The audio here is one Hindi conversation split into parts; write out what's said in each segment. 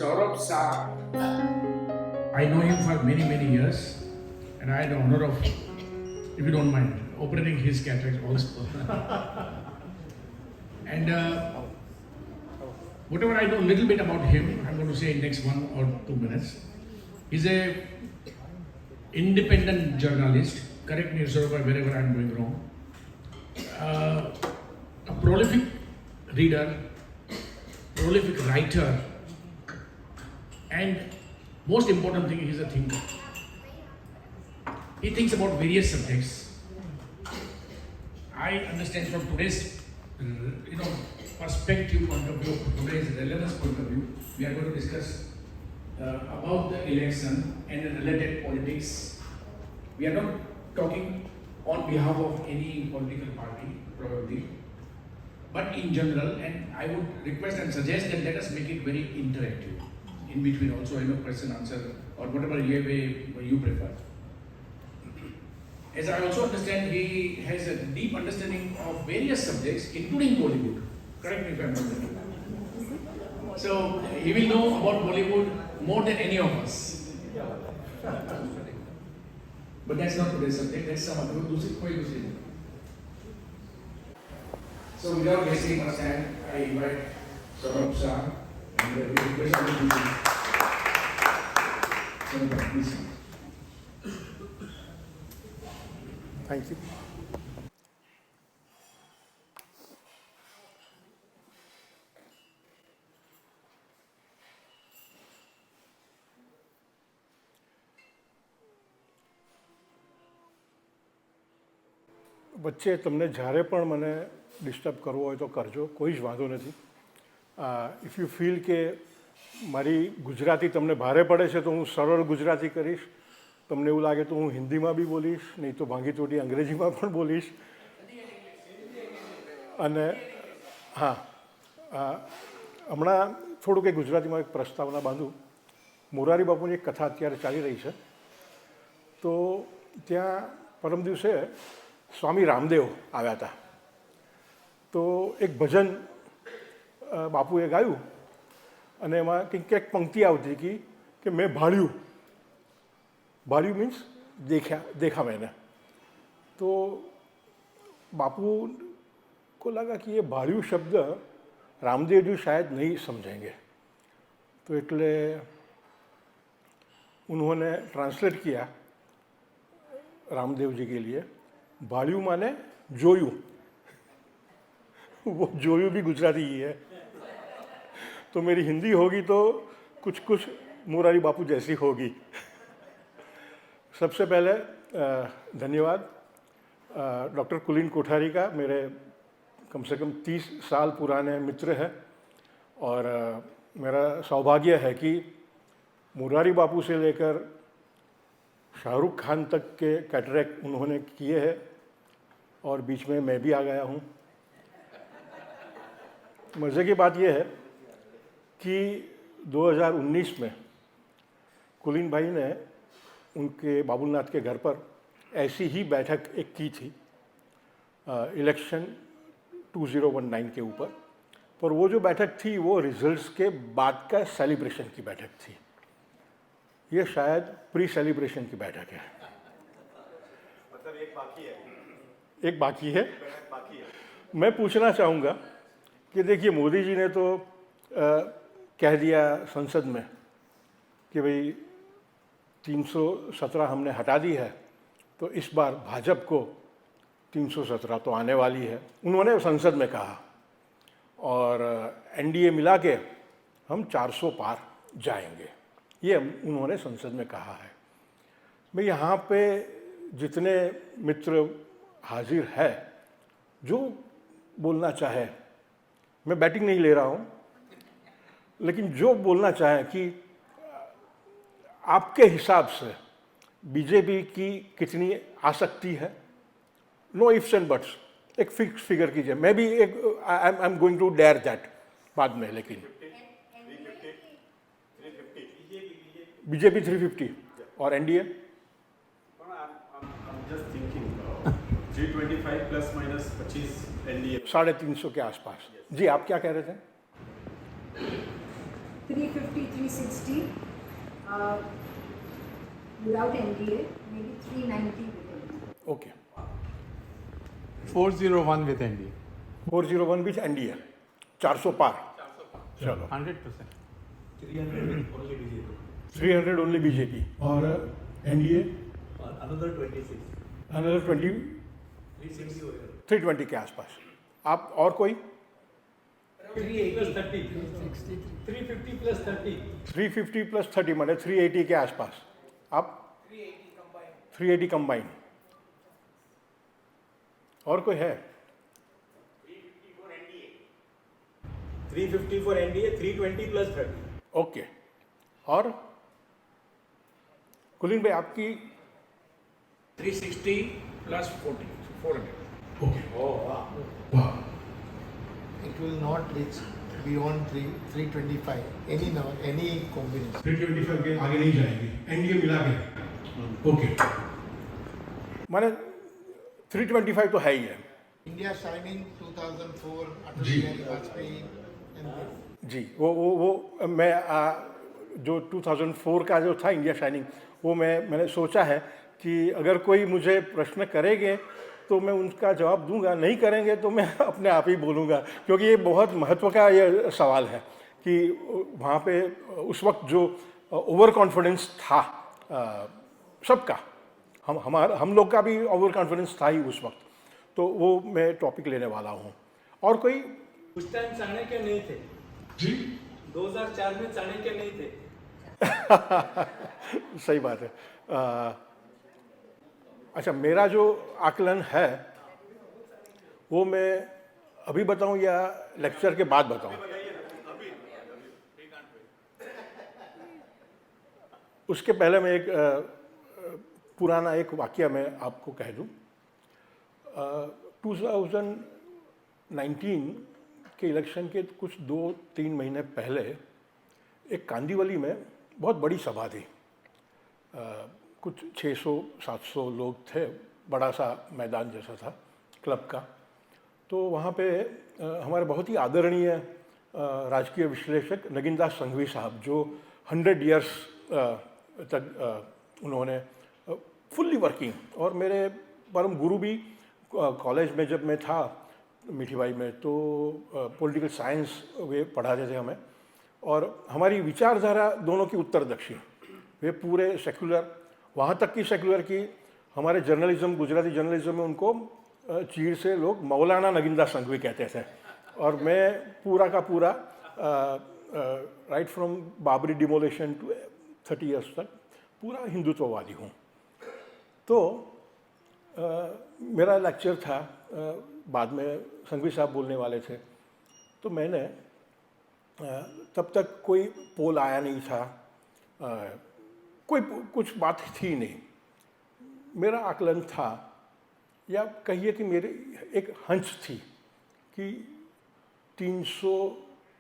Saurabh Shah, I know him for many, many years, and I had the honor of, if you don't mind, operating his cataract also. And whatever I know a little bit about him, I'm going to say in next 1 or 2 minutes. He's a independent journalist. Correct me, Saurabh, wherever I'm doing wrong. A prolific reader, prolific writer, and most important thing, he's a thinker. He thinks about various subjects. I understand from today's, perspective point of view, today's relevance point of view, we are going to discuss about the election and related politics. We are not talking on behalf of any political party, probably, but in general, and I would request and suggest that let us make it very interactive. In between also, question, answer, or whatever way you prefer. As I also understand, he has a deep understanding of various subjects, including Bollywood. Correct me if I'm wrong. So he will know about Bollywood more than any of us. But that's not today's subject. That's some other. So without wasting much time, I invite Saurabh Shah and the request of the Saurabh, please. Thank you. વચ્ચે તમને જ્યારે પણ મને ડિસ્ટર્બ કરવો હોય તો કરજો, કોઈ જ વાંધો નથી. ઇફ યુ ફીલ કે મારી ગુજરાતી તમને ભારે પડે છે તો હું સરળ ગુજરાતી કરીશ. તમને એવું લાગે તો હું હિન્દીમાં બી બોલીશ, નહીં તો ભાંગી તોડી અંગ્રેજીમાં પણ બોલીશ. અને હા, હમણાં થોડુંક એક ગુજરાતીમાં એક પ્રસ્તાવના બાંધું. મોરારી બાપુની એક કથા અત્યારે ચાલી રહી છે. તો ત્યાં પરમ દિવસે સ્વામી રામદેવ આવ્યા હતા. તો એક ભજન બાપુએ ગાયું અને એમાં કંઈક પંક્તિ આવતી હતી કે મેં ભાળ્યું. भाड़ू मीन्स देखा मैंने. तो बापू को लगा कि ये भाड़ू शब्द रामदेव जी शायद नहीं समझेंगे, तो इसलिए उन्होंने ट्रांसलेट किया रामदेव जी के लिए. भाड़ू माने जोयू. वो जोयू भी गुजराती ही है. तो मेरी हिंदी होगी तो कुछ कुछ मोरारी बापू जैसी होगी. सबसे पहले धन्यवाद डॉक्टर कुलीन कोठारी का. मेरे कम से कम 30 साल पुराने मित्र हैं और मेरा सौभाग्य है कि मुरारी बापू से लेकर शाहरुख खान तक के कैटरेक्ट उन्होंने किए हैं और बीच में मैं भी आ गया हूँ. मज़े की बात यह है कि 2019 में कुलीन भाई ने उनके बाबुलनाथ के घर पर ऐसी ही बैठक एक की थी इलेक्शन 2019 के ऊपर. पर वो जो बैठक थी वो रिजल्ट्स के बाद का सेलिब्रेशन की बैठक थी. ये शायद प्री सेलिब्रेशन की बैठक है. मतलब एक बाकी है. एक बाकी है. मैं पूछना चाहूँगा कि देखिए मोदी जी ने तो कह दिया संसद में कि भाई 317 हमने हटा दी है, तो इस बार भाजपा को 317 तो आने वाली है, उन्होंने संसद में कहा. और एनडीए मिला के हम 400 पार जाएंगे, ये उन्होंने संसद में कहा है. भाई यहाँ पे जितने मित्र हाजिर है जो बोलना चाहे, मैं बैटिंग नहीं ले रहा हूँ, लेकिन जो बोलना चाहे कि आपके हिसाब से बीजेपी की कितनी आ सकती है, नो इफ्स एंड बट्स, एक फिक्स फिगर कीजिए. मैं भी एक I am going to dare that बाद में. लेकिन बीजेपी 350 और एनडीए 325 प्लस माइनस 25 एनडीए 350 के आसपास. जी आप क्या कह रहे थे? 350, 360 without NDA, maybe 390 with NDA. Okay 401 with ND. 401 with NDA 400 पार चलो 100%. 300 ओनली बीजेपी और NDA Another 26. अनदर 20 320 के आसपास. आप और कोई 380 plus 30. 350 plus 30. 350 प्लस 30 माने 380 के आसपास. आप 380 कंबाइन. और कोई है 350 for NDA, 320 plus 30. ओके. और कुलीन भाई आपकी 360 plus 40, 400. ओके. Oh, wow. वाह. It will not reach beyond 325 any combination. 325 के आगे नहीं जाएंगे NDA मिला के. ओके. माने 325 तो है ही है. India Shining 2004, Atal ji. Bihari Vajpayee and this. जी वो मैं जो 2004 का जो था इंडिया शाइनिंग वो मैंने सोचा है कि अगर कोई मुझे प्रश्न करेंगे तो मैं उनका जवाब दूंगा, नहीं करेंगे तो मैं अपने आप ही बोलूँगा, क्योंकि ये बहुत महत्व का ये सवाल है कि वहाँ पे उस वक्त जो ओवर कॉन्फिडेंस था सबका, हम लोग का भी ओवर कॉन्फिडेंस था ही उस वक्त, तो वो मैं टॉपिक लेने वाला हूँ. और कोई उस टाइम चाणक्य नहीं थे. जी 2004 में चाणक्य नहीं थे. सही बात है. अच्छा, मेरा जो आकलन है वो मैं अभी बताऊं या लेक्चर के बाद बताऊं? उसके पहले मैं एक पुराना एक वाकया मैं आपको कह दूं. 2019 के इलेक्शन के कुछ 2-3 महीने पहले एक कांदीवली में बहुत बड़ी सभा थी. कुछ 600-700 लोग थे, बड़ा सा मैदान जैसा था क्लब का. तो वहाँ पे हमारे बहुत ही आदरणीय राजकीय विश्लेषक नगिनदास संघवी साहब, जो 100 इयर्स तक उन्होंने फुल्ली वर्किंग, और मेरे परम गुरु भी कॉलेज में जब मैं था मीठीबाई में तो पॉलिटिकल साइंस वे पढ़ाते थे हमें, और हमारी विचारधारा दोनों की उत्तर दक्षिण. वे पूरे सेक्युलर, वहाँ तक की सेक्युलर की हमारे जर्नलिज्म, गुजराती जर्नलिज्म में उनको चीड़ से लोग मौलाना नगिनदास संघवी कहते थे, और मैं पूरा का पूरा right from Babri demolition to 30 years तक पूरा हिंदुत्ववादी हूँ. तो मेरा लेक्चर था, बाद में संघवी साहब बोलने वाले थे, तो मैंने तब तक कोई पोल आया नहीं था, कोई कुछ बात थी नहीं. मेरा आकलन था, या कहिए कि मेरी एक हंच थी कि 300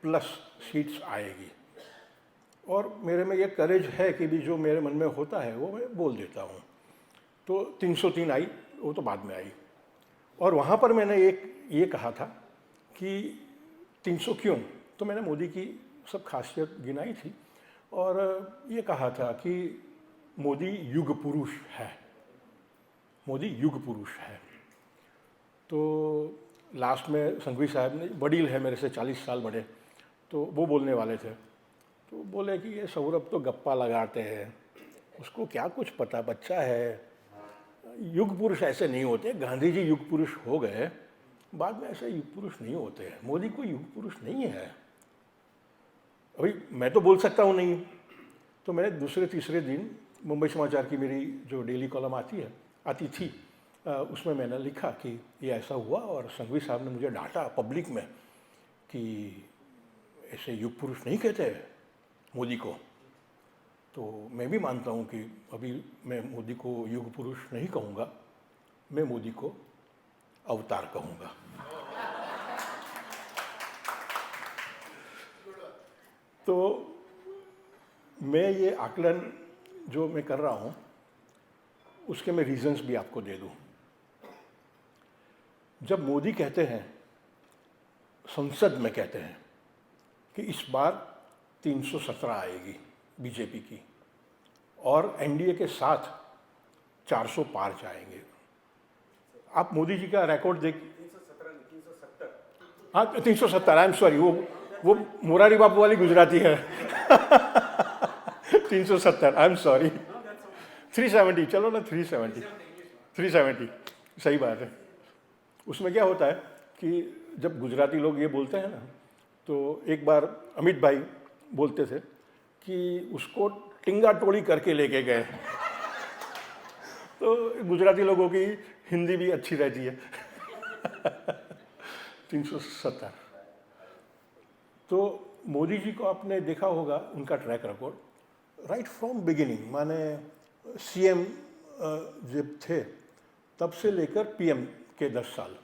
प्लस सीट्स आएगी, और मेरे में ये करेज है कि भी जो मेरे मन में होता है वो मैं बोल देता हूँ. तो 303 आई, वो तो बाद में आई. और वहाँ पर मैंने एक ये कहा था कि 300 क्यों, तो मैंने मोदी की सब खासियत गिनाई थी, और ये कहा था कि मोदी युग पुरुष है, मोदी युग पुरुष है. तो लास्ट में संघवी साहब ने, वडील है मेरे से 40 साल बड़े, तो वो बोलने वाले थे, तो बोले कि ये सौरभ तो गप्पा लगाते हैं, उसको क्या कुछ पता, बच्चा है. युग पुरुष ऐसे नहीं होते, गांधी जी युग पुरुष हो गए, बाद में ऐसे युग पुरुष नहीं होते हैं. मोदी कोई युग पुरुष नहीं है. अभी मैं तो बोल सकता हूँ नहीं. तो मैंने दूसरे तीसरे दिन मुंबई समाचार की मेरी जो डेली कॉलम आती थी, उसमें मैंने लिखा कि ये ऐसा हुआ, और संघवी साहब ने मुझे डांटा पब्लिक में कि ऐसे युग पुरुष नहीं कहते मोदी को. तो मैं भी मानता हूँ कि अभी मैं मोदी को युग पुरुष नहीं कहूँगा, मैं मोदी को अवतार कहूँगा. तो मैं ये आकलन जो मैं कर रहा हूँ उसके मैं रीजंस भी आपको दे दूँ. जब मोदी कहते हैं, संसद में कहते हैं कि इस बार 317 आएगी बीजेपी की, और एनडीए के साथ 400 पार जाएंगे। आप मोदी जी का रिकॉर्ड देख, 317, हाँ 370, आई एम सॉरी, वो मोरारी बापू वाली गुजराती है। 370, आई एम सॉरी, 370, चलो ना 370, सही बात है। उसमें क्या होता है कि जब गुजराती लोग ये बोलते हैं ना, तो एक बार अमित भाई बोलते थे कि उसको टिंगा टोड़ी करके लेके गए। तो गुजराती लोगों की हिंदी भी अच्छी रहती है। 370। तो मोदी जी को आपने देखा होगा उनका track record right from beginning, माने सीएम जब थे तब से लेकर पीएम के 10 साल,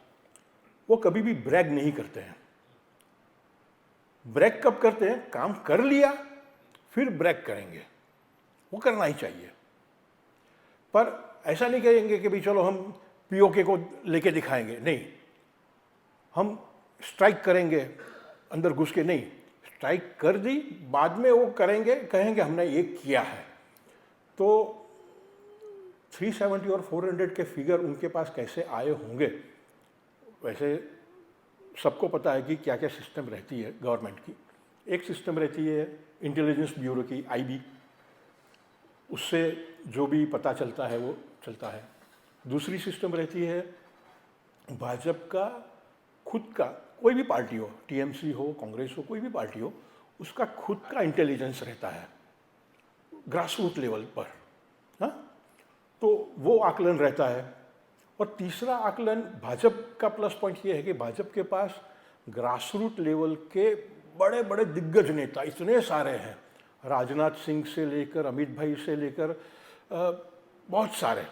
वो कभी भी ब्रैग नहीं करते हैं। ब्रैग कब करते हैं? काम कर लिया फिर ब्रैग करेंगे, वो करना ही चाहिए। पर ऐसा नहीं कहेंगे कि भाई चलो हम पीओके को लेके दिखाएंगे, नहीं, हम स्ट्राइक करेंगे अंदर घुस के, नहीं, स्ट्राइक कर दी, बाद में वो करेंगे, कहेंगे हमने ये किया है। तो 370 और 400 के फिगर उनके पास कैसे आए होंगे? वैसे सबको पता है कि क्या क्या सिस्टम रहती है गवर्नमेंट की। एक सिस्टम रहती है इंटेलिजेंस ब्यूरो की, आईबी, उससे जो भी पता चलता है वो चलता है। दूसरी सिस्टम रहती है भाजपा का खुद का, कोई भी पार्टी हो, टीएमसी हो, कांग्रेस हो, कोई भी पार्टी हो, उसका खुद का इंटेलिजेंस रहता है ग्रास रूट लेवल पर, हाँ, तो वो आकलन रहता है। और तीसरा आकलन भाजपा का प्लस पॉइंट ये है कि भाजपा के पास ग्रास रूट लेवल के बड़े बड़े दिग्गज नेता इतने सारे हैं, राजनाथ सिंह से लेकर अमित भाई से लेकर बहुत सारे।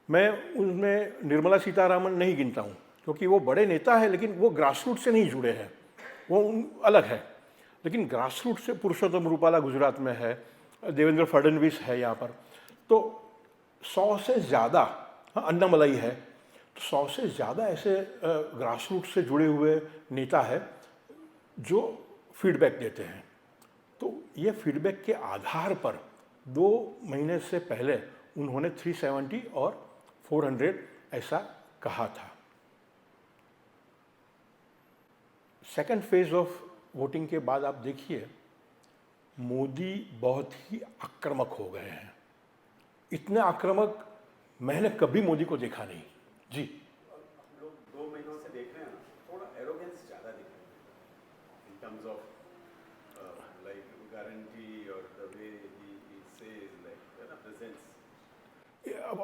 मैं उनमें निर्मला सीतारामन नहीं गिनता हूँ क्योंकि वो बड़े नेता है, लेकिन वो ग्रास रूट से नहीं जुड़े हैं, वो अलग है। लेकिन ग्रास रूट से पुरुषोत्तम रूपाला गुजरात में है, देवेंद्र फडणवीस है यहाँ पर, तो 100 से ज़्यादा, हाँ, अन्नामलाई है, तो 100 से ज़्यादा ऐसे ग्रास रूट से जुड़े हुए नेता है जो फीडबैक देते हैं। तो ये फीडबैक के आधार पर 2 महीने से पहले उन्होंने 370 और 400 ऐसा कहा था। सेकंड फेज ऑफ वोटिंग के बाद आप देखिए मोदी बहुत ही आक्रामक हो गए हैं। इतने आक्रामक मैंने कभी मोदी को देखा नहीं जी। लोग 2 महीनों से देख रहे हैं ना, थोड़ा एरोगेंस ज़्यादा दिख रहा है in terms of like guarantee और the way he says like ना प्रेजेंस। अब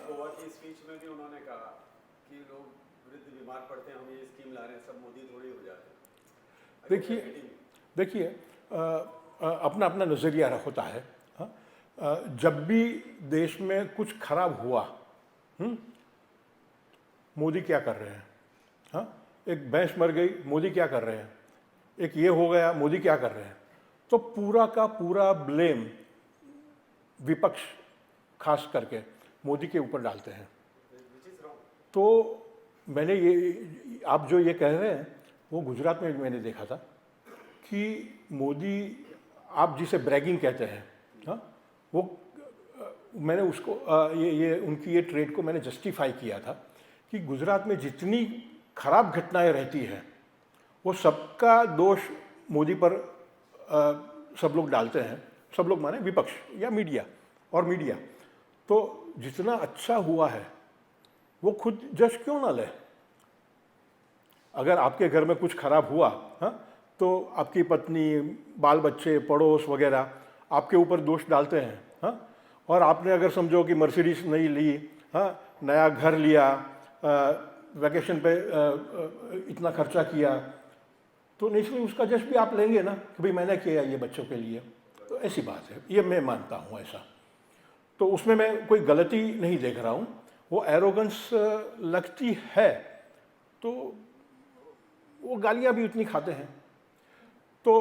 गोवा की स्पीच में भी उन्होंने कहा कि लोग वृद्ध बीमार पड़ते हैं, हम ये स्कीम ला रहे हैं, सब मोदी थोड़ी हो जाते हैं। देखिए अपना अपना नज़रिया होता है, हाँ? जब भी देश में कुछ खराब हुआ, मोदी क्या कर रहे हैं, हाँ? एक भैंस मर गई, मोदी क्या कर रहे हैं, एक ये हो गया, मोदी क्या कर रहे हैं, तो पूरा का पूरा ब्लेम विपक्ष खास करके मोदी के ऊपर डालते हैं। तो मैंने ये, आप जो ये कह रहे हैं, वो गुजरात में मैंने देखा था कि मोदी, आप जिसे ब्रैगिंग कहते हैं, हाँ, वो मैंने उसको ये उनकी ये ट्रेड को मैंने जस्टिफाई किया था कि गुजरात में जितनी खराब घटनाएं रहती हैं वो सबका दोष मोदी पर सब लोग डालते हैं, सब लोग माने विपक्ष या मीडिया और मीडिया। तो जितना अच्छा हुआ है वो खुद जज क्यों ना ले? अगर आपके घर में कुछ खराब हुआ, हाँ, तो आपकी पत्नी, बाल बच्चे, पड़ोस वगैरह आपके ऊपर दोष डालते हैं, हाँ, और आपने अगर समझो कि मर्सिडीज नहीं ली, हाँ, नया घर लिया, वैकेशन पे इतना खर्चा किया, तो नेचुरली उसका जज भी आप लेंगे ना कि भाई मैंने किया ये बच्चों के लिए। तो ऐसी बात है, ये मैं मानता हूँ ऐसा। तो उसमें मैं कोई गलती नहीं देख रहा हूँ, वो एरोगेंस लगती है तो वो गालियाँ भी उतनी खाते हैं। तो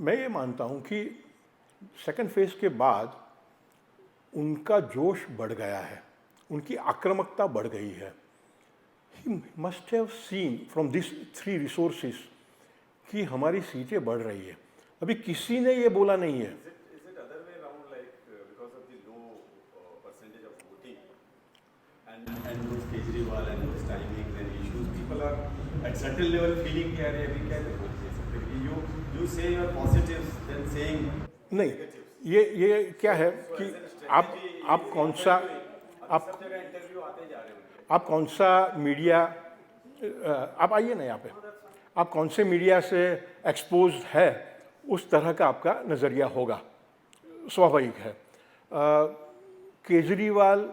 मैं ये मानता हूँ कि सेकंड फेज के बाद उनका जोश बढ़ गया है, उनकी आक्रामकता बढ़ गई है। He must have seen from this 3 resources कि हमारी सीटें बढ़ रही है। अभी किसी ने ये बोला नहीं है। Is it other way around, like because of the low percentage of voting and those Kejriwal and those timings and issues, people are at certain level feeling कि अरे अभी क्या देखो, you say your positives, then saying नहीं, negatives. ये क्या है So कि as a strategy, आप कौन सा आप सब जगह इंटरव्यू आते जा रहे होंगे. आप कौन सा मीडिया आप आइए ना यहाँ पे, आप कौन से मीडिया से एक्सपोज है उस तरह का आपका नज़रिया होगा, स्वाभाविक है। केजरीवाल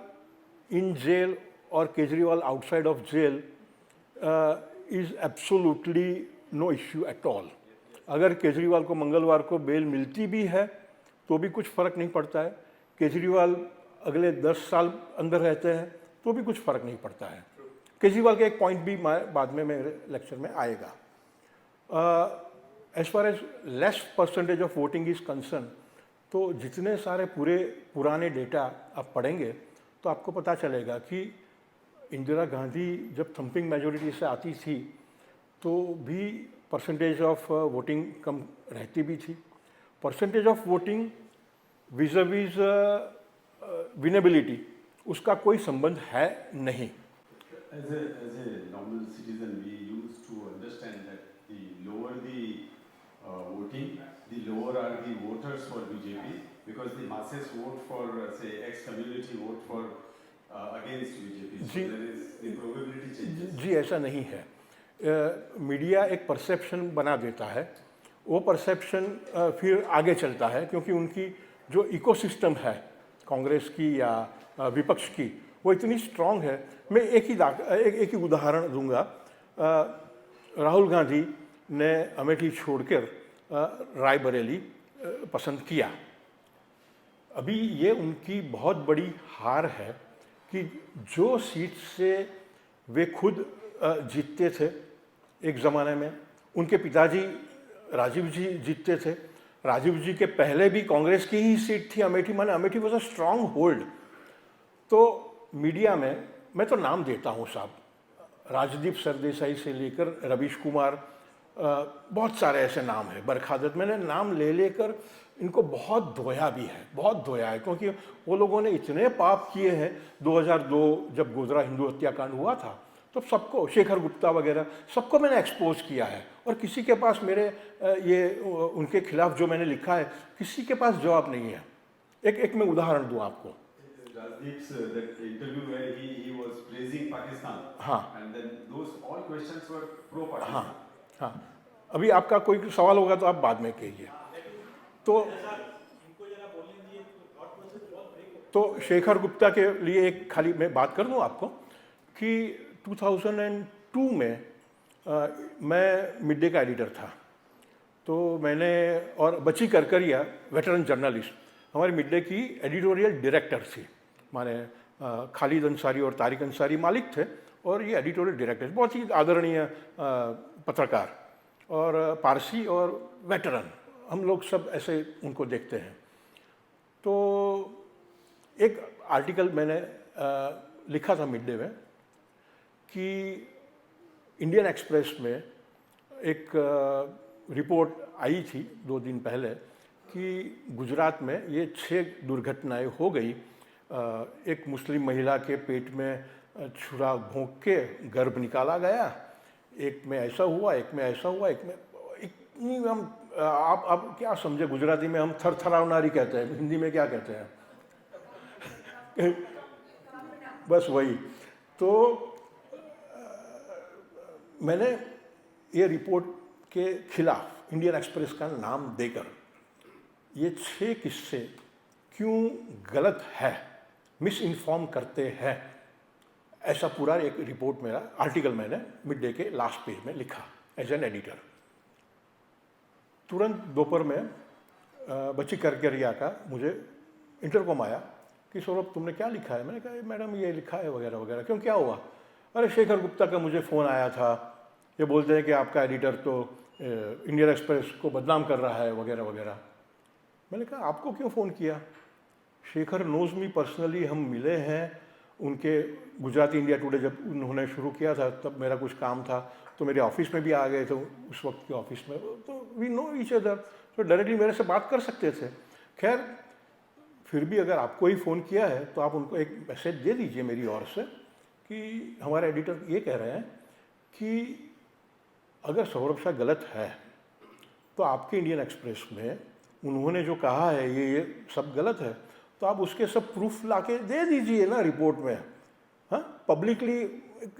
इन जेल और Kejriwal outside of jail is absolutely no issue at all. अगर केजरीवाल को मंगलवार को बेल मिलती भी है तो भी कुछ फ़र्क नहीं पड़ता है, केजरीवाल अगले 10 साल अंदर रहते हैं तो भी कुछ फ़र्क नहीं पड़ता है। केजरीवाल का एक पॉइंट भी बाद में मेरे लेक्चर में आएगा। As far as less percentage of voting is concern, तो जितने सारे पुराने डेटा आप पढ़ेंगे तो आपको पता चलेगा कि इंदिरा गांधी जब थम्पिंग मेजोरिटी से आती थी तो भी परसेंटेज ऑफ वोटिंग कम रहती भी थी। परसेंटेज ऑफ वोटिंग विज़ विनेबिलिटी उसका कोई संबंध है नहीं। As a normal citizen, we used to understand that the lower the voting, the lower are the voters for BJP, because the masses vote for, say, X community vote for against BJP. So ji, there is the probability changes. जी ऐसा नहीं है। मीडिया एक परसेप्शन बना देता है, वो परसेप्शन फिर आगे चलता है क्योंकि उनकी जो इकोसिस्टम है कांग्रेस की या विपक्ष की वो इतनी स्ट्रांग है। मैं एक ही उदाहरण दूंगा। राहुल गांधी ने अमेठी छोड़कर रायबरेली पसंद किया। अभी ये उनकी बहुत बड़ी हार है कि जो सीट से वे खुद जीतते थे एक ज़माने में, उनके पिताजी राजीव जी जीतते थे। राजीव जी के पहले भी कांग्रेस की ही सीट थी अमेठी, माने Amethi was a strong hold. तो मीडिया में मैं तो नाम देता हूँ साहब, राजदीप सरदेसाई से लेकर रवीश कुमार, बहुत सारे ऐसे नाम हैं, बरखादत, मैंने नाम लेकर इनको बहुत धोया भी है, बहुत धोया है, क्योंकि वो लोगों ने इतने पाप किए हैं। 2002 जब गोधरा हिंदू हत्याकांड हुआ था तो सबको, शेखर गुप्ता वगैरह सबको मैंने एक्सपोज किया है, और किसी के पास मेरे ये उनके खिलाफ जो मैंने लिखा है किसी के पास जवाब नहीं है। एक मैं उदाहरण दूँ आपको। Rajdeep's that interview where he was praising Pakistan. हाँ। And then those all questions were pro Pakistan. हाँ हाँ, अभी आपका कोई सवाल होगा तो आप बाद में कहिए। तो शेखर गुप्ता के लिए एक खाली मैं बात कर दूं आपको कि 2002 में मैं मिड डे का एडिटर था। तो मैंने और बची करकरिया वेटरन जर्नलिस्ट हमारी मिड डे की एडिटोरियल डायरेक्टर थी, माने खालिद अंसारी और तारिक अंसारी मालिक थे, और ये एडिटोरियल डायरेक्टर बहुत ही आदरणीय पत्रकार और पारसी और वेटरन, हम लोग सब ऐसे उनको देखते हैं। तो एक आर्टिकल मैंने लिखा था मिड डे में कि इंडियन एक्सप्रेस में एक रिपोर्ट आई थी 2 दिन पहले कि गुजरात में ये 6 दुर्घटनाएं हो गई। एक मुस्लिम महिला के पेट में छुरा भोंक के गर्भ निकाला गया, एक में ऐसा हुआ, एक में ऐसा हुआ, एक में इतनी हम आप क्या समझे, गुजराती में हम थरथरावनारी कहते हैं, हिंदी में क्या कहते हैं बस वही। तो मैंने ये रिपोर्ट के खिलाफ इंडियन एक्सप्रेस का नाम देकर ये 6 किस्से क्यों गलत है, मिस इन्फॉर्म करते हैं, ऐसा पूरा एक रिपोर्ट मेरा आर्टिकल मैंने मिड डे के लास्ट पेज में लिखा एज एन एडिटर। तुरंत दोपहर में बच्ची करकरिया का मुझे इंटरकॉम आया कि सौरभ तुमने क्या लिखा है। मैंने कहा मैडम ये लिखा है वगैरह वगैरह। क्यों, क्या हुआ? अरे शेखर गुप्ता का मुझे फ़ोन आया था, ये बोलते हैं कि आपका एडिटर तो इंडियन एक्सप्रेस को बदनाम कर रहा है वगैरह वगैरह। मैंने कहा आपको क्यों फ़ोन किया? शेखर नोज़ मी पर्सनली, हम मिले हैं। उनके गुजराती इंडिया टुडे जब उन्होंने शुरू किया था तब मेरा कुछ काम था, तो मेरे ऑफिस में भी आ गए थे उस वक्त के ऑफिस में, तो वी नो ईच अदर, तो डायरेक्टली मेरे से बात कर सकते थे। खैर फिर भी अगर आपको ही फ़ोन किया है तो आप उनको एक मैसेज दे दीजिए मेरी ओर से कि हमारे एडिटर ये कह रहे हैं कि अगर सौरभ शाह गलत है तो आपके इंडियन एक्सप्रेस में उन्होंने जो कहा है ये सब गलत है, तो आप उसके सब प्रूफ लाके दे दीजिए ना रिपोर्ट में। हाँ, पब्लिकली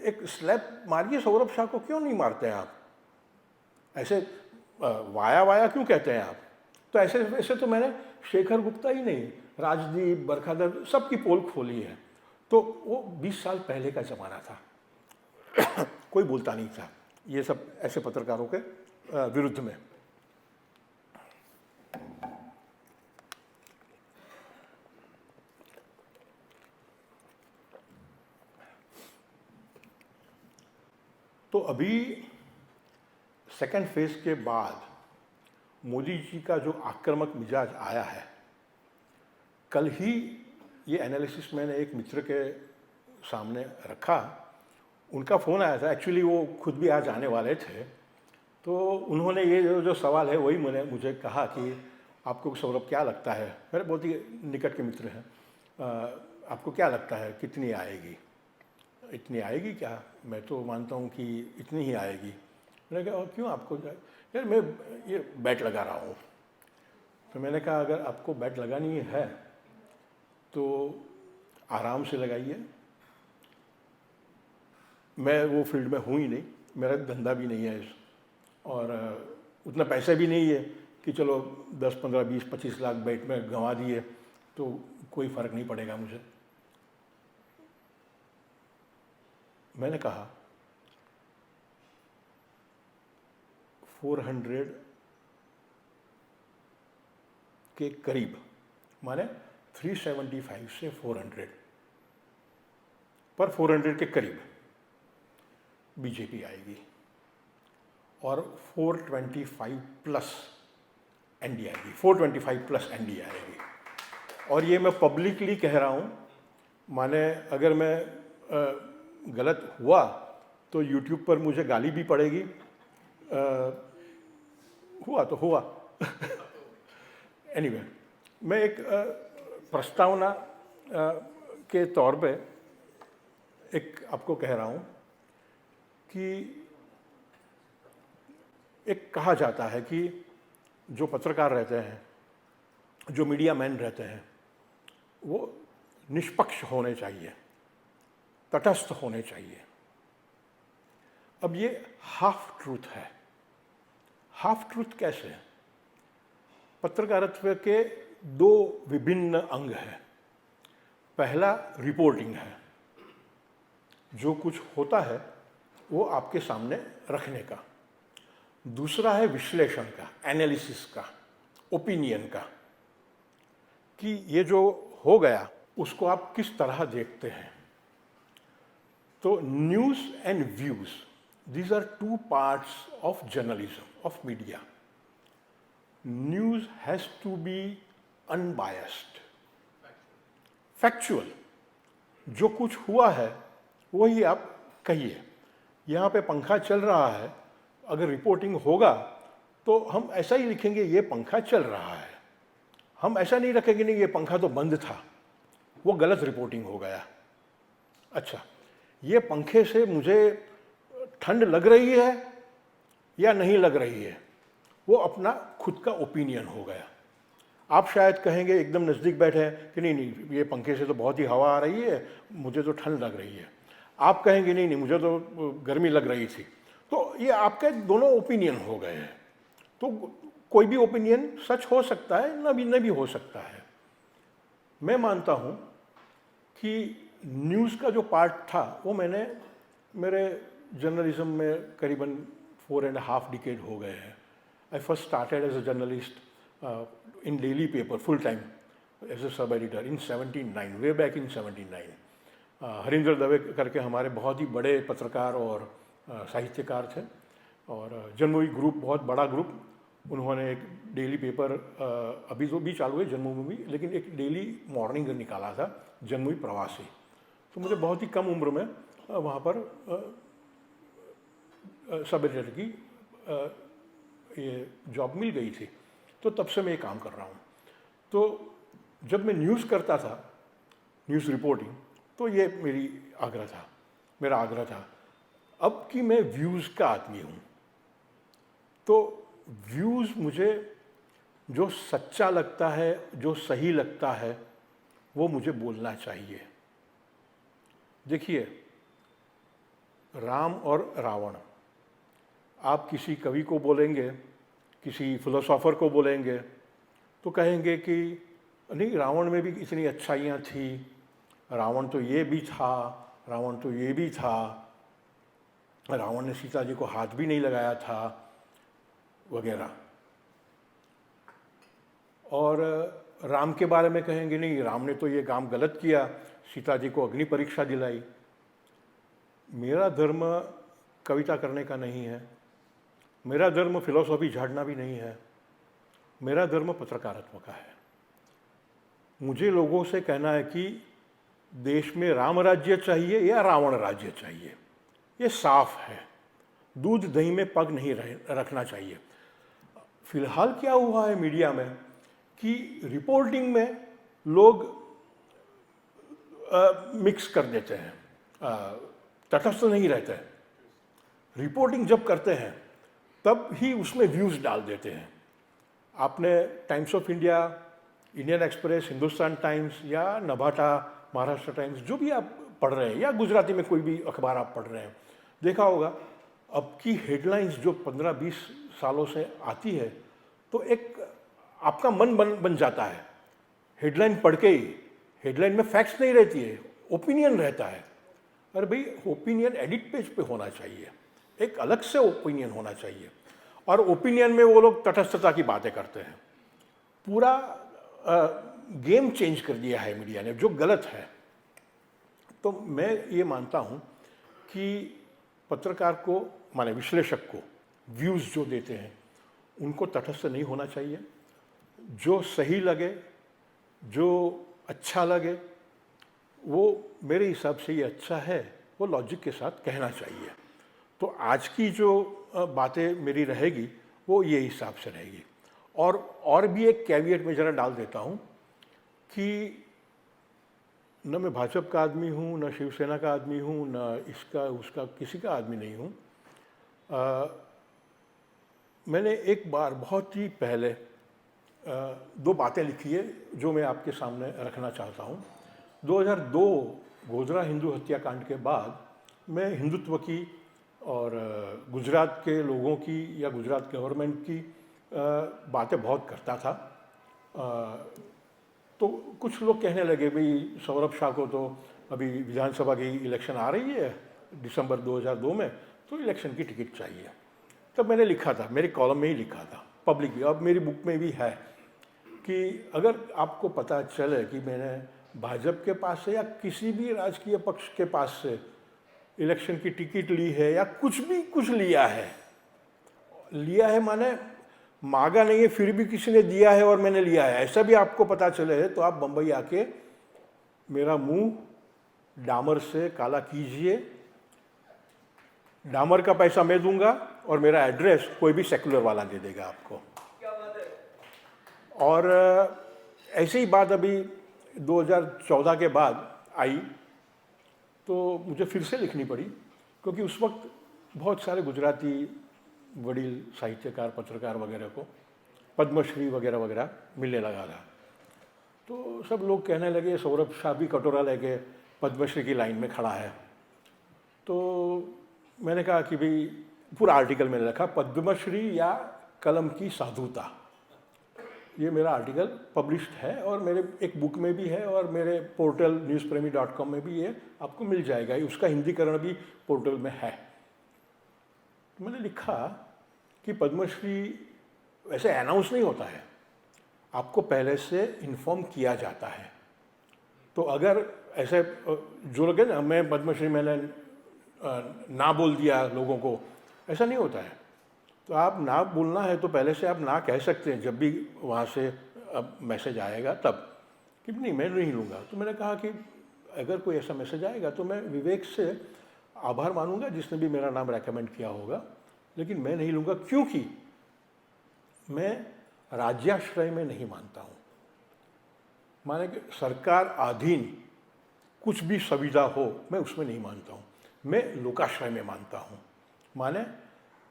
एक स्लैप मारिए, सौरभ शाह को क्यों नहीं मारते हैं आप? ऐसे वाया वाया क्यों कहते हैं आप? तो ऐसे तो मैंने शेखर गुप्ता ही नहीं, राजदीप, बरखादर सबकी पोल खोली है। तो वो 20 साल पहले का ज़माना था कोई बोलता नहीं था ये सब ऐसे पत्रकारों के विरुद्ध में। तो अभी सेकेंड फेज के बाद मोदी जी का जो आक्रामक मिजाज आया है, कल ही ये एनालिसिस मैंने एक मित्र के सामने रखा, उनका फ़ोन आया था, एक्चुअली वो खुद भी आज आने वाले थे, तो उन्होंने ये जो सवाल है वही मुझे कहा कि आपको सौरभ क्या लगता है, मेरे बहुत ही निकट के मित्र हैं, आपको क्या लगता है कितनी आएगी? इतनी आएगी क्या? मैं तो मानता हूँ कि इतनी ही आएगी। मैंने कहा क्यों आपको? यार मैं ये बैट लगा रहा हूँ। तो मैंने कहा अगर आपको बैट लगानी है तो आराम से लगाइए, मैं वो फील्ड में हूँ ही नहीं, मेरा धंधा भी नहीं है और उतना पैसा भी नहीं है कि चलो 10, 15, 20, 25 लाख बैट में गंवा दिए तो कोई फ़र्क नहीं पड़ेगा मुझे। मैंने कहा 400 के करीब, माने 375 से 400, पर 400 के करीब बीजेपी आएगी और 425 प्लस एनडी आएगी, 425 प्लस एनडी आएगी। और ये मैं पब्लिकली कह रहा हूँ, माने अगर मैं गलत हुआ तो यूट्यूब पर मुझे गाली भी पड़ेगी, हुआ तो हुआ एनीवे, मैं एक प्रस्तावना के तौर पे एक आपको कह रहा हूँ कि एक कहा जाता है कि जो पत्रकार रहते हैं, जो मीडिया मैन रहते हैं, वो निष्पक्ष होने चाहिए, तटस्थ होने चाहिए। अब ये हाफ ट्रूथ है। हाफ ट्रूथ कैसे है? पत्रकारित्व के दो विभिन्न अंग हैं। पहला रिपोर्टिंग है, जो कुछ होता है वो आपके सामने रखने का। दूसरा है विश्लेषण का, एनालिसिस का, ओपिनियन का, कि ये जो हो गया उसको आप किस तरह देखते हैं। तो news and views, these are two parts of journalism, of media. News has to be unbiased, factual. जो कुछ हुआ है वही आप कहिए। यहाँ पे पंखा चल रहा है, अगर रिपोर्टिंग होगा तो हम ऐसा ही लिखेंगे ये पंखा चल रहा है, हम ऐसा नहीं रखेंगे नहीं ये पंखा तो बंद था, वो गलत रिपोर्टिंग हो गया। अच्छा, ये पंखे से मुझे ठंड लग रही है या नहीं लग रही है, वो अपना खुद का ओपिनियन हो गया। आप शायद कहेंगे एकदम नज़दीक बैठे हैं कि नहीं नहीं ये पंखे से तो बहुत ही हवा आ रही है, मुझे तो ठंड लग रही है। आप कहेंगे नहीं नहीं मुझे तो गर्मी लग रही थी। तो ये आपके दोनों ओपिनियन हो गए हैं। तो कोई भी ओपिनियन सच हो सकता है, न भी हो सकता है। मैं मानता हूँ कि न्यूज़ का जो पार्ट था वो मैंने मेरे जर्नलिज्म में करीबन 4.5 डिकेड हो गए हैं। I first started as a journalist in daily paper full time as a sub editor in 79, way back in 79। Harinder Dave करके हमारे बहुत ही बड़े पत्रकार और साहित्यकार थे, और जन्मभूमि ग्रुप बहुत बड़ा ग्रुप, उन्होंने एक डेली पेपर अभी तो भी चालू है जन्मभूमि, लेकिन एक डेली मॉर्निंग निकाला था जन्मभूमि प्रवासी। तो मुझे बहुत ही कम उम्र में वहाँ पर सब एडिटर की ये जॉब मिल गई थी, तो तब से मैं ये काम कर रहा हूँ। तो जब मैं न्यूज़ करता था, न्यूज़ रिपोर्टिंग, तो ये मेरा आग्रह था। अब कि मैं व्यूज़ का आदमी हूँ, तो व्यूज़ मुझे जो सच्चा लगता है, जो सही लगता है, वो मुझे बोलना चाहिए। देखिए, राम और रावण, आप किसी कवि को बोलेंगे, किसी फिलोसोफर को बोलेंगे, तो कहेंगे कि नहीं, रावण में भी इतनी अच्छाइयाँ थी, रावण तो ये भी था, रावण तो ये भी था, रावण ने सीता जी को हाथ भी नहीं लगाया था, वगैरह। और राम के बारे में कहेंगे, नहीं, राम ने तो ये काम गलत किया, सीता जी को अग्नि परीक्षा दिलाई। मेरा धर्म कविता करने का नहीं है, मेरा धर्म फिलॉसफी झाड़ना भी नहीं है, मेरा धर्म पत्रकारित्व का है। मुझे लोगों से कहना है कि देश में राम राज्य चाहिए या रावण राज्य चाहिए, ये साफ है। दूध दही में पग नहीं रखना चाहिए। फिलहाल क्या हुआ है मीडिया में कि रिपोर्टिंग में लोग मिक्स कर देते हैं, तटस्थ नहीं रहते हैं। रिपोर्टिंग जब करते हैं तब ही उसमें व्यूज़ डाल देते हैं। आपने times of India, Indian express, Hindustan times या नभाटा, महाराष्ट्र टाइम्स, जो भी आप पढ़ रहे हैं, या गुजराती में कोई भी अखबार आप पढ़ रहे हैं, देखा होगा अब की हेडलाइंस जो 15-20 सालों से आती है, तो एक आपका मन बन जाता है हेडलाइन पढ़ के ही। हेडलाइन में फैक्ट्स नहीं रहती है, ओपिनियन रहता है। अरे भाई, ओपिनियन एडिट पेज पे होना चाहिए, एक अलग से ओपिनियन होना चाहिए। और ओपिनियन में वो लोग तटस्थता की बातें करते हैं। पूरा गेम चेंज कर दिया है मीडिया ने, जो गलत है। तो मैं ये मानता हूँ कि पत्रकार को, माने विश्लेषक को, व्यूज़ जो देते हैं उनको तटस्थ नहीं होना चाहिए। जो सही लगे, जो अच्छा लगे, वो मेरे हिसाब से ये अच्छा है, वो लॉजिक के साथ कहना चाहिए। तो आज की जो बातें मेरी रहेगी वो ये हिसाब से रहेगी। और भी एक कैविएट में ज़रा डाल देता हूँ कि न मैं भाजपा का आदमी हूँ, न शिवसेना का आदमी हूँ, न इसका उसका किसी का आदमी नहीं हूँ। मैंने एक बार बहुत ही पहले 2 बातें लिखी है जो मैं आपके सामने रखना चाहता हूँ। 2002 गोधरा हिंदू हत्याकांड के बाद मैं हिंदुत्व की और गुजरात के लोगों की या गुजरात गवर्नमेंट की बातें बहुत करता था। तो कुछ लोग कहने लगे, भाई सौरभ शाह को तो अभी विधानसभा की इलेक्शन आ रही है दिसंबर 2002 में, तो इलेक्शन की टिकट चाहिए। तब मैंने लिखा था, मेरे कॉलम में ही लिखा था, पब्लिक भी, अब मेरी बुक में भी है, कि अगर आपको पता चले कि मैंने भाजपा के पास से या किसी भी राजकीय पक्ष के पास से इलेक्शन की टिकट ली है या कुछ लिया है माने मांगा नहीं है, फिर भी किसी ने दिया है और मैंने लिया है, ऐसा भी आपको पता चले, तो आप बम्बई आके मेरा मुंह डामर से काला कीजिए। डामर का पैसा मैं दूंगा और मेरा एड्रेस कोई भी सेकुलर वाला दे देगा आपको। और ऐसे ही बात अभी 2014 के बाद आई, तो मुझे फिर से लिखनी पड़ी, क्योंकि उस वक्त बहुत सारे गुजराती वडील साहित्यकार, पत्रकार वगैरह को पद्मश्री वगैरह वगैरह मिलने लगा था। तो सब लोग कहने लगे सौरभ शाह भी कटोरा लेके पद्मश्री की लाइन में खड़ा है। तो मैंने कहा कि भाई, पूरा आर्टिकल मैंने लिखा, पद्मश्री या कलम की साधुता। ये मेरा आर्टिकल पब्लिश्ड है और मेरे एक बुक में भी है और मेरे पोर्टल newspremi.com में भी ये आपको मिल जाएगा। उसका हिंदीकरण भी पोर्टल में है। तो मैंने लिखा कि पद्मश्री वैसे अनाउंस नहीं होता है, आपको पहले से इन्फॉर्म किया जाता है। तो अगर ऐसे जो लोग हैं ना, मैं पद्मश्री मैंने ना बोल दिया लोगों को, ऐसा नहीं होता है। तो आप ना बोलना है तो पहले से आप ना कह सकते हैं, जब भी वहाँ से अब मैसेज आएगा तब, कि नहीं मैं नहीं लूँगा। तो मैंने कहा कि अगर कोई ऐसा मैसेज आएगा तो मैं विवेक से आभार मानूंगा जिसने भी मेरा नाम रेकमेंड किया होगा, लेकिन मैं नहीं लूँगा क्योंकि मैं राज्याश्रय में नहीं मानता हूँ। माने कि सरकार अधीन कुछ भी सुविधा हो, मैं उसमें नहीं मानता हूँ। मैं लोकाश्रय में मानता हूँ। माने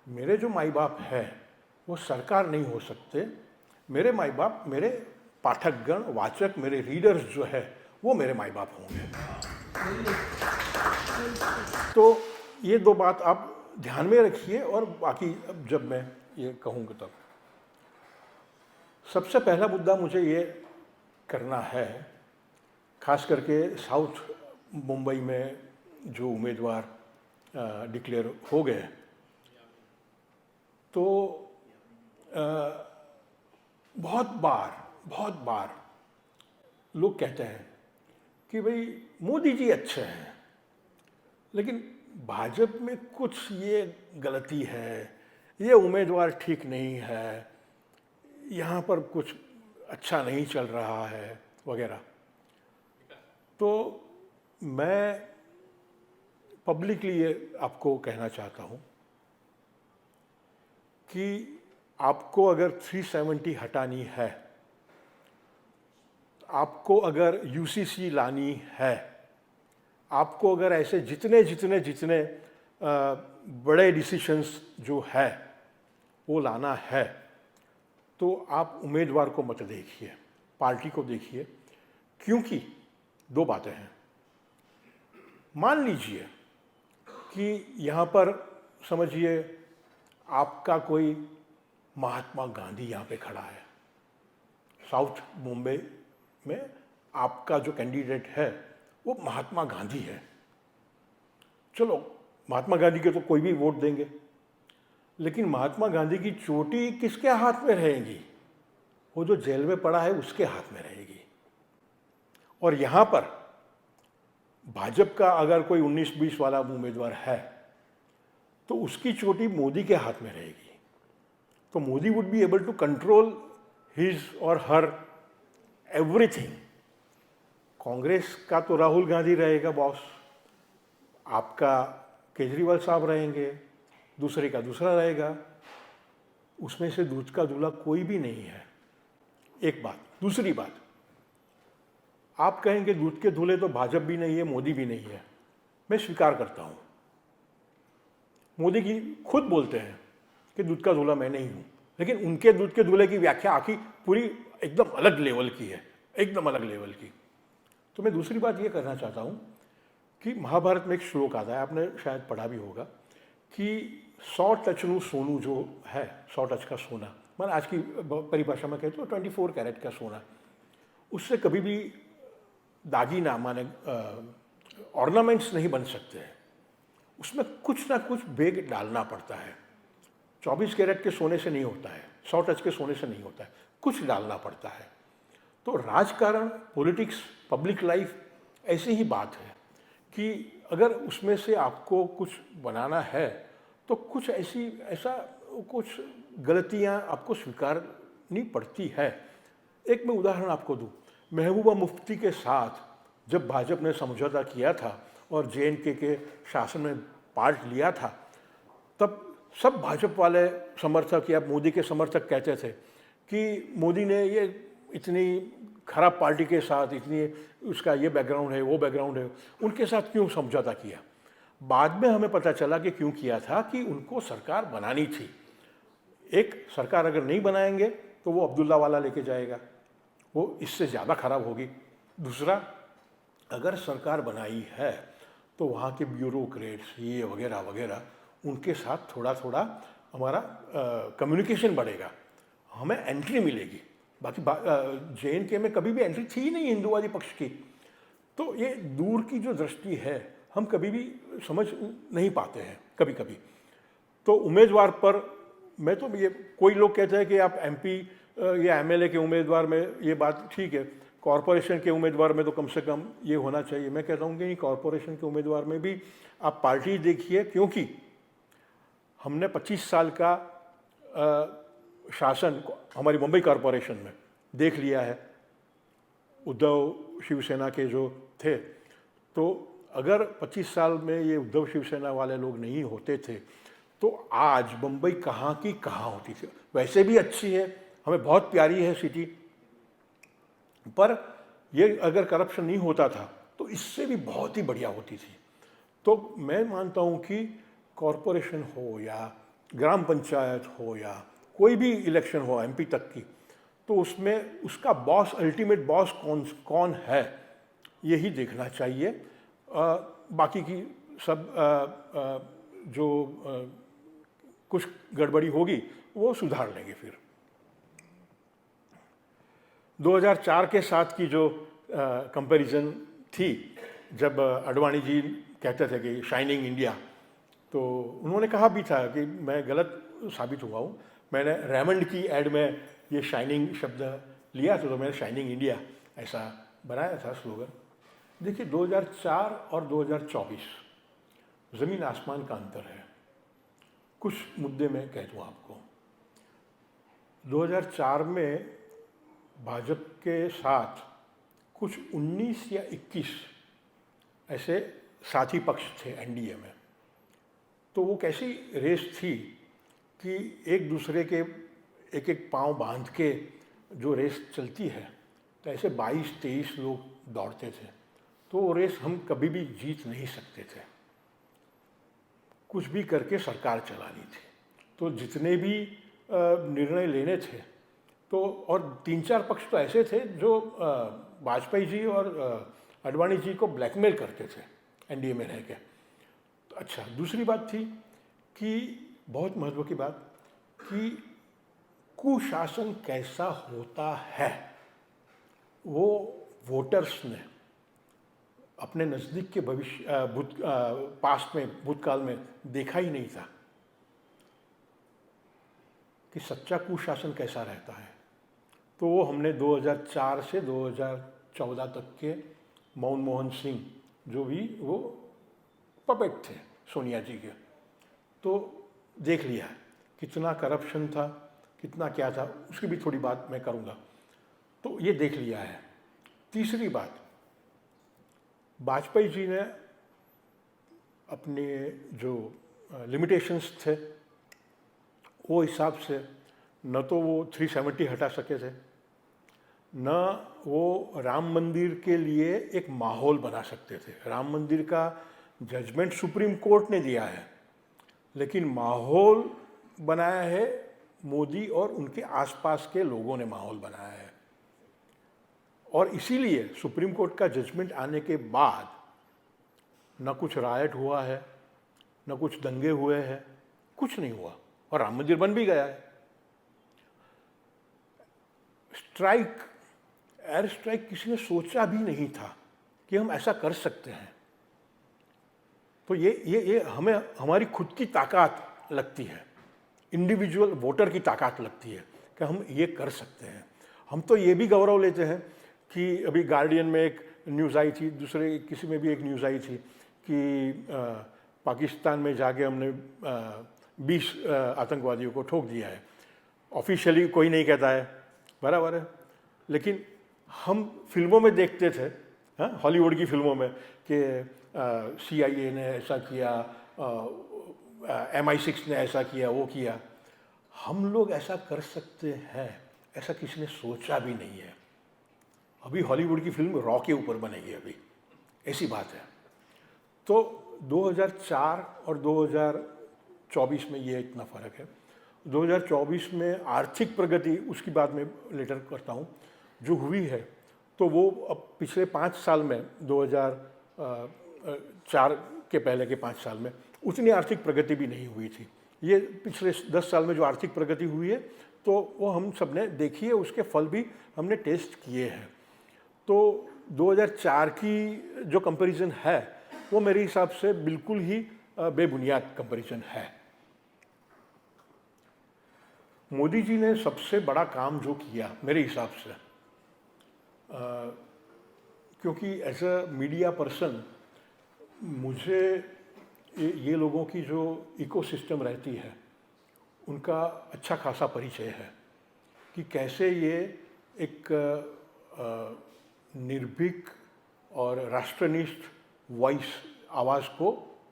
मेरे जो माई बाप हैं वो सरकार नहीं हो सकते। मेरे माई बाप, मेरे पाठकगण, वाचक, मेरे रीडर्स जो है वो मेरे माई बाप होंगे। तो ये दो बात आप ध्यान में रखिए, और बाकी अब जब मैं ये कहूँगा तब। सबसे पहला मुद्दा मुझे ये करना है, खास करके साउथ मुंबई में जो उम्मीदवार डिक्लेयर हो गए, तो बहुत बार लोग कहते हैं कि भाई मोदी जी अच्छे हैं, लेकिन भाजपा में कुछ ये गलती है, ये उम्मीदवार ठीक नहीं है, यहाँ पर कुछ अच्छा नहीं चल रहा है वगैरह। तो मैं पब्लिकली ये आपको कहना चाहता हूँ कि आपको अगर 370 हटानी है, आपको अगर यूसीसी लानी है, आपको अगर ऐसे जितने बड़े डिसीशंस जो है वो लाना है, तो आप उम्मीदवार को मत देखिए, पार्टी को देखिए। क्योंकि दो बातें हैं। मान लीजिए कि यहाँ पर समझिए आपका कोई महात्मा गांधी यहाँ पे खड़ा है, साउथ मुंबई में आपका जो कैंडिडेट है वो महात्मा गांधी है। चलो, महात्मा गांधी के तो कोई भी वोट देंगे, लेकिन महात्मा गांधी की चोटी किसके हाथ में रहेगी? वो जो जेल में पड़ा है उसके हाथ में रहेगी। और यहाँ पर भाजपा का अगर कोई 19-20 वाला उम्मीदवार है तो उसकी चोटी मोदी के हाथ में रहेगी। तो Modi would be able to control his और हर एवरीथिंग। कांग्रेस का तो राहुल गांधी रहेगा बॉस, आपका केजरीवाल साहब रहेंगे, दूसरे का दूसरा रहेगा, उसमें से दूध का दूल्हा कोई भी नहीं है। एक बात। दूसरी बात, आप कहेंगे दूध के दूल्हे तो भाजपा भी नहीं है, मोदी भी नहीं है। मैं स्वीकार करता हूँ, मोदी जी खुद बोलते हैं कि दूध का दूल्हा मैं नहीं हूँ, लेकिन उनके दूध के दूल्हे की व्याख्या आखिर पूरी एकदम अलग लेवल की है, एकदम अलग लेवल की। तो मैं दूसरी बात ये करना चाहता हूँ कि महाभारत में एक श्लोक आता है, आपने शायद पढ़ा भी होगा, कि 100 टचनु सोनू जो है, 100 टच का सोना, मैंने आज की परिभाषा में कहते हो 24 कैरेट का सोना, उससे कभी भी दागीना माने ऑर्नामेंट्स नहीं बन सकते हैं। उसमें कुछ ना कुछ बेग डालना पड़ता है। 24 कैरेट के सोने से नहीं होता है, 100 टच के सोने से नहीं होता है, कुछ डालना पड़ता है। तो राजकारण, पॉलिटिक्स, पब्लिक लाइफ ऐसी ही बात है कि अगर उसमें से आपको कुछ बनाना है तो कुछ ऐसा कुछ गलतियां आपको स्वीकारनी पड़ती है। एक मैं उदाहरण आपको दूं, महबूबा मुफ्ती के साथ जब भाजपा ने समझौता किया था और JNK के शासन में पार्ट लिया था, तब सब भाजपा वाले समर्थक या मोदी के समर्थक कहते थे कि मोदी ने ये इतनी खराब पार्टी के साथ, इतनी उसका ये बैकग्राउंड है, वो बैकग्राउंड है, उनके साथ क्यों समझौता किया। बाद में हमें पता चला कि क्यों किया था, कि उनको सरकार बनानी थी। एक, सरकार अगर नहीं बनाएंगे तो वो अब्दुल्ला वाला लेके जाएगा, वो इससे ज़्यादा खराब होगी। दूसरा, अगर सरकार बनाई है तो वहाँ के ब्यूरोक्रेट्स ये वगैरह वगैरह, उनके साथ थोड़ा थोड़ा हमारा कम्युनिकेशन बढ़ेगा, हमें एंट्री मिलेगी। बाकी JNK में कभी भी एंट्री थी ही नहीं हिंदूवादी पक्ष की। तो ये दूर की जो दृष्टि है हम कभी भी समझ नहीं पाते हैं कभी कभी। तो उम्मीदवार पर मैं तो ये, कोई लोग कहते हैं कि आप MP या MLA के उम्मीदवार में ये बात ठीक है, कॉरपोरेशन के उम्मीदवार में तो कम से कम ये होना चाहिए। मैं कहता हूँ कि कॉरपोरेशन के उम्मीदवार में भी आप पार्टी देखिए, क्योंकि हमने 25 साल का शासन हमारी मुंबई कॉरपोरेशन में देख लिया है। उद्धव शिवसेना के जो थे, तो अगर 25 साल में ये उद्धव शिवसेना वाले लोग नहीं होते थे तो आज बम्बई कहाँ की कहाँ होती थी। वैसे भी अच्छी है, हमें बहुत प्यारी है सिटी, पर ये अगर करप्शन नहीं होता था तो इससे भी बहुत ही बढ़िया होती थी। तो मैं मानता हूँ कि कॉरपोरेशन हो या ग्राम पंचायत हो या कोई भी इलेक्शन हो एमपी तक की, तो उसमें उसका बॉस, अल्टीमेट बॉस कौन है, यही देखना चाहिए। बाकी की सब जो कुछ गड़बड़ी होगी वो सुधार लेंगे फिर। 2004 के साथ की जो कंपैरिजन थी, जब अडवाणी जी कहते थे कि शाइनिंग इंडिया, तो उन्होंने कहा भी था कि मैं गलत साबित हुआ हूँ। मैंने रेमंड की एड में ये शाइनिंग शब्द लिया था, तो मैंने शाइनिंग इंडिया ऐसा बनाया था स्लोगन। देखिए 2004 और 2024 ज़मीन आसमान का अंतर है। कुछ मुद्दे मैं कह दूँ आपको। 2004 में भाजपा के साथ कुछ 19 या 21 ऐसे साथी पक्ष थे एनडीए में। तो वो कैसी रेस थी कि एक दूसरे के एक एक पांव बांध के जो रेस चलती है, तो ऐसे 22-23 लोग दौड़ते थे। तो वो रेस हम कभी भी जीत नहीं सकते थे, कुछ भी करके सरकार चलानी थी। तो जितने भी निर्णय लेने थे, तो और 3-4 पक्ष तो ऐसे थे जो वाजपेयी जी और अडवाणी जी को ब्लैकमेल करते थे एनडीए में रह के। तो अच्छा, दूसरी बात थी कि बहुत महत्व की बात कि कुशासन कैसा होता है वो वोटर्स ने अपने नज़दीक के पास्ट में, भूतकाल में देखा ही नहीं था कि सच्चा कुशासन कैसा रहता है। तो वो हमने 2004 से 2014 तक के मनमोहन सिंह, जो भी वो पपेट थे सोनिया जी के, तो देख लिया कितना करप्शन था, कितना क्या था, उसकी भी थोड़ी बात मैं करूँगा। तो ये देख लिया है। तीसरी बात, वाजपेयी जी ने अपने जो लिमिटेशंस थे वो हिसाब से न तो वो 370 हटा सके थे, न वो राम मंदिर के लिए एक माहौल बना सकते थे। राम मंदिर का जजमेंट सुप्रीम कोर्ट ने दिया है, लेकिन माहौल बनाया है मोदी और उनके आसपास के लोगों ने माहौल बनाया है। और इसीलिए सुप्रीम कोर्ट का जजमेंट आने के बाद न कुछ रायट हुआ है, न कुछ दंगे हुए हैं, कुछ नहीं हुआ, और राम मंदिर बन भी गया है। एयर स्ट्राइक किसी ने सोचा भी नहीं था कि हम ऐसा कर सकते हैं। तो ये हमें हमारी खुद की ताकत लगती है, इंडिविजुअल वोटर की ताकत लगती है कि हम ये कर सकते हैं। हम तो ये भी गौरव लेते हैं कि अभी गार्डियन में एक न्यूज़ आई थी, दूसरे किसी में भी एक न्यूज़ आई थी कि पाकिस्तान में जाके हमने 20 आतंकवादियों को ठोक दिया है। ऑफिशियली कोई नहीं कहता है, बराबर है, लेकिन हम फिल्मों में देखते थे, हाँ, हॉलीवुड की फिल्मों में कि CIA ने ऐसा किया, MI6 ने ऐसा किया, वो किया। हम लोग ऐसा कर सकते हैं, ऐसा किसी ने सोचा भी नहीं है। अभी हॉलीवुड की फिल्म रॉ के ऊपर बनेगी, अभी ऐसी बात है। तो 2004 और 2024 में ये इतना फ़र्क है। 2024 में आर्थिक प्रगति, उसकी बात मैं लेटर करता हूँ, जो हुई है, तो वो अब पिछले 5 साल में 2004 के पहले के 5 साल में उतनी आर्थिक प्रगति भी नहीं हुई थी। ये पिछले 10 साल में जो आर्थिक प्रगति हुई है, तो वो हम सब ने देखी है, उसके फल भी हमने टेस्ट किए हैं। तो 2004 की जो कंपैरिजन है वो मेरे हिसाब से बिल्कुल ही बेबुनियाद कंपैरिजन है। मोदी जी ने सबसे बड़ा काम जो किया मेरे हिसाब से, क्योंकि एज अ मीडिया पर्सन मुझे ये लोगों की जो इकोसिस्टम रहती है उनका अच्छा खासा परिचय है कि कैसे ये एक निर्भीक और राष्ट्रनिष्ठ वॉइस आवाज़ को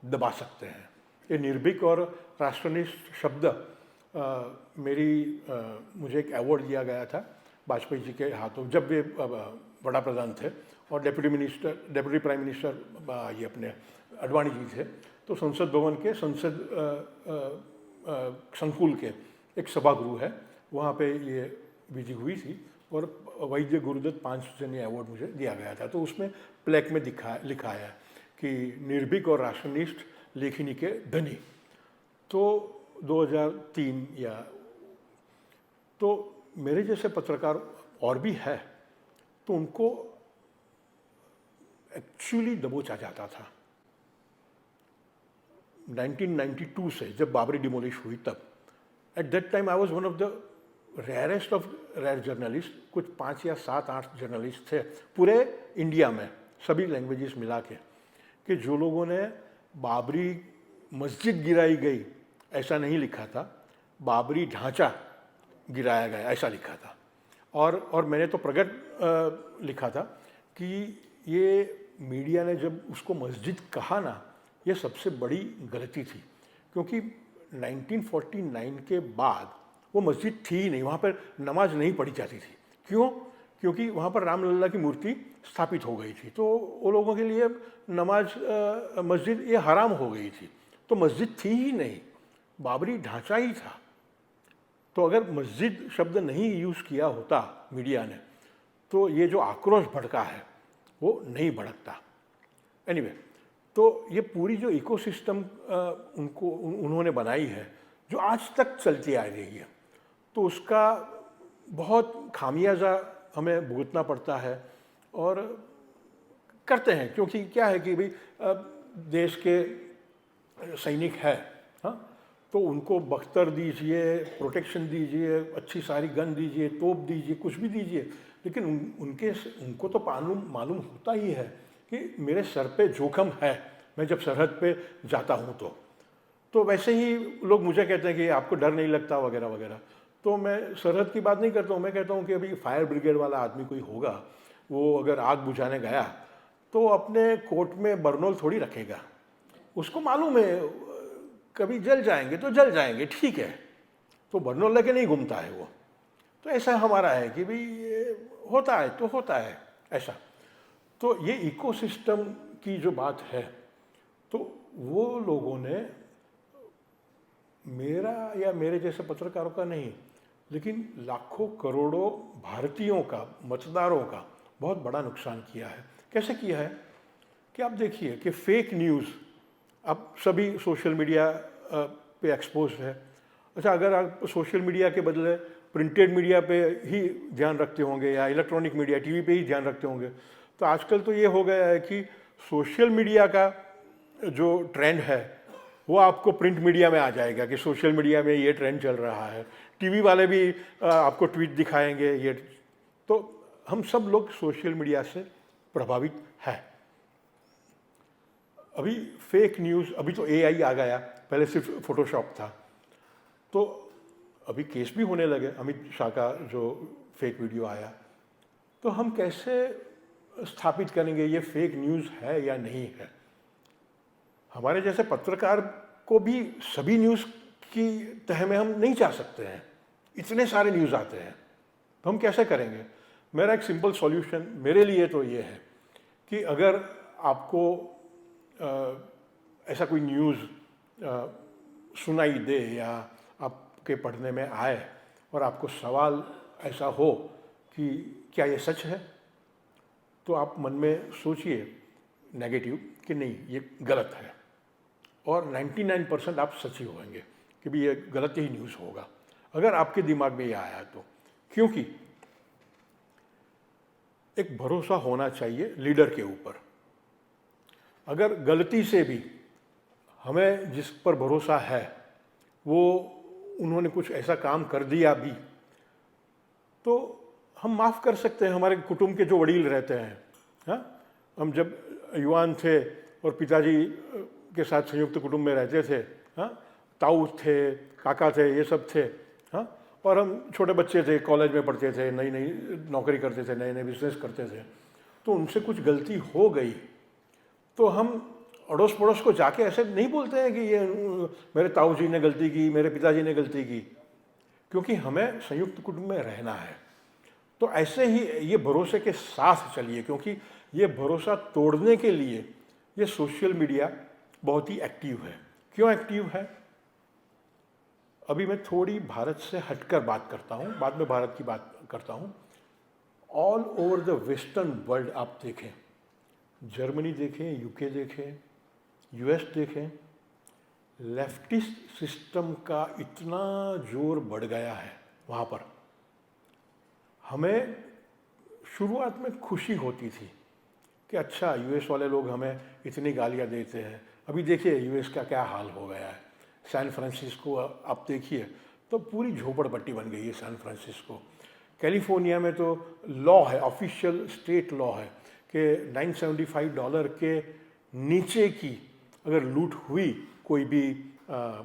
दबा सकते हैं। ये निर्भीक और राष्ट्रनिष्ठ शब्द मुझे एक अवार्ड दिया गया था वाजपेयी जी के हाथों जब वे बड़ा प्रधान थे और डेप्यूटी प्राइम मिनिस्टर ये अपने अडवाणी जी थे। तो संसद भवन के संकुल के एक सभागृह है, वहाँ पे ये विधि हुई थी और वैद्य गुरुदत्त पांचजन्य अवार्ड मुझे दिया गया था। तो उसमें प्लेक में लिखा है कि निर्भीक और राष्ट्रनिष्ठ लेखनी के धनी। तो 2003 या तो मेरे जैसे पत्रकार और भी है तो उनको एक्चुअली दबोचा जाता था। 1992 से जब बाबरी डिमोलिश हुई तब at that time I was one of the rarest of rare journalist. कुछ 5 या 7-8 जर्नलिस्ट थे पूरे इंडिया में, सभी लैंग्वेजेस मिला के, कि जो लोगों ने बाबरी मस्जिद गिराई गई ऐसा नहीं लिखा था, बाबरी ढांचा गिराया गया ऐसा लिखा था। और मैंने तो प्रगट लिखा था कि ये मीडिया ने जब उसको मस्जिद कहा ना, ये सबसे बड़ी गलती थी, क्योंकि 1949 के बाद वो मस्जिद थी ही नहीं, वहाँ पर नमाज नहीं पढ़ी जाती थी। क्यों? क्योंकि वहाँ पर रामलला की मूर्ति स्थापित हो गई थी, तो वो लोगों के लिए नमाज मस्जिद ये हराम हो गई थी। तो मस्जिद थी ही नहीं, बाबरी ढांचा ही था। तो अगर मस्जिद शब्द नहीं यूज़ किया होता मीडिया ने तो ये जो आक्रोश भड़का है वो नहीं भड़कता। एनीवे, तो ये पूरी जो इकोसिस्टम उन्होंने बनाई है जो आज तक चलती आ रही है, तो उसका बहुत खामियाजा हमें भुगतना पड़ता है और करते हैं। क्योंकि क्या है कि भाई देश के सैनिक है, हाँ, तो उनको बख्तर दीजिए, प्रोटेक्शन दीजिए, अच्छी सारी गन दीजिए, तोप दीजिए, कुछ भी दीजिए, लेकिन उनको तो मालूम होता ही है कि मेरे सर पे जोखम है, मैं जब सरहद पे जाता हूँ तो वैसे ही लोग मुझे कहते हैं कि आपको डर नहीं लगता वगैरह वगैरह। तो मैं सरहद की बात नहीं करता हूँ, मैं कहता हूँ कि अभी फायर ब्रिगेड वाला आदमी कोई होगा, वो अगर आग बुझाने गया तो अपने कोट में बर्नोल थोड़ी रखेगा, उसको मालूम है कभी जल जाएंगे तो जल जाएंगे, ठीक है, तो बर्नोल लेके नहीं घूमता है वो। तो ऐसा हमारा है कि भाई ये होता है तो होता है ऐसा। तो ये इकोसिस्टम की जो बात है, तो वो लोगों ने मेरा या मेरे जैसे पत्रकारों का नहीं, लेकिन लाखों करोड़ों भारतीयों का, मतदारों का बहुत बड़ा नुकसान किया है। कैसे किया है कि आप देखिए कि फेक न्यूज़ अब सभी सोशल मीडिया पे एक्सपोज है। अच्छा, अगर आप सोशल मीडिया के बदले प्रिंटेड मीडिया पे ही ध्यान रखते होंगे या इलेक्ट्रॉनिक मीडिया टीवी पे ही ध्यान रखते होंगे, तो आजकल तो ये हो गया है कि सोशल मीडिया का जो ट्रेंड है वो आपको प्रिंट मीडिया में आ जाएगा कि सोशल मीडिया में ये ट्रेंड चल रहा है, टीवी वाले भी आपको ट्वीट दिखाएंगे ये। तो हम सब लोग सोशल मीडिया से प्रभावित है। अभी फेक न्यूज़, अभी तो AI आ गया, पहले सिर्फ फोटोशॉप था, तो अभी केस भी होने लगे अमित शाह का जो फेक वीडियो आया। तो हम कैसे स्थापित करेंगे ये फेक न्यूज़ है या नहीं है? हमारे जैसे पत्रकार को भी सभी न्यूज़ की तह में हम नहीं जा सकते हैं, इतने सारे न्यूज़ आते हैं, तो हम कैसे करेंगे? मेरा एक सिंपल सॉल्यूशन मेरे लिए तो ये है कि अगर आपको ऐसा कोई न्यूज़ सुनाई दे या आपके पढ़ने में आए और आपको सवाल ऐसा हो कि क्या ये सच है, तो आप मन में सोचिए नेगेटिव कि नहीं ये गलत है, और 99% आप सच ही होंगे कि भी ये गलत ही न्यूज़ होगा अगर आपके दिमाग में ये आया तो। क्योंकि एक भरोसा होना चाहिए लीडर के ऊपर। अगर गलती से भी हमें जिस पर भरोसा है वो उन्होंने कुछ ऐसा काम कर दिया भी, तो हम माफ़ कर सकते हैं। हमारे कुटुंब के जो वडील रहते हैं, हाँ, हम जब युवान थे और पिताजी के साथ संयुक्त कुटुंब में रहते थे, हाँ, ताऊ थे, काका थे, ये सब थे, हाँ, और हम छोटे बच्चे थे, कॉलेज में पढ़ते थे, नई नई नौकरी करते थे, नए नए बिजनेस करते थे, तो उनसे कुछ गलती हो गई तो हम अड़ोस पड़ोस को जाके ऐसे नहीं बोलते हैं कि ये मेरे ताऊ जी ने गलती की, मेरे पिताजी ने गलती की, क्योंकि हमें संयुक्त कुटुंब में रहना है। तो ऐसे ही ये भरोसे के साथ चलिए, क्योंकि ये भरोसा तोड़ने के लिए ये सोशल मीडिया बहुत ही एक्टिव है। क्यों एक्टिव है? अभी मैं थोड़ी भारत से हटकर बात करता हूँ, बाद में भारत की बात करता हूँ। All over the western world आप देखें, जर्मनी देखें, यूके देखें, यूएस देखें, लेफ्टिस्ट सिस्टम का इतना जोर बढ़ गया है वहाँ पर। हमें शुरुआत में खुशी होती थी कि अच्छा यूएस वाले लोग हमें इतनी गालियाँ देते हैं। अभी देखिए यूएस का क्या हाल हो गया है। सैन फ्रांसिस्को आप देखिए तो पूरी झोपड़पट्टी बन गई है सैन फ्रांसिस्को। कैलिफोर्निया में तो लॉ है, ऑफिशियल स्टेट लॉ है कि $975 के नीचे की अगर लूट हुई कोई भी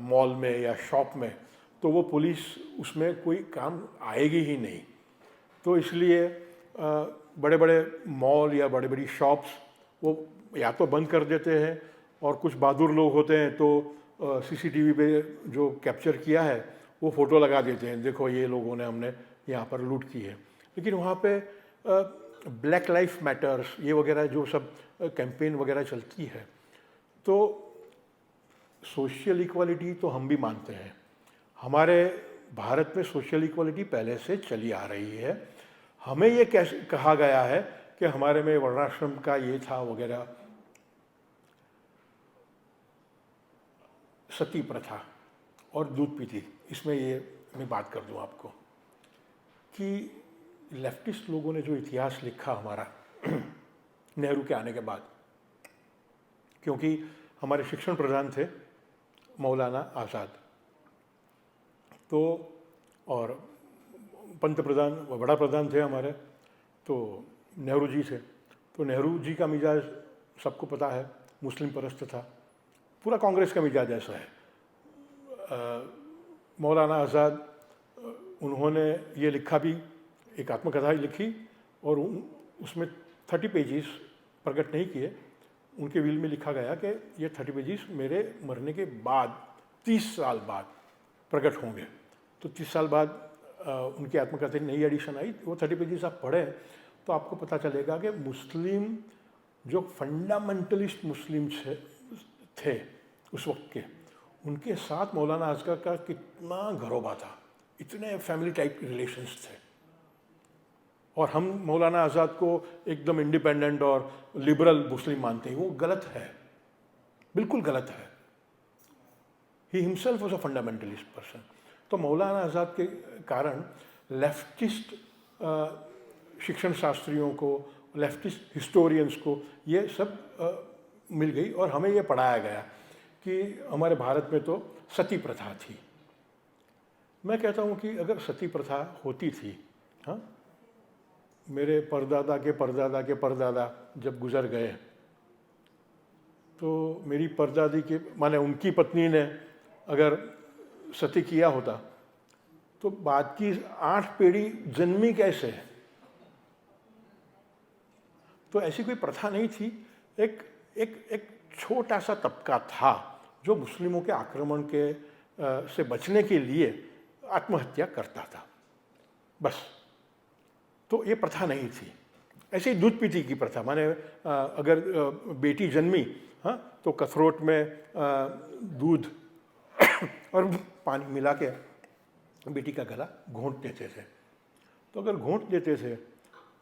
मॉल में या शॉप में, तो वो पुलिस उसमें कोई काम आएगी ही नहीं। तो इसलिए बड़े बड़े मॉल या बड़ी बड़ी शॉप्स वो या तो बंद कर देते हैं, और कुछ बहादुर लोग होते हैं तो सीसीटीवी पे जो कैप्चर किया है वो फ़ोटो लगा देते हैं, देखो ये लोगों ने हमने यहाँ पर लूट की है। लेकिन वहाँ पे ब्लैक लाइफ मैटर्स ये वगैरह जो सब कैंपेन वगैरह चलती है, तो सोशल इक्वालिटी तो हम भी मानते हैं। हमारे भारत में सोशल इक्वालिटी पहले से चली आ रही है। हमें ये कैसे कहा गया है कि हमारे में वर्णाश्रम का ये था वगैरह। सती प्रथा और दूध पीती, इसमें ये मैं बात कर दूं आपको कि लेफ्टिस्ट लोगों ने जो इतिहास लिखा हमारा नेहरू के आने के बाद, क्योंकि हमारे शिक्षण प्रधान थे मौलाना आज़ाद, तो और पंत प्रधान बड़ा प्रधान थे हमारे तो नेहरू जी थे। तो नेहरू जी का मिजाज सबको पता है, मुस्लिम परस्त था। पूरा कांग्रेस का मिजाज ऐसा है। मौलाना आज़ाद उन्होंने ये लिखा भी, एक आत्मकथा लिखी और उसमें 30 पेजेस प्रकट नहीं किए। उनके विल में लिखा गया कि ये 30 पेजेस मेरे मरने के बाद 30 साल बाद प्रकट होंगे। तो 30 साल बाद उनकी आत्मकथा की नई एडिशन आई। वो 30 पेजेस आप पढ़ें तो आपको पता चलेगा कि मुस्लिम जो फंडामेंटलिस्ट मुस्लिम थे उस वक्त के, उनके साथ मौलाना आज़ाद का कितना घरोबा था, इतने फैमिली टाइप के रिलेशंस थे। और हम मौलाना आज़ाद को एकदम इंडिपेंडेंट और लिबरल मुस्लिम मानते हैं, वो गलत है, बिल्कुल गलत है। He himself was a fundamentalist person. तो मौलाना आज़ाद के कारण लेफ्टिस्ट शिक्षण शास्त्रियों को, लेफ्टिस्ट हिस्टोरियंस को ये सब मिल गई, और हमें ये पढ़ाया गया कि हमारे भारत में तो सती प्रथा थी। मैं कहता हूँ कि अगर सती प्रथा होती थी, हाँ, मेरे परदादा के परदादा के परदादा जब गुजर गए, तो मेरी परदादी के माने उनकी पत्नी ने अगर सती किया होता तो बाद की 8 पीढ़ी जन्मी कैसे? तो ऐसी कोई प्रथा नहीं थी। एक छोटा सा तबका था जो मुस्लिमों के आक्रमण के से बचने के लिए आत्महत्या करता था, बस। तो ये प्रथा नहीं थी। ऐसे ही दूध पीती की प्रथा, माने अगर बेटी जन्मी, हाँ, तो कथरोट में दूध और पानी मिला के बेटी का गला घोंट देते थे। तो अगर घोंट देते थे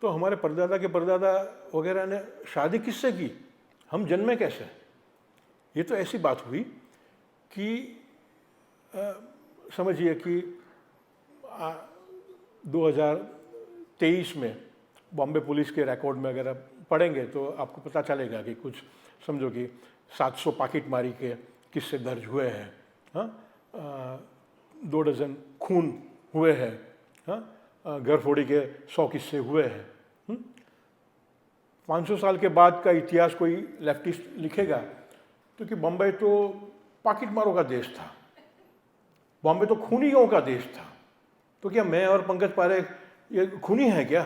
तो हमारे परदादा के परदादा वगैरह ने शादी किससे की, हम जन्मे कैसे? ये तो ऐसी बात हुई कि समझिए कि 2023 में बॉम्बे पुलिस के रिकॉर्ड में अगर आप पढ़ेंगे तो आपको पता चलेगा कि कुछ समझो कि 700 पाकिटमारी के किस्से दर्ज हुए हैं, हाँ, 2 डज़न खून हुए हैं, हाँ, घरफोड़ी के 100 किस्से हुए हैं। 500 साल के बाद का इतिहास कोई लेफ्टिस्ट लिखेगा तो कि बॉम्बे तो पाकिटमारों का देश था, बॉम्बे तो खूनियों का देश था। तो क्या मैं और पंकज पारेख ये खूनी है क्या,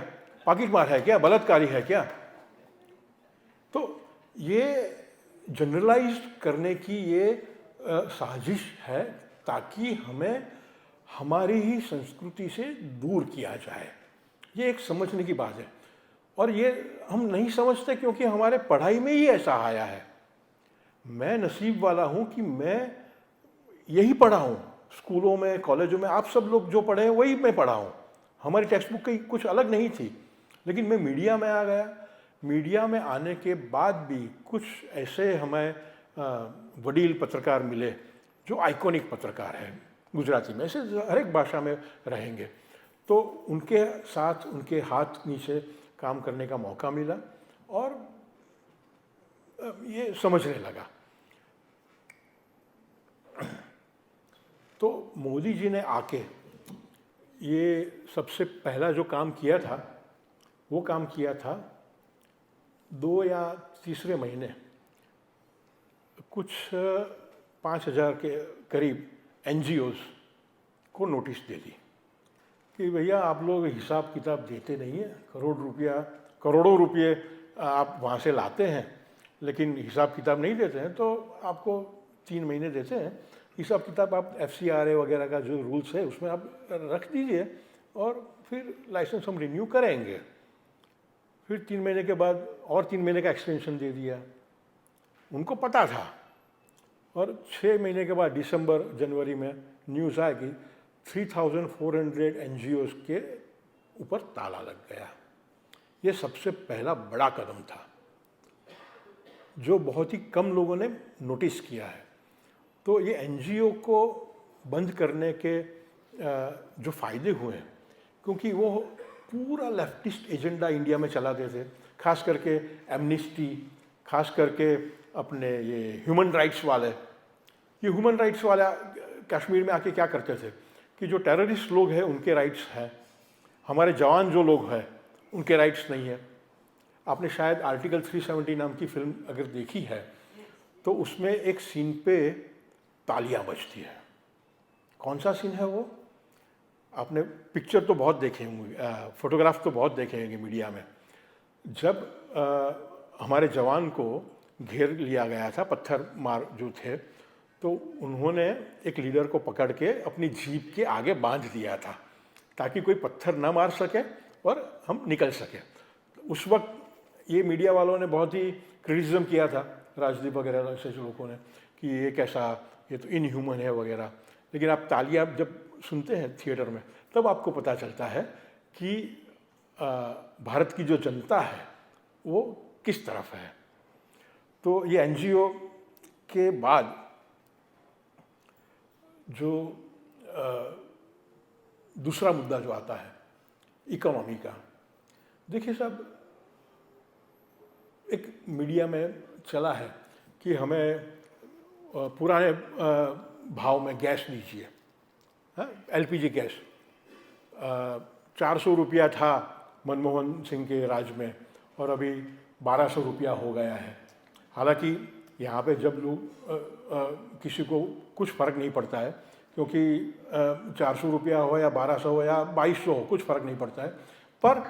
पाकिटमार है क्या, बलात्कारी है क्या? तो ये जनरलाइज करने की ये साजिश है ताकि हमें हमारी ही संस्कृति से दूर किया जाए। ये एक समझने की बात है और ये हम नहीं समझते क्योंकि हमारे पढ़ाई में ही ऐसा आया है। मैं नसीब वाला हूँ कि मैं यही पढ़ा हूँ, स्कूलों में, कॉलेजों में, आप सब लोग जो पढ़े हैं वही मैं पढ़ा हूँ। हमारी टेक्स्ट बुक कहीं कुछ अलग नहीं थी, लेकिन मैं मीडिया में आ गया। मीडिया में आने के बाद भी कुछ ऐसे हमें वडील पत्रकार मिले जो आइकॉनिक पत्रकार हैं गुजराती में, ऐसे हर एक भाषा में रहेंगे। तो उनके साथ उनके हाथ नीचे काम करने का मौका मिला और ये समझने लगा। तो मोदी जी ने आके ये सबसे पहला जो काम किया था वो काम किया था 2 या तीसरे महीने कुछ 5,000 के करीब NGOs को नोटिस दे दी कि भैया आप लोग हिसाब किताब देते नहीं हैं, करोड़ों रुपये आप वहाँ से लाते हैं लेकिन हिसाब किताब नहीं देते हैं, तो आपको 3 महीने देते हैं, हिसाब किताब आप FCRA वगैरह का जो रूल्स है उसमें आप रख दीजिए और फिर लाइसेंस हम रिन्यू करेंगे। फिर 3 महीने के बाद और 3 महीने का एक्सटेंशन दे दिया। उनको पता था और 6 महीने के बाद दिसंबर जनवरी में न्यूज़ आया कि 3,400 NGOs के ऊपर ताला लग गया। ये सबसे पहला बड़ा कदम था जो बहुत ही कम लोगों ने नोटिस किया है। तो ये NGO को बंद करने के जो फ़ायदे हुए हैं, क्योंकि वो पूरा लेफ्टिस्ट एजेंडा इंडिया में चलाते थे, खास करके एमनिस्टी, खास करके अपने ये ह्यूमन राइट्स वाले। ये ह्यूमन राइट्स वाला कश्मीर में आके क्या करते थे कि जो टेररिस्ट लोग हैं उनके राइट्स हैं, हमारे जवान जो लोग हैं उनके राइट्स नहीं है। आपने शायद आर्टिकल 370 नाम की फिल्म अगर देखी है तो उसमें एक सीन पे तालियां बजती है। कौन सा सीन है वो? आपने पिक्चर तो बहुत देखे होंगे, फोटोग्राफ तो बहुत देखे होंगे मीडिया में। जब हमारे जवान को घेर लिया गया था, पत्थर मार जो थे, तो उन्होंने एक लीडर को पकड़ के अपनी जीप के आगे बांध दिया था ताकि कोई पत्थर ना मार सके और हम निकल सके। उस वक्त ये मीडिया वालों ने बहुत ही क्रिटिसिज्म किया था, राजदीप वगैरह से जो लोगों ने, कि ये कैसा, ये तो इनह्यूमन है वगैरह। लेकिन आप तालियां जब सुनते हैं थिएटर में तब आपको पता चलता है कि भारत की जो जनता है वो किस तरफ है। तो ये NGO के बाद जो दूसरा मुद्दा जो आता है इकोनॉमी का, देखिए साहब, एक मीडिया में चला है कि हमें पुराने भाव में गैस दीजिए, LPG गैस। 400 रुपया था मनमोहन सिंह के राज में और अभी 1200 रुपया हो गया है। हालांकि यहाँ पे जब लोग किसी को कुछ फ़र्क नहीं पड़ता है, क्योंकि 400 रुपया हो या 1200 हो या 2200 हो, कुछ फ़र्क नहीं पड़ता है, पर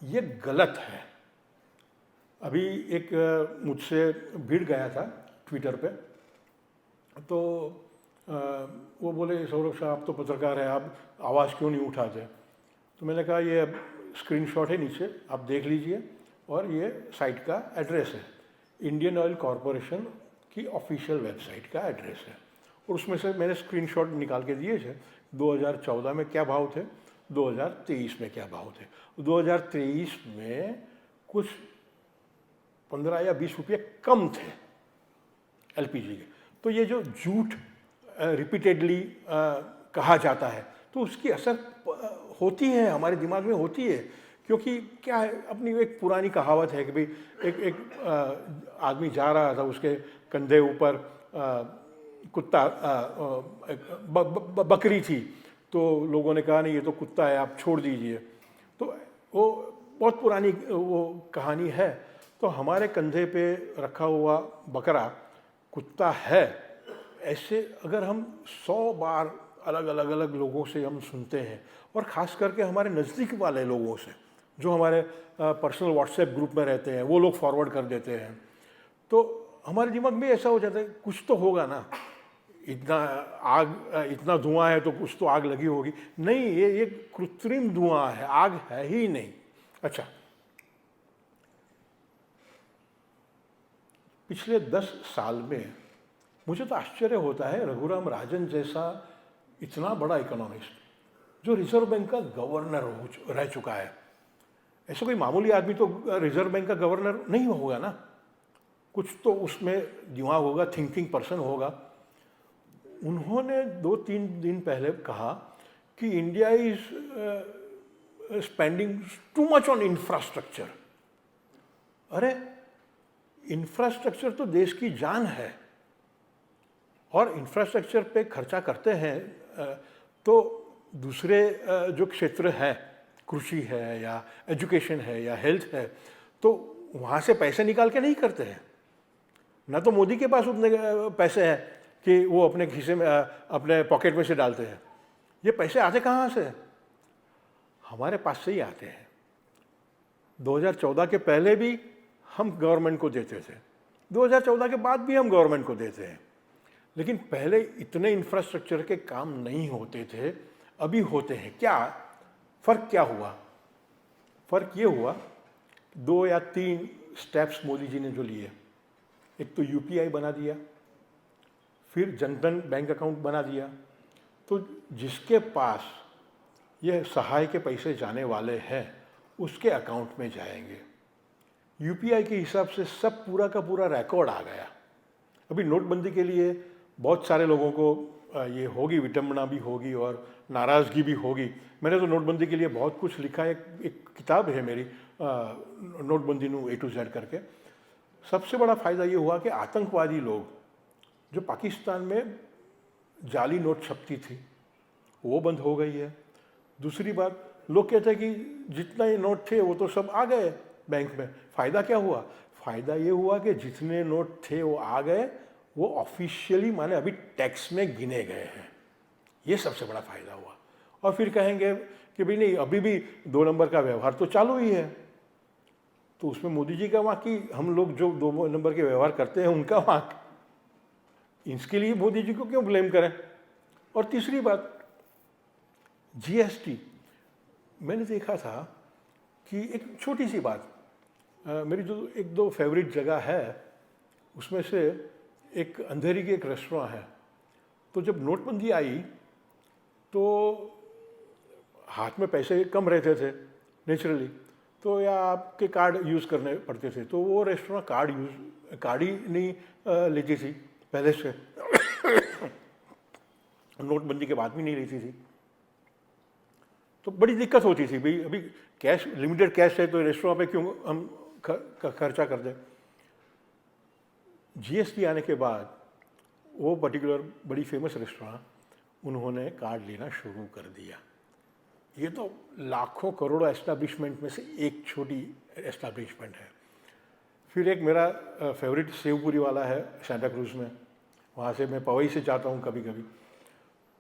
ये गलत है। अभी एक मुझसे भिड़ गया था ट्विटर पे, तो वो बोले सौरभ साहब आप तो पत्रकार हैं, आप आवाज़ क्यों नहीं उठाते? तो मैंने कहा ये स्क्रीनशॉट है नीचे, आप देख लीजिए, और ये साइट का एड्रेस है, इंडियन ऑयल कॉरपोरेशन की ऑफिशियल वेबसाइट का एड्रेस है। और उसमें से मैंने स्क्रीनशॉट निकाल के दिए थे, 2014 में क्या भाव थे, 2023 में क्या भाव थे। 2023 में कुछ 15 या 20 रुपये कम थे LPG के। तो ये जो झूठ रिपीटेडली कहा जाता है तो उसकी असर होती है, हमारे दिमाग में होती है। क्योंकि क्या है, अपनी एक पुरानी कहावत है कि भाई एक आदमी जा रहा था, उसके कंधे ऊपर कुत्ता बकरी थी, तो लोगों ने कहा नहीं ये तो कुत्ता है, आप छोड़ दीजिए। तो वो बहुत पुरानी वो कहानी है। तो हमारे कंधे पे रखा हुआ बकरा कुत्ता है, ऐसे अगर हम 100 बार अलग अलग लोगों से हम सुनते हैं, और ख़ास करके हमारे नज़दीक वाले लोगों से जो हमारे पर्सनल व्हाट्सएप ग्रुप में रहते हैं, वो लोग फॉरवर्ड कर देते हैं, तो हमारे दिमाग में ऐसा हो जाता है कुछ तो होगा ना, इतना आग, इतना धुआं है तो कुछ तो आग लगी होगी। नहीं, ये कृत्रिम धुआं है, आग है ही नहीं। अच्छा, पिछले 10 साल में मुझे तो आश्चर्य होता है, रघुराम राजन जैसा इतना बड़ा इकोनॉमिस्ट जो रिजर्व बैंक का गवर्नर रह चुका है, ऐसा कोई मामूली आदमी तो रिजर्व बैंक का गवर्नर नहीं होगा ना, कुछ तो उसमें दिमाग होगा, थिंकिंग पर्सन होगा। उन्होंने 2-3 दिन पहले कहा कि India is spending too much on infrastructure. अरे इंफ्रास्ट्रक्चर तो देश की जान है, और इंफ्रास्ट्रक्चर पे खर्चा करते हैं तो दूसरे जो क्षेत्र हैं, कृषि है या एजुकेशन है या हेल्थ है, तो वहाँ से पैसे निकाल के नहीं करते हैं। ना तो मोदी के पास उतने पैसे हैं कि वो अपने खीसे में, अपने पॉकेट में से डालते हैं। ये पैसे आते कहाँ से? हमारे पास से ही आते हैं। 2014 के पहले भी हम गवर्नमेंट को देते थे, 2014 के बाद भी हम गवर्नमेंट को देते हैं, लेकिन पहले इतने इंफ्रास्ट्रक्चर के काम नहीं होते थे, अभी होते हैं। क्या फ़र्क क्या हुआ? फ़र्क ये हुआ 2 या 3 स्टेप्स मोदी जी ने जो लिए। एक तो यूपीआई बना दिया, फिर जनधन बैंक अकाउंट बना दिया, तो जिसके पास ये सहाय के पैसे जाने वाले हैं उसके अकाउंट में जाएंगे। यूपीआई के हिसाब से सब पूरा का पूरा रिकॉर्ड आ गया। अभी नोटबंदी के लिए बहुत सारे लोगों को ये होगी, विडंबना भी होगी और नाराज़गी भी होगी। मैंने तो नोटबंदी के लिए बहुत कुछ लिखा है, एक किताब है मेरी, नोटबंदी नू A to Z करके। सबसे बड़ा फ़ायदा ये हुआ कि आतंकवादी लोग जो पाकिस्तान में जाली नोट छपती थी वो बंद हो गई है। दूसरी बात, लोग कहते हैं कि जितना ये नोट थे वो तो सब आ गए बैंक में। फ़ायदा क्या हुआ? फ़ायदा ये हुआ कि जितने नोट थे वो आ गए, वो ऑफिशियली माने अभी टैक्स में गिने गए हैं। ये सबसे बड़ा फ़ायदा हुआ। और फिर कहेंगे कि भाई नहीं, अभी भी 2 नंबर का व्यवहार तो चालू ही है, तो उसमें मोदी जी का वांक कि हम लोग जो 2 नंबर के व्यवहार करते हैं उनका वांक। इसके लिए मोदी जी को क्यों ब्लेम करें? और तीसरी बात, जीएसटी। मैंने देखा था कि एक छोटी सी बात, मेरी जो 1-2 फेवरेट जगह है उसमें से एक अंधेरी की एक रेस्टोरेंट है। तो जब नोटबंदी आई तो हाथ में पैसे कम रहते थे नेचुरली, तो या आपके कार्ड यूज़ करने पड़ते थे, तो वो रेस्टोरेंट कार्ड ही नहीं लेती थी पहले से नोटबंदी के बाद भी नहीं लेती थी, तो बड़ी दिक्कत होती थी। भाई अभी कैश, लिमिटेड कैश है तो रेस्टोरेंट पे क्यों हम खर्चा कर दें। जीएसटी आने के बाद वो पर्टिकुलर बड़ी फेमस रेस्टोरेंट उन्होंने कार्ड लेना शुरू कर दिया। ये तो लाखों करोड़ों एस्टैब्लिशमेंट में से एक छोटी एस्टैब्लिशमेंट है। फिर एक मेरा फेवरेट सेव पूरी वाला है सेंटा क्रूज में, वहाँ से मैं पवई से जाता हूँ कभी कभी,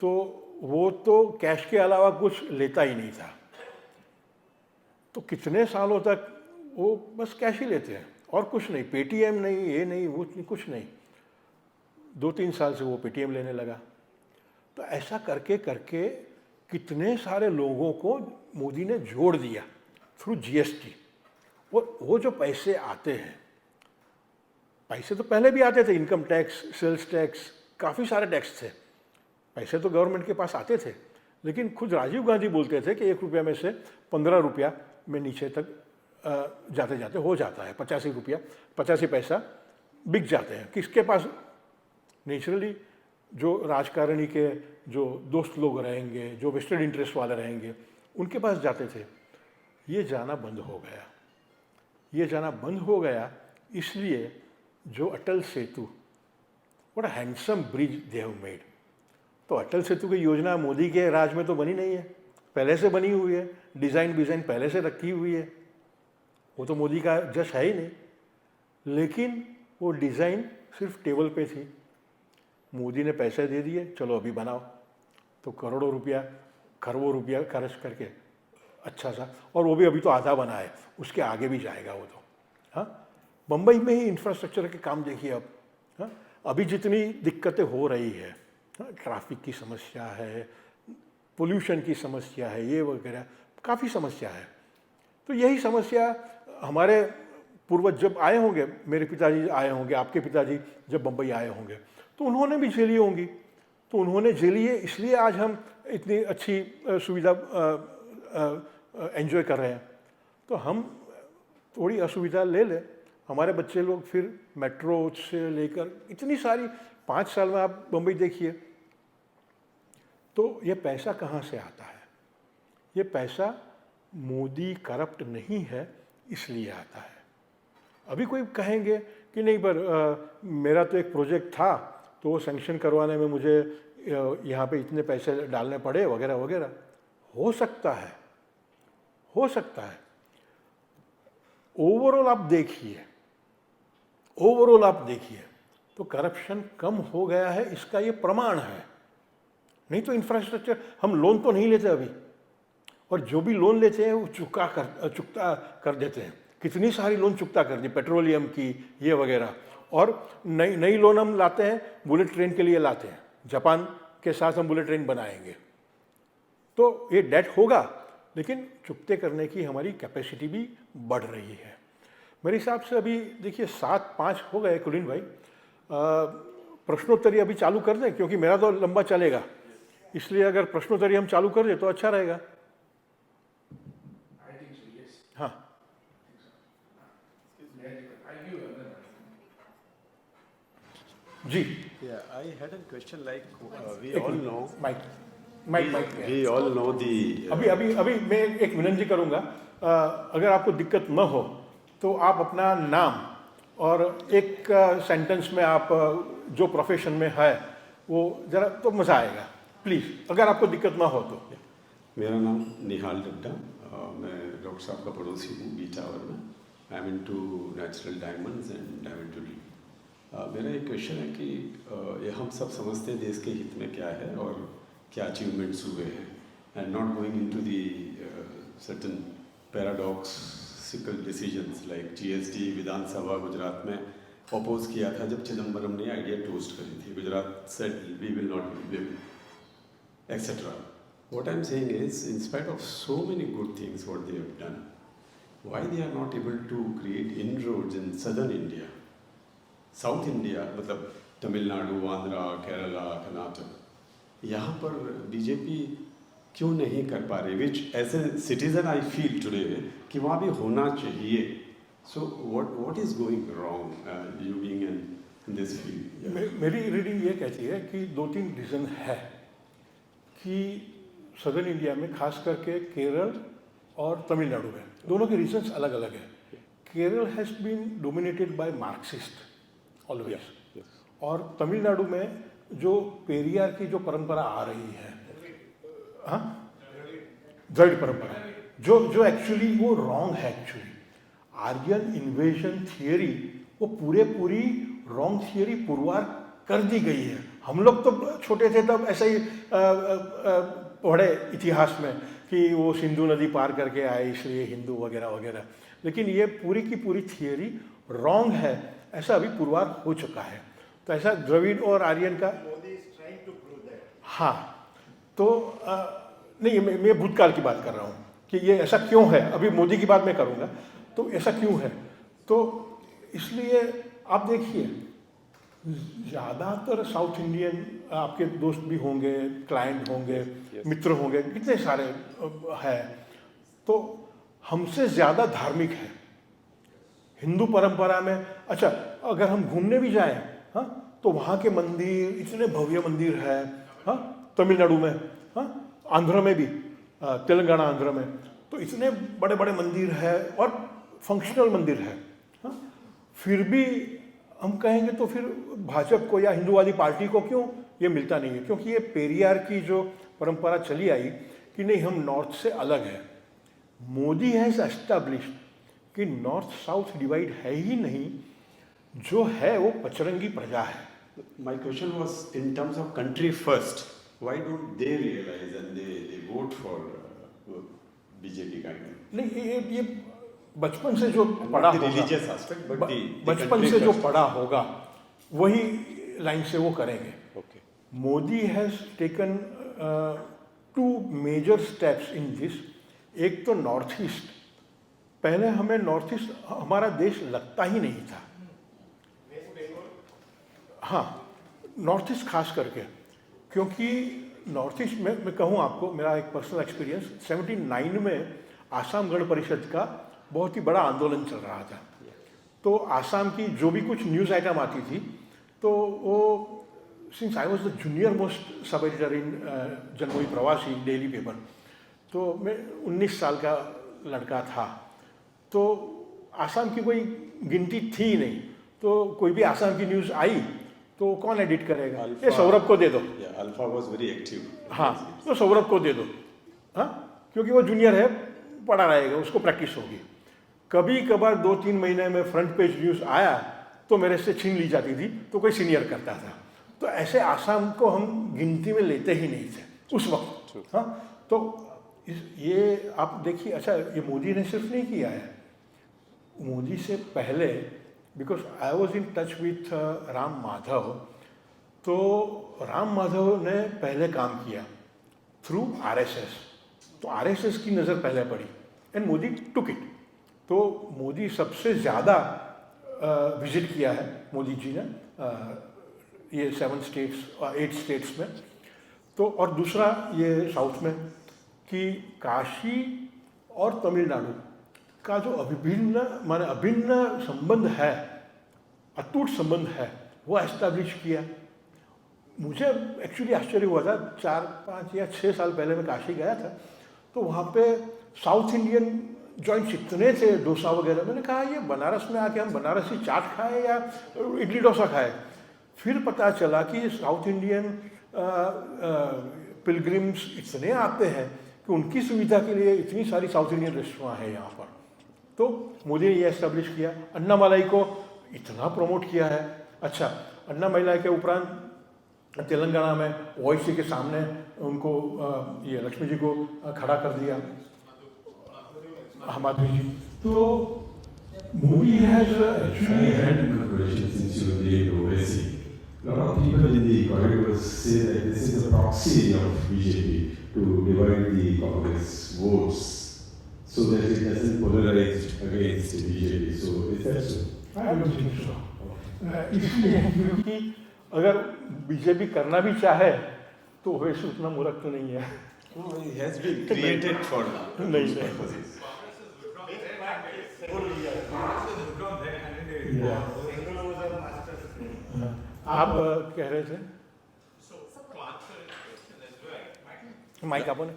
तो वो तो कैश के अलावा कुछ लेता ही नहीं था। तो कितने सालों तक वो बस कैश ही लेते हैं और कुछ नहीं, पेटीएम नहीं, ये नहीं, वो नहीं, कुछ नहीं। 2-3 साल से वो पेटीएम लेने लगा। तो ऐसा करके करके कितने सारे लोगों को मोदी ने जोड़ दिया थ्रू जीएसटी। और वो जो पैसे आते हैं, पैसे तो पहले भी आते थे, इनकम टैक्स, सेल्स टैक्स, काफ़ी सारे टैक्स थे, पैसे तो गवर्नमेंट के पास आते थे। लेकिन खुद राजीव गांधी बोलते थे कि 1 रुपया में से 15 रुपया में नीचे तक जाते जाते हो जाता है, 85 पैसा बिक जाते हैं। किसके पास? नेचुरली जो राजकारणी के जो दोस्त लोग रहेंगे, जो वेस्टेड इंटरेस्ट वाले रहेंगे, उनके पास जाते थे। ये जाना बंद हो गया। ये जाना बंद हो गया इसलिए जो Atal Setu, what a handsome bridge they have made. तो अटल सेतु की योजना मोदी के राज में तो बनी नहीं है, पहले से बनी हुई है, डिज़ाइन पहले से रखी हुई है, वो तो मोदी का जश है ही नहीं। लेकिन वो डिज़ाइन सिर्फ टेबल पे थी, मोदी ने पैसे दे दिए, चलो अभी बनाओ। तो करोड़ों रुपया, खरबों रुपया खर्च करके अच्छा सा, और वो भी अभी तो आधा बना है, उसके आगे भी जाएगा वो तो। हाँ, बम्बई में ही इंफ्रास्ट्रक्चर के काम देखिए अब, हाँ, अभी जितनी दिक्कतें हो रही है, हाँ, ट्रैफिक की समस्या है, पोल्यूशन की समस्या है, ये वगैरह काफ़ी समस्या है। तो यही समस्या हमारे पूर्वज जब आए होंगे, मेरे पिताजी आए होंगे, आपके पिताजी जब बम्बई आए होंगे, तो उन्होंने भी झेली होंगी। तो उन्होंने झेली है, इसलिए आज हम इतनी अच्छी सुविधा एंजॉय कर रहे हैं। तो हम थोड़ी असुविधा ले लें, हमारे बच्चे लोग फिर मेट्रो से लेकर इतनी सारी, 5 साल में आप बम्बई देखिए। तो ये पैसा कहाँ से आता है? ये पैसा मोदी करप्ट नहीं है इसलिए आता है। अभी कोई कहेंगे कि नहीं पर मेरा तो एक प्रोजेक्ट था तो वो सैंक्शन करवाने में मुझे यहाँ पे इतने पैसे डालने पड़े वगैरह वगैरह। हो सकता है, हो सकता है। ओवरऑल आप देखिए, ओवरऑल आप देखिए तो करप्शन कम हो गया है, इसका ये प्रमाण है। नहीं तो इंफ्रास्ट्रक्चर, हम लोन तो नहीं लेते अभी, और जो भी लोन लेते हैं वो चुकता कर देते हैं। कितनी सारी लोन चुकता कर दी, पेट्रोलियम की, ये वगैरह। और नई लोन हम लाते हैं, बुलेट ट्रेन के लिए लाते हैं, जापान के साथ हम बुलेट ट्रेन बनाएंगे। तो ये डेट होगा, लेकिन चुकते करने की हमारी कैपेसिटी भी बढ़ रही है। मेरे हिसाब से अभी देखिए 7-5 हो गए कुलीन भाई। प्रश्नोत्तरी अभी चालू कर दें, क्योंकि मेरा तो लंबा चलेगा, इसलिए अगर प्रश्नोत्तरी हम चालू कर दें तो अच्छा रहेगा। हाँ, जी। Yeah, I had a question like we all know. Mike We all know the. अभी मैं एक विनंती करूंगा, अगर आपको दिक्कत न हो तो आप अपना नाम और एक सेंटेंस में आप जो प्रोफेशन में है वो जरा, तो मज़ा आएगा। प्लीज़, अगर आपको दिक्कत ना हो तो। मेरा नाम निहाल डड्डा, मैं डॉक्टर साहब का पड़ोसी हूँ बी टावर में। I am into natural diamonds and I am into मेरा एक क्वेश्चन है कि ये हम सब समझते हैं देश के हित में क्या है और क्या अचीवमेंट्स हुए हैं, and not going into the certain paradoxical decisions like GST. विधानसभा गुजरात में अपोज किया था जब चिदम्बरम ने आइडिया टोस्ट करी थी। Gujarat said we will not will etcetera. What I'm saying is, in spite of so many good things what they have done, why they are not able to create inroads in southern India? South India, मतलब तमिलनाडु, आंध्रा, केरला, कर्नाटक, यहाँ पर बीजेपी क्यों नहीं कर पा रही? Which as a citizen I feel today कि वहाँ भी होना चाहिए. So what is going wrong? You being in this field. मेरी रीडिंग ये कहती है कि 2-3 रीज़न है कि सदर्न इंडिया में, खास करके केरल और तमिलनाडु में, दोनों के रीजंस अलग अलग हैं। Kerala has been dominated by Marxist always, और तमिलनाडु में जो पेरियार की जो परंपरा आ रही है, हाँ, द्रविड़ परंपरा, जो एक्चुअली वो रॉन्ग है। एक्चुअली आर्यन इन्वेजन थियरी वो पूरी रॉन्ग थियरी पुरवार कर दी गई है। हम लोग तो छोटे थे तब ऐसा ही पढ़े इतिहास में कि वो सिंधु नदी पार करके आए इसलिए हिंदू वगैरह वगैरह, लेकिन ये पूरी की पूरी थियरी रॉन्ग है, ऐसा अभी पुरवार हो चुका है। तो ऐसा द्रविड़ और आर्यन का, हाँ, तो नहीं, मैं भूतकाल की बात कर रहा हूँ कि ये ऐसा क्यों है। अभी मोदी की बात मैं करूँगा, तो ऐसा क्यों है। तो इसलिए आप देखिए, ज़्यादातर साउथ इंडियन, आपके दोस्त भी होंगे, क्लाइंट होंगे, मित्र होंगे, कितने सारे हैं, तो हमसे ज़्यादा धार्मिक है हिंदू परंपरा में। अच्छा, अगर हम घूमने भी जाएं, हाँ, तो वहाँ के मंदिर, इतने भव्य मंदिर है, हाँ, तमिलनाडु में, हाँ, आंध्र में भी, तेलंगाना आंध्र में, तो इतने बड़े बड़े मंदिर है और फंक्शनल मंदिर है, हाँ, फिर भी हम कहेंगे तो फिर भाजपा को या हिंदूवादी पार्टी को क्यों ये मिलता नहीं है? क्योंकि ये पेरियार की जो परंपरा चली आई कि नहीं, हम नॉर्थ से अलग है। मोदी हैज़ एस्टैब्लिश्ड कि नॉर्थ साउथ डिवाइड है ही नहीं, जो है वो पचरंगी प्रजा है। My question was in terms of country first. Why don't they realize and they vote for BJP kind of? नहीं, ये बचपन से जो And पढ़ा not the होगा, religious aspect, but the बचपन country से जो first. पढ़ा होगा वही लाइन से वो करेंगे. Okay. Modi has taken 2 major steps in this. एक तो नॉर्थ ईस्ट. पहले हमें नॉर्थ ईस्ट हमारा देश लगता ही नहीं था. हाँ, नॉर्थ ईस्ट खास करके, क्योंकि नॉर्थ ईस्ट में मैं कहूँ आपको मेरा एक पर्सनल एक्सपीरियंस, 79 में आसाम गण परिषद का बहुत ही बड़ा आंदोलन चल रहा था. तो आसाम की जो भी कुछ न्यूज़ आइटम आती थी तो वो, since I was the junior most sub editor in Janmabhoomi Pravasi daily paper, तो मैं 19 साल का लड़का था, तो आसाम की कोई गिनती थी ही नहीं. तो कोई भी आसाम की न्यूज़ आई तो कौन एडिट करेगा? ये सौरभ को दे दो. Yeah, Alpha was very active. हाँ, तो सौरभ को दे दो. हाँ, क्योंकि वो जूनियर है, पढ़ा रहेगा, उसको प्रैक्टिस होगी. कभी कभार 2-3 महीने में फ्रंट पेज न्यूज़ आया तो मेरे से छीन ली जाती थी, तो कोई सीनियर करता था. तो ऐसे आसाम को हम गिनती में लेते ही नहीं थे उस वक्त. हाँ, तो ये आप देखिए. अच्छा, ये मोदी ने सिर्फ नहीं किया है, मोदी से पहले, because I was in touch with Ram Madhav, तो राम माधव ने पहले काम किया थ्रू RSS. तो RSS की नज़र पहले पड़ी एंड मोदी टुक इट. तो मोदी सबसे ज़्यादा विजिट किया है मोदी जी ने ये 7 स्टेट्स 8 स्टेट्स में. तो और दूसरा ये साउथ में कि काशी और तमिलनाडु का जो अभिन्न संबंध है, अटूट संबंध है, वो एस्टैब्लिश किया. मुझे एक्चुअली आश्चर्य हुआ था, 4-5 या 6 साल पहले मैं काशी गया था, तो वहाँ पे साउथ इंडियन जॉइंट्स इतने थे, डोसा वगैरह. मैंने कहा ये बनारस में आके हम बनारसी चाट खाएं या इडली डोसा खाएं. फिर पता चला कि साउथ इंडियन पिलग्रिम्स इतने आते हैं कि उनकी सुविधा के लिए इतनी सारी साउथ इंडियन रेस्टोरेंट है यहाँ पर. तो मोदी ने ये एस्टेब्लिश किया. अन्ना मलाई को इतना प्रमोट किया है. अच्छा, अन्ना मलाई के उपरांत तेलंगाना में OIC के सामने उनको ये लक्ष्मी जी को खड़ा कर दिया, माधवी जी. तो Modi has I actually had congratulations since you were the OSC. A lot of people in the corridors say that this is a proxy of BJP to divide the Congress votes so that it doesn't polarize against BJP. So is that so? I don't think so. इसलिए क्योंकि अगर बीजेपी करना भी चाहे तो वैसे उतना मूर्ख तो नहीं है. No, it has been created for नहीं. purposes. आप कह रहे थे माइक आपने.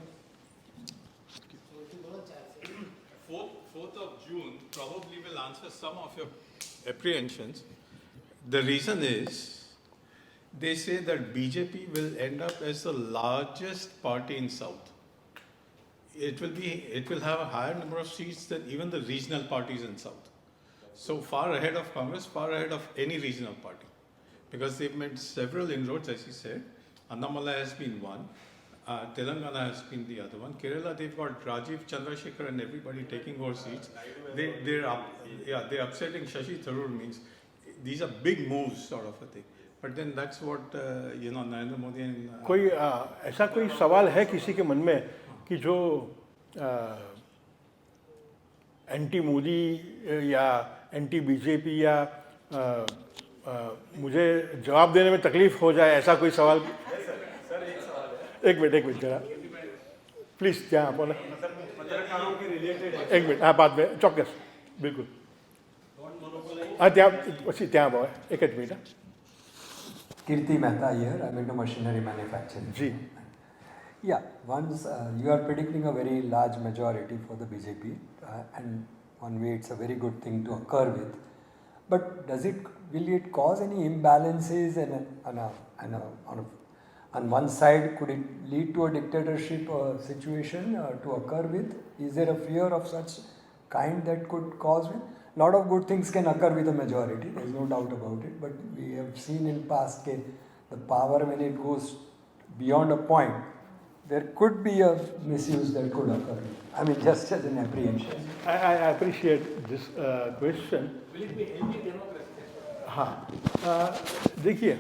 4th of June probably will answer some of your apprehensions. The reason is they say that BJP will end up as the largest party in South. It will have a higher number of seats than even the regional parties in South. So far ahead of Congress, far ahead of any regional party. Because they've made several inroads, as you said. Annamalai has been one. Telangana has been the other one. Kerala, they've got Rajiv Chandrasekhar and everybody taking over seats. They're upsetting Shashi Tharoor means these are big moves, sort of a thing. But then that's what Narendra Modi and कोई ऐसा कोई सवाल है किसी के मन में कि जो एंटी मोदी या एंटी बीजेपी या मुझे जवाब देने में तकलीफ हो जाए, ऐसा कोई सवाल? एक मिनट जरा प्लीज ત્યાં આપો ને. એક મિનિટ, હા બાદ में ચોક્કસ बिल्कुल. હા ત્યાં પછી ત્યાં આવો એક જ minute. Kirti Mehta here, I'm into machinery manufacturing. જી. Yeah, once you are predicting a very large majority for the BJP, and one way it's a very good thing to occur with. But will it cause any imbalances on one side? Could it lead to a dictatorship situation to occur with? Is there a fear of such kind that could cause it? A lot of good things can occur with a majority, there is no doubt about it. But we have seen in past the power, when it goes beyond a point, there could be a misuse that could occur. I mean, just as an apprehension. I appreciate this question. Will it be healthy democracy? हाँ, देखिए,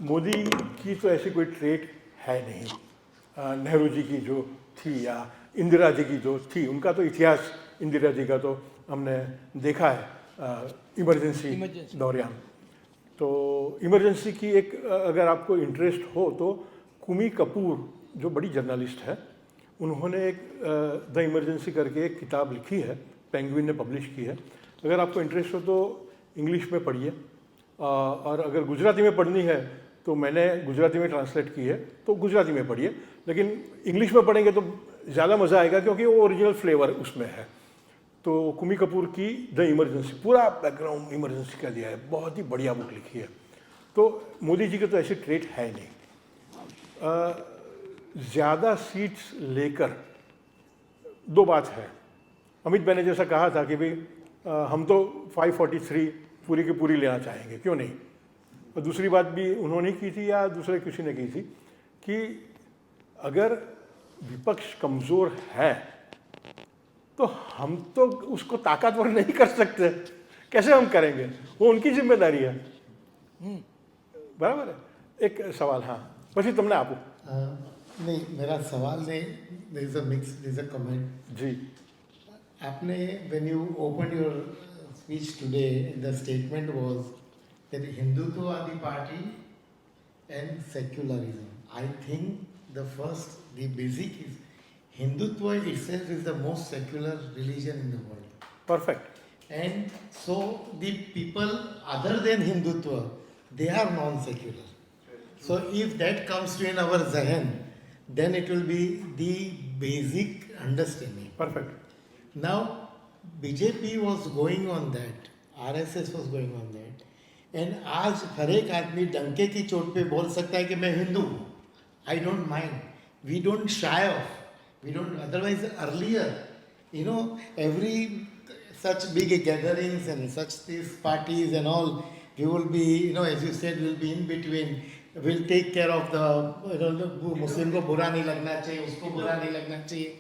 मोदी की तो ऐसी कोई ट्रेट है नहीं। नेहरू जी की जो थी या इंदिरा जी की जो थी, उनका तो इतिहास, इंदिरा जी का तो हमने देखा है इमरजेंसी दौरान। तो इमरजेंसी की एक अगर आपको इंटरेस्ट हो तो कुमी कपूर जो बड़ी जर्नलिस्ट है, उन्होंने एक द इमरजेंसी करके एक किताब लिखी है, पेंगुइन ने पब्लिश की है। अगर आपको इंटरेस्ट हो तो इंग्लिश में पढ़िए, और अगर गुजराती में पढ़नी है तो मैंने गुजराती में ट्रांसलेट की है, तो गुजराती में पढ़िए। लेकिन इंग्लिश में पढ़ेंगे तो ज़्यादा मज़ा आएगा, क्योंकि वो ओरिजिनल फ्लेवर उसमें है। तो कुमी कपूर की द इमरजेंसी, पूरा बैकग्राउंड इमरजेंसी का दिया है, बहुत ही बढ़िया बुक लिखी है। तो मोदी जी की तो ऐसी ट्रेट है नहीं। ज़्यादा सीट्स लेकर दो बात है। अमित भाई ने जैसा कहा था कि भाई हम तो 543 पूरी की पूरी लेना चाहेंगे, क्यों नहीं। और दूसरी बात भी उन्होंने की थी या दूसरे किसी ने की थी कि अगर विपक्ष कमज़ोर है तो हम तो उसको ताकतवर नहीं कर सकते, कैसे हम करेंगे, वो उनकी जिम्मेदारी है। बराबर है। एक सवाल, हाँ પછી તમને આપું। नहीं, मेरा सवाल नहीं, there is a mix, there is a comment. जी, आपने when you opened your speech today, the statement was that Hindutva are the party and secularism. I think the basic is Hindutva itself is the most secular religion in the world. Perfect. And so the people other than Hindutva, they are non-secular. So if that comes to in our Zahan, then it will be the basic understanding. Perfect. Now, BJP was going on that, RSS was going on that, and आज हर एक आदमी डंके की चोट पे बोल सकता है कि मैं हिंदू हूँ. I don't mind. We don't shy off. We don't. Otherwise, earlier, you know, every such big gatherings and such these parties and all, we will be, you know, as you said, we'll be in between. We'll take care of the, you know, मुस्लिम को बुरा नहीं लगना चाहिए, उसको बुरा नहीं लगना चाहिए.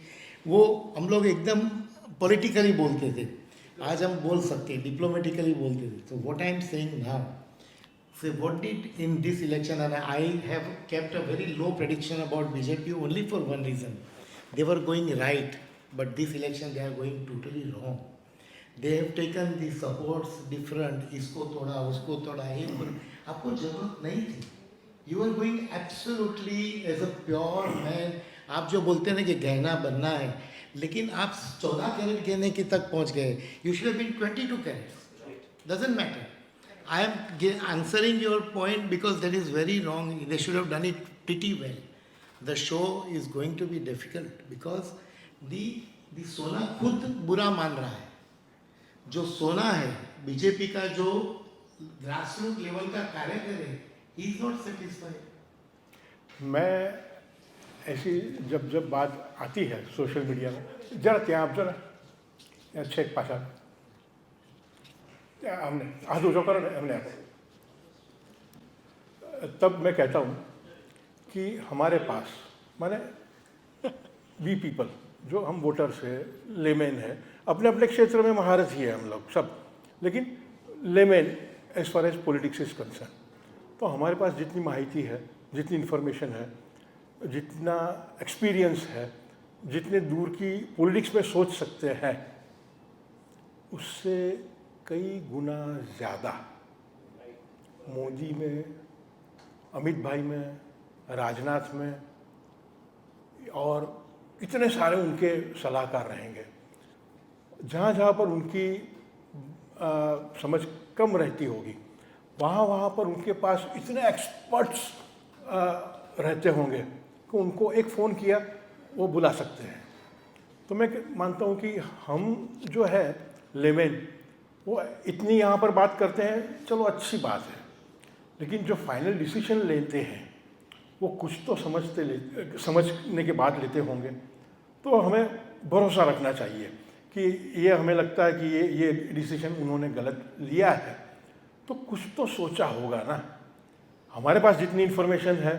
वो हम लोग एकदम पॉलिटिकली बोलते थे. आज हम बोल सकते हैं, डिप्लोमेटिकली बोलते थे. So what I am saying now, say what did in this election, and I have kept a very low prediction about BJP only for one reason. They were going right, but this election they are going totally wrong. They have taken the supports different, इसको तोड़ा, उसको तोड़ा, आपको जरूरत नहीं थी. You were going absolutely as a pure man. आप जो बोलते हैं ना कि गहना बनना है, लेकिन आप 14 कैरेट गहने की तक पहुंच गए. You should have been 22 carats. Doesn't matter. I am answering your point because that is very wrong. They should have done it pretty well. The show is going to be difficult because the सोना खुद बुरा मान रहा है. जो सोना है बीजेपी का, जो ग्रासरूट लेवल का कार्य करे, he is not satisfied. मैं ऐसी जब बात आती है सोशल मीडिया में, जरा ત્યાં આપજો ને, છેક પાછા हमने हाथ ऊँचा करो ना, हमने आपको, तब मैं कहता हूँ कि हमारे पास, माने वी पीपल, जो हम वोटर्स है, लेमेन है, अपने अपने क्षेत्र में महारत ही है हम लोग सब, लेकिन layman as far as politics is concern, तो हमारे पास जितनी माहिती है, जितनी इन्फॉर्मेशन है, जितना एक्सपीरियंस है, जितने दूर की पॉलिटिक्स में सोच सकते हैं, उससे कई गुना ज़्यादा मोदी में, अमित भाई में, राजनाथ में और इतने सारे उनके सलाहकार रहेंगे. जहाँ जहाँ पर उनकी समझ कम रहती होगी, वहाँ पर उनके पास इतने एक्सपर्ट्स रहते होंगे कि उनको एक फ़ोन किया वो बुला सकते हैं. तो मैं मानता हूँ कि हम जो है लेमेन, वो इतनी यहाँ पर बात करते हैं, चलो अच्छी बात है, लेकिन जो फाइनल डिसीजन लेते हैं वो कुछ तो समझने के बाद लेते होंगे. तो हमें भरोसा रखना चाहिए कि ये हमें लगता है कि ये डिसीजन उन्होंने गलत लिया है, तो कुछ तो सोचा होगा ना. हमारे पास जितनी इन्फॉर्मेशन है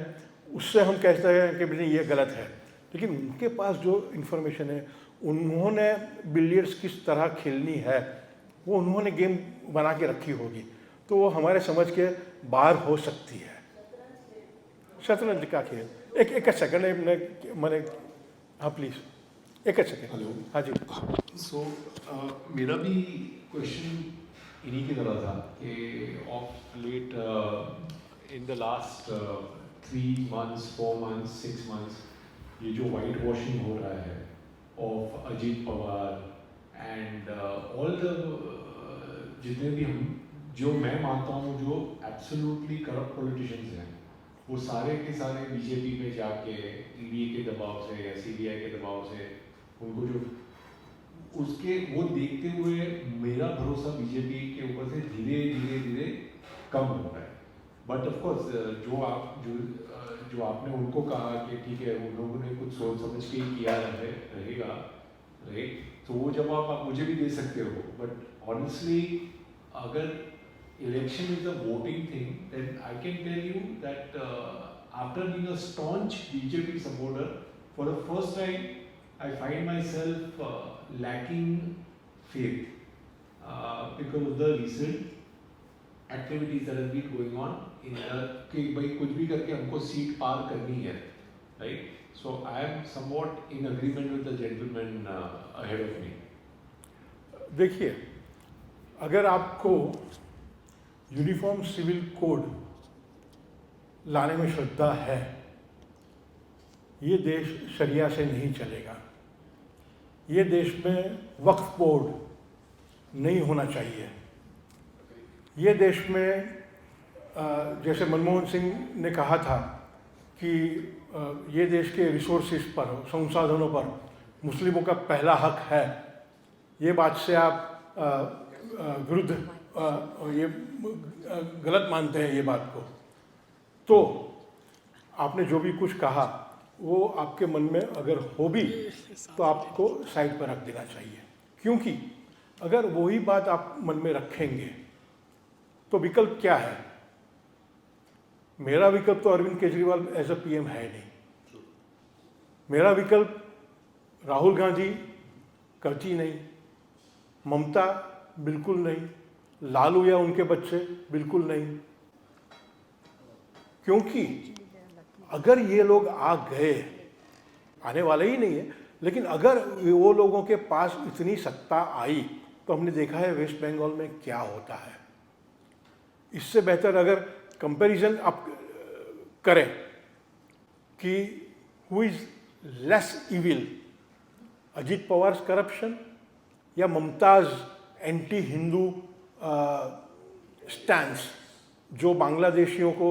उससे हम कहते हैं कि नहीं ये गलत है, लेकिन उनके पास जो इन्फॉर्मेशन है, उन्होंने बिलियर्ड्स किस तरह खेलनी है वो उन्होंने गेम बना के रखी होगी, तो वो हमारे समझ के बाहर हो सकती है। शतरंज का खेल, एक सेकंड मैंने हाँ प्लीज़ एक सेकंड। हेलो, हाँ जी। सो मेरा भी क्वेश्चन इन्हीं की तरह था कि of late in the last 3 months, 4 months, 6 months ये जो वाइट वॉशिंग हो रहा है of Ajit Pawar and all the जितने भी हम जो मैं मानता हूँ जो एब्सोल्युटली करप्ट पॉलिटिशियंस हैं, वो सारे के सारे बीजेपी में जाके ईडी के दबाव से या सीबीआई के दबाव से उनको जो उसके वो देखते हुए मेरा भरोसा बीजेपी के ऊपर से धीरे धीरे धीरे कम हो रहा है। बट ऑफ कोर्स जो आपने उनको कहा कि ठीक है उन लोगों ने कुछ सोच समझ के किया रहेगा, राइट, तो वो जवाब आप मुझे भी दे सकते हो। बट ऑनेस्टली अगर election is a voting thing, then I can tell you that after being a staunch BJP supporter, for the first time I find myself lacking faith because of the recent activities that have been going on in कि भाई कुछ भी करके हमको सीट पार करनी है, right? So I am somewhat in agreement with the gentleman ahead of me. देखिए, अगर आपको यूनिफॉर्म सिविल कोड लाने में श्रद्धा है, ये देश शरिया से नहीं चलेगा। ये देश में वक्फ बोर्ड नहीं होना चाहिए। ये देश में जैसे मनमोहन सिंह ने कहा था कि ये देश के रिसोर्सेज पर, संसाधनों पर मुस्लिमों का पहला हक है, ये बात से आप विरुद्ध ये गलत मानते हैं ये बात को, तो आपने जो भी कुछ कहा वो आपके मन में अगर हो भी तो आपको साइड पर रख देना चाहिए, क्योंकि अगर वही बात आप मन में रखेंगे तो विकल्प क्या है? मेरा विकल्प तो Arvind Kejriwal as a PM है नहीं। मेरा विकल्प राहुल गांधी करती नहीं, ममता बिल्कुल नहीं, लालू या उनके बच्चे बिल्कुल नहीं, क्योंकि अगर ये लोग आ गए, आने वाले ही नहीं है, लेकिन अगर वो लोगों के पास इतनी सत्ता आई तो हमने देखा है वेस्ट बंगाल में क्या होता है। इससे बेहतर अगर कंपैरिजन आप करें कि who is less evil, Ajit Pawar corruption या मुमताज एंटी हिंदू स्टैंस जो बांग्लादेशियों को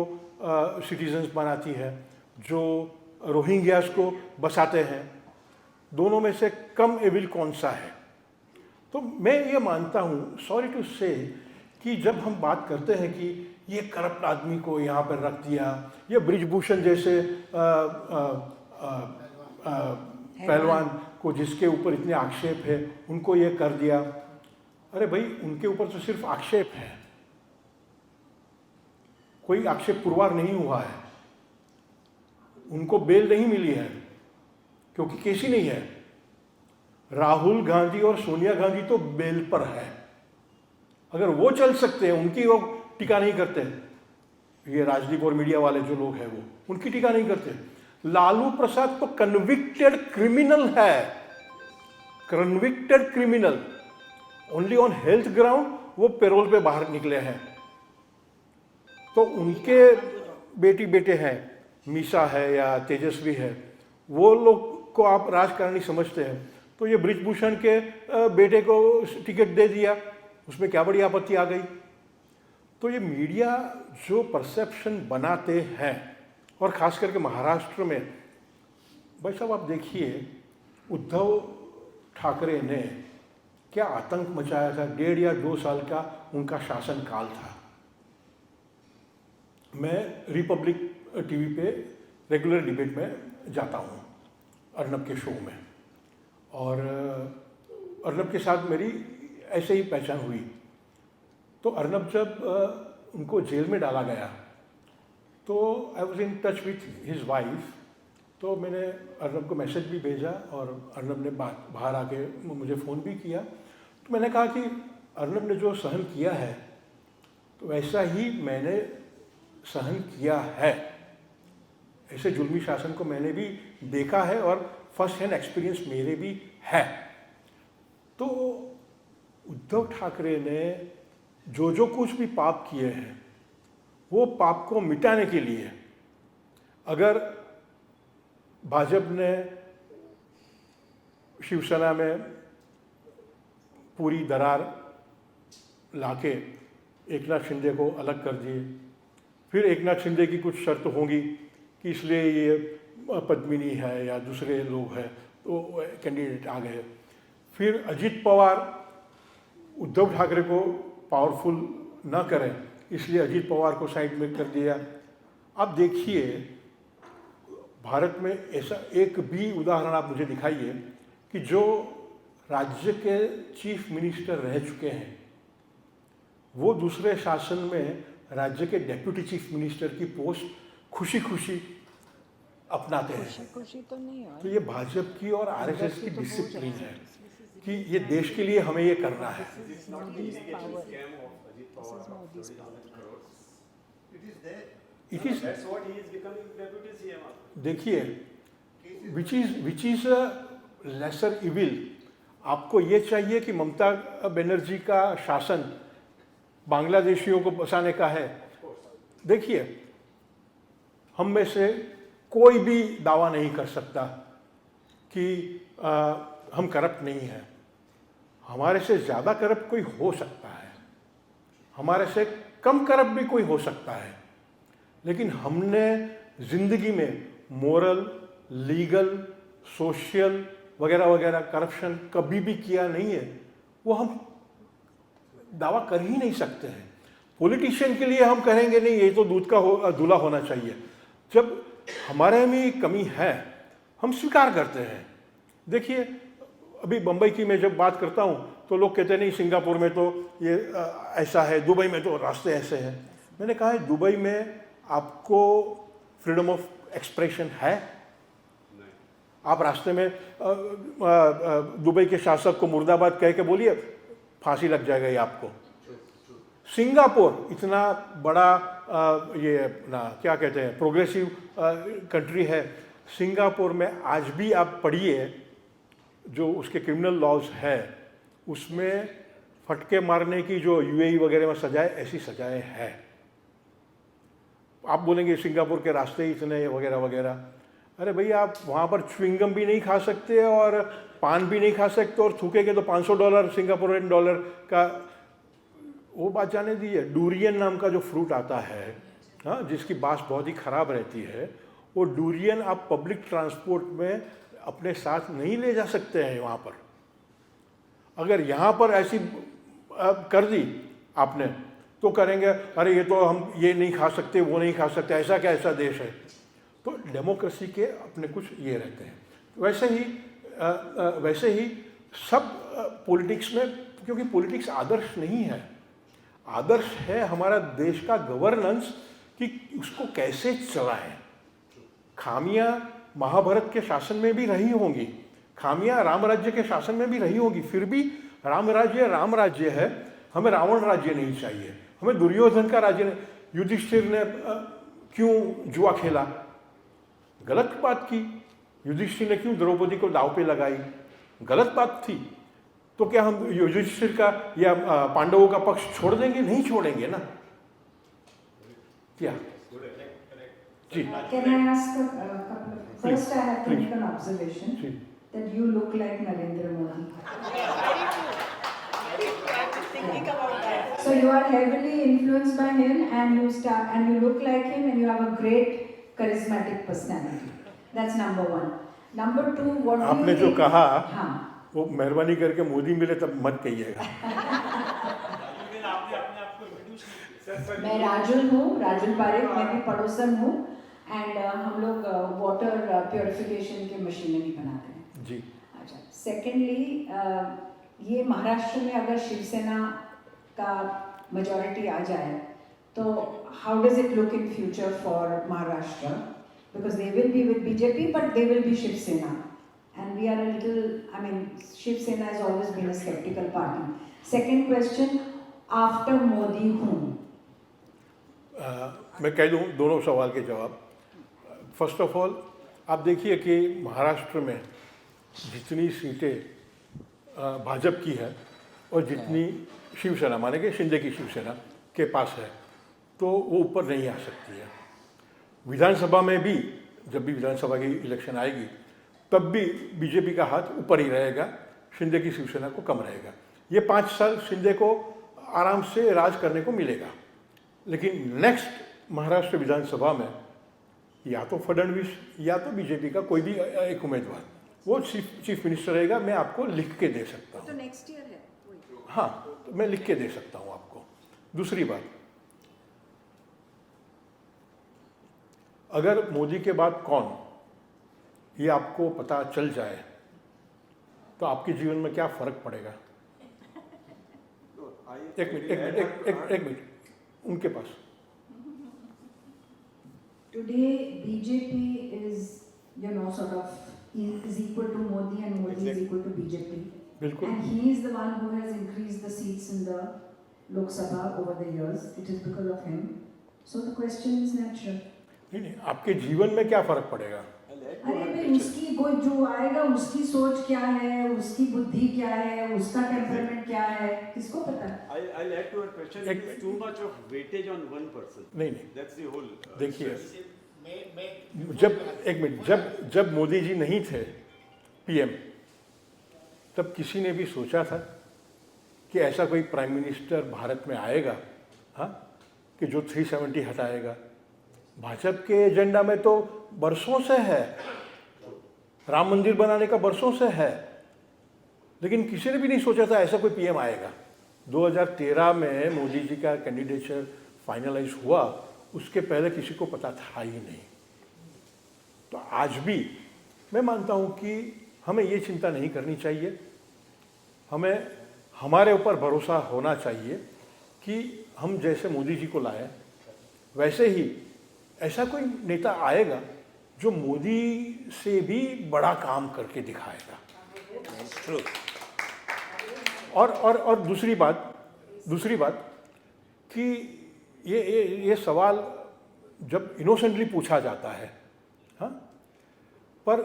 सिटीजन्स बनाती है, जो रोहिंग्यास को बसाते हैं, दोनों में से कम एविल कौन सा है? तो मैं ये मानता हूँ, सॉरी टू से, कि जब हम बात करते हैं कि ये करप्ट आदमी को यहाँ पर रख दिया, ये ब्रिजभूषण जैसे पहलवान को जिसके ऊपर इतने आक्षेप है उनको ये कर दिया, अरे भाई उनके ऊपर तो सिर्फ आक्षेप है, कोई आक्षेप पुरवार नहीं हुआ है, उनको बेल नहीं मिली है क्योंकि केस ही नहीं है। राहुल गांधी और सोनिया गांधी तो बेल पर है, अगर वो चल सकते हैं, उनकी वो टीका नहीं करते, ये राजदीप और मीडिया वाले जो लोग हैं वो उनकी टीका नहीं करते। लालू प्रसाद तो कन्विक्टेड क्रिमिनल है, convicted criminal, only on health ground वो पेरोल पे बाहर निकले हैं। तो उनके बेटी बेटे हैं, मीसा है या तेजस्वी है, वो लोग को आप राजकारणी समझते हैं, तो ये ब्रिजभूषण के बेटे को टिकट दे दिया, उसमें क्या बड़ी आपत्ति आ गई? तो ये मीडिया जो परसेप्शन बनाते हैं, और ख़ास करके महाराष्ट्र में, भाई साहब आप देखिए उद्धव ठाकरे ने क्या आतंक मचाया था, 1.5 या 2 साल का उनका शासनकाल था। मैं रिपब्लिक टीवी पे रेगुलर डिबेट में जाता हूँ अर्नब के शो में, और अर्नब के साथ मेरी ऐसे ही पहचान हुई। तो अर्नब जब उनको जेल में डाला गया तो I was in touch with his wife, तो मैंने अर्नब को मैसेज भी भेजा और अर्नब ने बाहर आके मुझे फ़ोन भी किया। तो मैंने कहा कि अर्नब ने जो सहन किया है तो वैसा ही मैंने सहन किया है, ऐसे जुल्मी शासन को मैंने भी देखा है और फर्स्ट हैंड एक्सपीरियंस मेरे भी है। तो उद्धव ठाकरे ने जो कुछ भी पाप किए हैं वो पाप को मिटाने के लिए अगर भाजपा ने शिवसेना में पूरी दरार लाके एकनाथ शिंदे को अलग कर दिए, फिर एकनाथ शिंदे की कुछ शर्त होंगी कि इसलिए ये पद्मिनी है या दूसरे लोग हैं तो कैंडिडेट आ गए, फिर अजित पवार उद्धव ठाकरे को पावरफुल न करें इसलिए अजित पवार को साइड में कर दिया। अब देखिए भारत में ऐसा एक भी उदाहरण आप मुझे दिखाइए कि जो राज्य के चीफ मिनिस्टर रह चुके हैं वो दूसरे शासन में राज्य के डेप्यूटी चीफ मिनिस्टर की पोस्ट खुशी खुशी अपनाते हैं। खुशी तो नहीं है। तो ये भाजपा की और आरएसएस की डिसिप्लिन है कि ये देश के लिए हमें ये करना है। It is. That's what he is becoming deputy CM. देखिए, which is a lesser evil. आपको ये चाहिए कि ममता बनर्जी का शासन बांग्लादेशियों को बसाने का है। देखिए, हम में से कोई भी दावा नहीं कर सकता कि हम करप्ट नहीं हैं। हमारे से ज़्यादा करप्ट कोई हो सकता है, हमारे से कम करप्ट भी कोई हो सकता है, लेकिन हमने ज़िंदगी में मोरल, लीगल, सोशल वगैरह वगैरह करप्शन कभी भी किया नहीं है। वो हम दावा कर ही नहीं सकते हैं। पॉलिटिशियन के लिए हम कहेंगे नहीं ये तो दूध का दूल्हा होना चाहिए। जब हमारे में कमी है हम स्वीकार करते हैं। देखिए अभी बम्बई की मैं जब बात करता हूँ तो लोग कहते नहीं सिंगापुर में तो ये ऐसा है, दुबई में तो रास्ते ऐसे हैं। मैंने कहा है दुबई में आपको फ्रीडम ऑफ एक्सप्रेशन है? आप रास्ते में दुबई के शासक को मुर्दाबाद कह के बोलिए, फांसी लग जाएगा ये आपको। सिंगापुर इतना बड़ा ये ना क्या कहते हैं प्रोग्रेसिव कंट्री है। सिंगापुर में आज भी आप पढ़िए जो उसके क्रिमिनल लॉज है उसमें फटके मारने की जो यूएई वगैरह में सजाएं ऐसी सजाएं हैं। आप बोलेंगे सिंगापुर के रास्ते इतने वगैरह वगैरह। अरे भैया आप वहाँ पर च्युइंगम भी नहीं खा सकते और पान भी नहीं खा सकते और थूकेंगे तो $500 सिंगापुरियन डॉलर का। वो बात जाने दीजिए। डूरियन नाम का जो फ्रूट आता है हाँ, जिसकी बास बहुत ही ख़राब रहती है, वो डूरियन आप पब्लिक ट्रांसपोर्ट में अपने साथ नहीं ले जा सकते हैं वहाँ पर। अगर यहाँ पर ऐसी कर दी आपने तो करेंगे अरे ये तो हम ये नहीं खा सकते वो नहीं खा सकते, ऐसा क्या ऐसा देश है। तो डेमोक्रेसी के अपने कुछ ये रहते हैं। वैसे ही सब पॉलिटिक्स में, क्योंकि पॉलिटिक्स आदर्श नहीं है, आदर्श है हमारा देश का गवर्नेंस कि उसको कैसे चलाएं। खामियां महाभारत के शासन में भी रही होंगी, खामियां राम राज्य के शासन में भी रही होंगी, फिर भी राम राज्य है। हमें रावण राज्य नहीं चाहिए, हमें दुर्योधन का राज्य नहीं। युधिष्ठिर ने क्यों जुआ खेला? गलत बात की। युधिष्ठिर ने क्यों द्रौपदी को दाव पे लगाई? गलत बात थी। तो क्या हम युधिष्ठिर का या पांडवों का पक्ष छोड़ देंगे? नहीं छोड़ेंगे ना। क्या जी? Can I ask a couple of, first I have to make an observation that you look like Narendra Modi. So you are heavily influenced by him and you look like him and you have a great charismatic personality. That's number one. Number two, what do you आपने think? जो कहा हाँ, वो मेहरबानी करके मोदी मिले तब मत कहिएगा। मैं राजुल हूँ, राजुल पारेख, मैं भी पड़ोसन हूँ एंड हम लोग वाटर प्योरिफिकेशन की मशीनरी बनाते हैं जी। अच्छा, सेकेंडली ये महाराष्ट्र में अगर शिवसेना का मेजॉरिटी आ जाए So how does it look in future for Maharashtra? Because they will be with BJP, but they will be Shiv Sena. And we are a little, I mean, Shiv Sena has always been a skeptical party. Second question, after Modi, whom? मैं कह दूँ दोनों सवाल के जवाब. फर्स्ट ऑफ ऑल आप देखिए कि महाराष्ट्र में जितनी सीटें भाजपा की है और जितनी शिवसेना माने कि शिंदे की शिवसेना के पास है, तो वो ऊपर नहीं आ सकती है. विधानसभा में भी जब भी विधानसभा की इलेक्शन आएगी तब भी बीजेपी का हाथ ऊपर ही रहेगा, शिंदे की शिवसेना को कम रहेगा. ये 5 साल शिंदे को आराम से राज करने को मिलेगा. लेकिन नेक्स्ट महाराष्ट्र विधानसभा में या तो फडणवीस या तो बीजेपी का कोई भी एक उम्मीदवार वो चीफ मिनिस्टर रहेगा. मैं आपको लिख के दे सकता हूँ. तो नेक्स्ट ईयर है. हाँ, तो मैं लिख के दे सकता हूँ आपको. दूसरी बात, अगर मोदी के बाद कौन ये आपको पता चल जाए तो आपके जीवन में क्या फर्क पड़ेगा? एक मिनट उनके पास. Today BJP is, you know, sort of is equal to Modi and Modi is equal to BJP. बिल्कुल. And he is the one who has increased the seats in the Lok Sabha over the years. It is because of him. So the question is natural. नहीं, आपके जीवन में क्या फर्क पड़ेगा? अरे भाई उसकी कोई जो आएगा उसकी सोच क्या है, उसकी बुद्धि क्या है, उसका टेम्परामेंट क्या है, किसको पता? I'll add to your question. It is too much of weightage on one person. नहीं. That's the whole. देखिए, जब मोदी जी नहीं थे पीएम, तब किसी ने भी सोचा था कि ऐसा कोई प्राइम मिनिस्टर भारत में आएगा, हाँ, कि जो 370 हटाएगा? भाजपा के एजेंडा में तो बरसों से है, राम मंदिर बनाने का बरसों से है, लेकिन किसी ने भी नहीं सोचा था ऐसा कोई पीएम आएगा. 2013 में मोदी जी का कैंडिडेचर फाइनलाइज हुआ, उसके पहले किसी को पता था ही नहीं. तो आज भी मैं मानता हूं कि हमें ये चिंता नहीं करनी चाहिए. हमें हमारे ऊपर भरोसा होना चाहिए कि हम जैसे मोदी जी को लाए वैसे ही ऐसा कोई नेता आएगा जो मोदी से भी बड़ा काम करके दिखाएगा. और दूसरी बात कि ये सवाल जब इनोसेंटली पूछा जाता है, हाँ, पर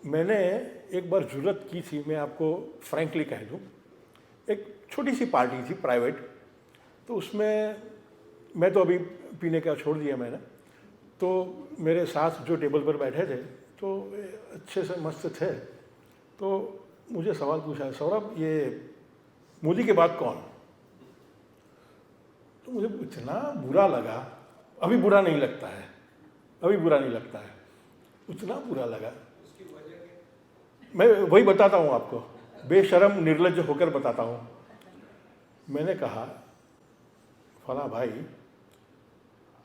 मैंने एक बार जुर्रत की थी, मैं आपको फ्रैंकली कह दूं, एक छोटी सी पार्टी थी प्राइवेट, तो उसमें मैं तो अभी पीने का छोड़ दिया मैंने, तो मेरे साथ जो टेबल पर बैठे थे तो अच्छे से मस्त थे, तो मुझे सवाल पूछा, सौरभ ये मोदी के बाद कौन? तो मुझे इतना बुरा लगा, अभी बुरा नहीं लगता है, उतना बुरा लगा. मैं वही बताता हूँ आपको, बेशर्म निर्लज्ज होकर बताता हूँ. मैंने कहा, फला भाई,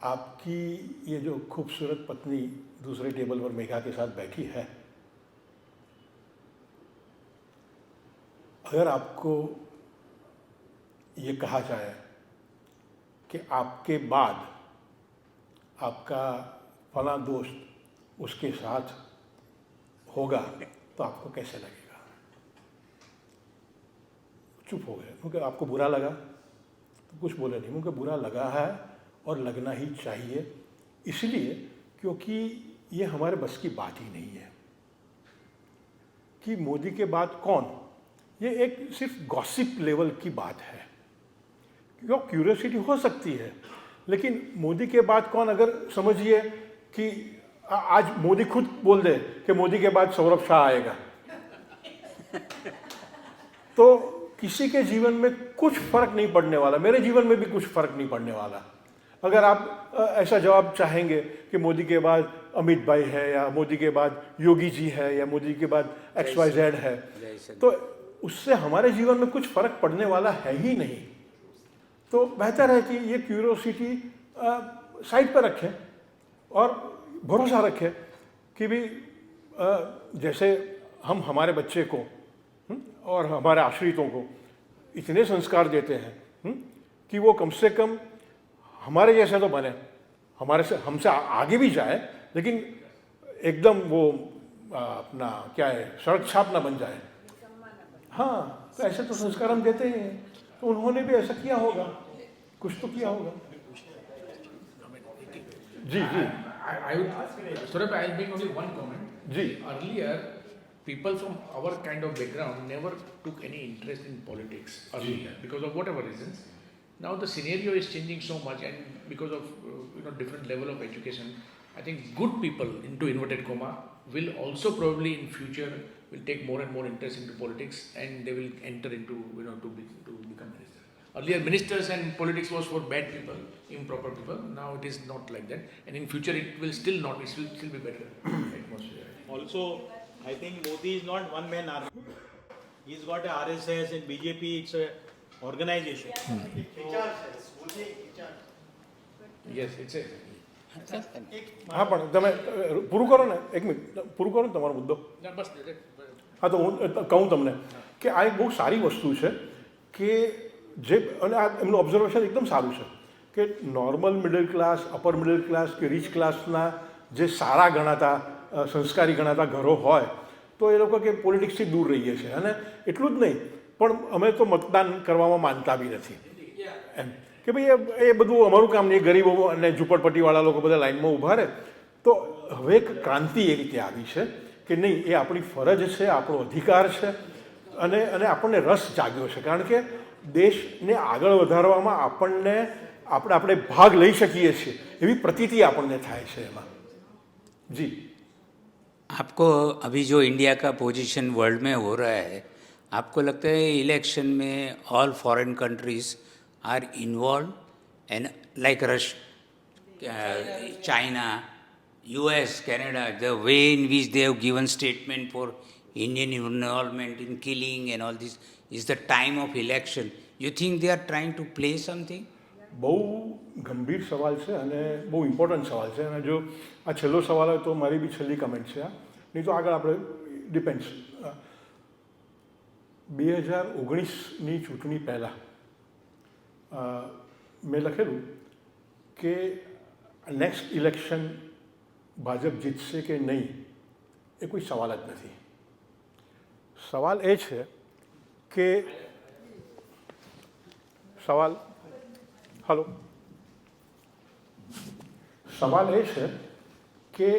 आपकी ये जो खूबसूरत पत्नी दूसरे टेबल पर मेघा के साथ बैठी है, अगर आपको ये कहा जाए कि आपके बाद आपका फला दोस्त उसके साथ होगा तो आपको कैसे लगेगा? चुप हो गए, क्योंकि आपको बुरा लगा तो कुछ बोले नहीं. मुझे बुरा लगा है और लगना ही चाहिए, इसलिए क्योंकि ये हमारे बस की बात ही नहीं है कि मोदी के बाद कौन. ये एक सिर्फ गॉसिप लेवल की बात है, क्यों क्यूरियोसिटी हो सकती है, लेकिन मोदी के बाद कौन, अगर समझिए कि आज मोदी खुद बोल दे कि मोदी के बाद सौरभ शाह आएगा, तो किसी के जीवन में कुछ फर्क नहीं पड़ने वाला. मेरे जीवन में भी कुछ फर्क नहीं पड़ने वाला. अगर आप ऐसा जवाब चाहेंगे कि मोदी के बाद अमित भाई है, या मोदी के बाद योगी जी है, या मोदी के बाद XYZ है, तो उससे हमारे जीवन में कुछ फर्क पड़ने वाला है ही नहीं. तो बेहतर है कि ये क्यूरियोसिटी साइड पर रखें और भरोसा रखें कि भी जैसे हम हमारे बच्चे को और हमारे आश्रितों को इतने संस्कार देते हैं कि वो कम से कम हमारे जैसे तो बने, हमारे से हमसे आगे भी जाए, लेकिन एकदम वो अपना क्या है सड़क छाप ना बन जाए। हाँ, तो ऐसे तो संस्कार हम देते हैं, तो उन्होंने भी ऐसा किया होगा, कुछ तो किया होगा। जी जी I would, Saurabh, I'll make only one comment. Ji Earlier, people from our kind of background never took any interest in politics earlier because of whatever reasons. Now the scenario is changing so much, and because of different level of education, I think good people into inverted comma will also probably in future will take more and more interest into politics, and they will enter into to become minister. Earlier, ministers and politics was for bad people, improper people. Now it is not like that, and in future it will still not. It will still be better atmosphere. Also, I think Modi is not one man army. He's got a RSS and BJP. It's a organization. Yes, it's a. હા, પણ તમે પૂરું કરો ને, એક મિનિટ પૂરું કરો ને તમારો મુદ્દો. No, but હા, તો હું કહું તમને કે આ એક બહુ સારી વસ્તુ છે કે જે, અને આ એમનું ઓબ્ઝર્વેશન એકદમ સારું છે કે normal middle class, upper middle class કે રીચ ક્લાસના જે સારા ગણાતા સંસ્કારી ગણાતા ઘરો હોય તો એ લોકો કે પોલિટિક્સથી દૂર રહીએ છીએ, અને એટલું જ નહીં પણ અમે તો મતદાન કરવામાં માનતા બી નથી એમ કે ભાઈ એ બધું અમારું કામ નહીં, ગરીબો અને ઝૂંપડપટ્ટીવાળા લોકો બધા લાઈનમાં ઊભા રહે. તો હવે એક ક્રાંતિ એ રીતે આવી છે કે નહીં, એ આપણી ફરજ છે, આપણો અધિકાર છે, અને આપણને રસ જાગ્યો છે, કારણ કે દેશને આગળ વધારવામાં આપણે ભાગ લઈ શકીએ છીએ એવી પ્રતીતિ આપણને થાય છે એમાં. જી, आपको अभी जो इंडिया का पोजीशन वर्ल्ड में हो रहा है, आपको लगता है इलेक्शन में all foreign countries are involve and like China, US, Canada, the way in which they have given statement for Indian involvement in killing and all this, is the time of election. You think they are trying to play something? બહુ ગંભીર સવાલ છે અને બહુ ઇમ્પોર્ટન્ટ સવાલ છે, અને જો આ છેલ્લો સવાલ હોય તો મારી બી છેલ્લી કમેન્ટ છે આ, નહીં તો આગળ આપણે ડિપેન્ડ્સ. 2019ની ચૂંટણી પહેલાં મેં લખેલું કે નેક્સ્ટ ઇલેક્શન ભાજપ જીતશે કે નહીં એ કોઈ સવાલ જ નથી. સવાલ એ છે કે સવાલ એ છે કે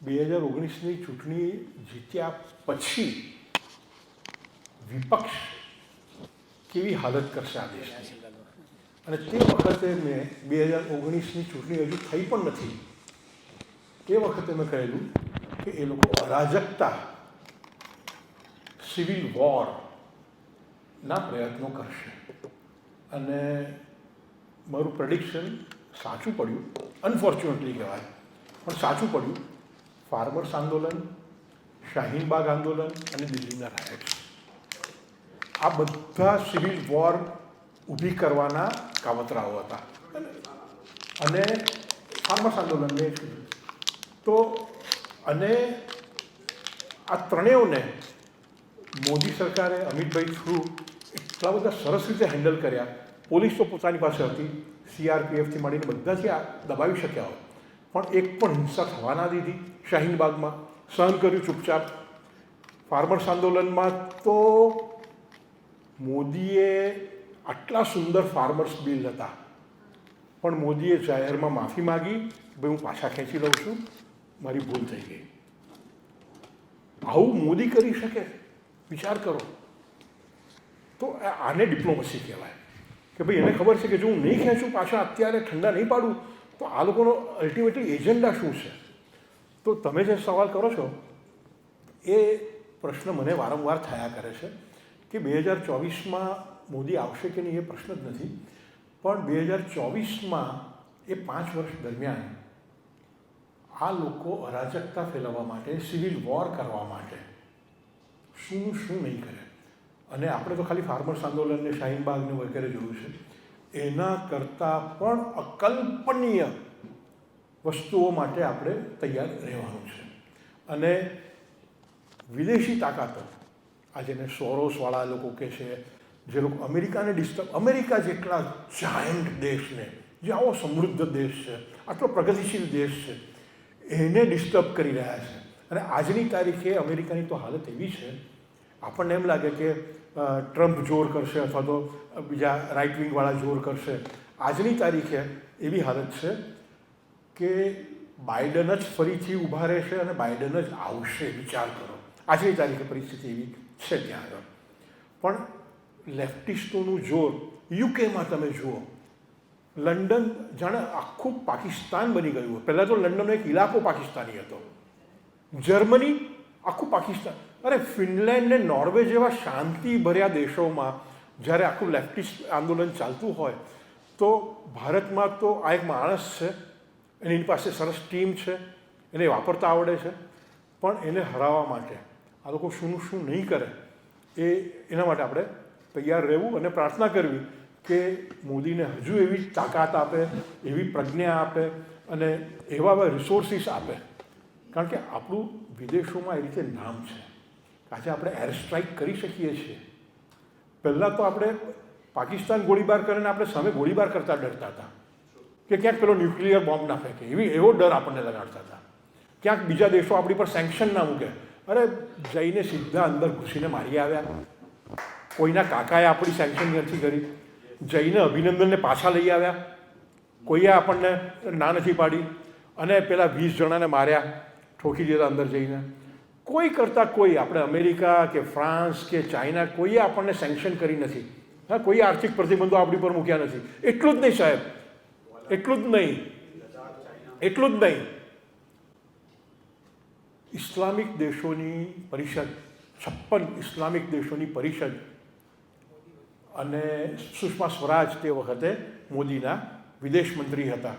2019ની ચૂંટણી જીત્યા પછી વિપક્ષ કેવી હાલત કરશે આ દેશની, અને તે વખતે મેં 2019ની ચૂંટણી હજુ થઈ પણ નથી, એ વખતે મેં કહેલું કે એ લોકો અરાજકતા, સિવિલ વોરના પ્રયત્નો કરશે, અને મારું પ્રેડિક્શન સાચું પડ્યું. અનફોર્ચ્યુનેટલી કહેવાય, પણ સાચું પડ્યું. ફાર્મર્સ આંદોલન, શાહીનબાગ આંદોલન અને દિલ્હીના રાયટ્સ, આ બધા સિવિલ વોર ઊભી કરવાના કાવતરાઓ હતા. અને ફાર્મર્સ આંદોલન મેં કીધું તો, અને આ ત્રણેયને મોદી સરકારે અમિતભાઈ થ્રુ એટલા બધા સરસ રીતે હેન્ડલ કર્યા. પોલીસ તો પોતાની પાસે હતી, CRPFથી માંડીને બધાથી આ દબાવી શક્યા હોય, પણ એક પણ હિંસા થવા ના દીધી. શાહીનબાગમાં સહન કર્યું ચૂપચાપ. ફાર્મર્સ આંદોલનમાં તો મોદીએ આટલા સુંદર ફાર્મર્સ બિલ હતા, પણ મોદીએ જાહેરમાં માફી માગી, ભાઈ હું પાછા ખેંચી લઉં છું, મારી ભૂલ થઈ ગઈ. આવું મોદી કરી શકે? વિચાર કરો. તો આને ડિપ્લોમસી કહેવાય કે ભાઈ એને ખબર છે કે જો હું નહીં ખેંચું પાછા અત્યારે ઠંડા નહીં પાડું તો આ લોકોનો અલ્ટિમેટલી એજન્ડા શું છે. તો તમે જે સવાલ કરો છો એ પ્રશ્ન મને વારંવાર થયા કરે છે કે 2024માં મોદી આવશે કે નહીં એ પ્રશ્ન જ નથી, પણ 2024માં એ 5 વર્ષ દરમિયાન આ લોકો અરાજકતા ફેલાવવા માટે, સિવિલ વોર કરવા માટે શું નહીં કરે. અને આપણે તો ખાલી ફાર્મર્સ આંદોલનને, શાહીનબાગને વગેરે જોયું છે, એના કરતાં પણ અકલ્પનીય વસ્તુઓ માટે આપણે તૈયાર રહેવાનું છે. અને વિદેશી તાકાતો, આ જેને સોરોસવાળા લોકો કહે છે, જે લોકો અમેરિકાને ડિસ્ટર્બ, અમેરિકા જેટલા જાયન્ટ દેશને, જે આવો સમૃદ્ધ દેશ છે, આટલો પ્રગતિશીલ દેશ છે, એને ડિસ્ટર્બ કરી રહ્યા છે. અને આજની તારીખે અમેરિકાની તો હાલત એવી છે, આપણને એમ લાગે કે ટ્રમ્પ જોર કરશે અથવા તો બીજા રાઇટ વિંગવાળા જોર કરશે. આજની તારીખે એવી હાલત છે કે બાઇડન જ ફરીથી ઊભા રહેશે અને બાઇડન જ આવશે. વિચાર કરો, આજની તારીખે પરિસ્થિતિ એવી છે ત્યાં આગળ. પણ લેફ્ટિસ્ટોનું જોર યુકેમાં તમે જુઓ, લંડન જાણે આખું પાકિસ્તાન બની ગયું. પહેલાં તો લંડનનો એક ઇલાકો પાકિસ્તાની હતો, જર્મની આખું પાકિસ્તાન. અરે ફિનલેન્ડ ને નોર્વે જેવા શાંતિભર્યા દેશોમાં જ્યારે આખું લેફ્ટિસ્ટ આંદોલન ચાલતું હોય, તો ભારતમાં તો આ એક માણસ છે, એની પાસે સરસ ટીમ છે, એને વાપરતા આવડે છે, પણ એને હરાવવા માટે આ લોકો શું નહીં કરે એના માટે આપણે તૈયાર રહેવું અને પ્રાર્થના કરવી કે મોદીને હજુ એવી તાકાત આપે, એવી પ્રજ્ઞા આપે અને એવા રિસોર્સિસ આપે. કારણ કે આપણું વિદેશોમાં એ રીતે નામ છે. આજે આપણે એર સ્ટ્રાઇક કરી શકીએ છીએ. પહેલાં તો આપણે પાકિસ્તાન ગોળીબાર કરે ને આપણે સામે ગોળીબાર કરતાં ડરતા હતા કે ક્યાંક પેલો ન્યુક્લિયર બોમ્બ ના ફેંકે, એવો ડર આપણને લગાડતા હતા. ક્યાંક બીજા દેશો આપણી પર સેન્કશન ના મૂકે. અરે જઈને સીધા અંદર ઘૂસીને મારી આવ્યા. કોઈના કાકાએ આપણી સેન્કશન નથી કરી, જઈને અભિનંદનને પાછા લઈ આવ્યા. કોઈએ આપણને ના નથી પાડી અને પેલા 20 જણાને માર્યા, ઠોકી દીધા અંદર જઈને. કોઈ કરતાં કોઈ, આપણે અમેરિકા કે ફ્રાન્સ કે ચાઇના, કોઈએ આપણને સેન્કશન કરી નથી. હા, કોઈ આર્થિક પ્રતિબંધો આપણી પર મૂક્યા નથી. એટલું જ નહીં સાહેબ, એટલું જ નહીં, ઇસ્લામિક દેશોની પરિષદ, 56 ઇસ્લામિક દેશોની પરિષદ, અને સુષ્મા સ્વરાજ તે વખતે મોદીના વિદેશ મંત્રી હતા.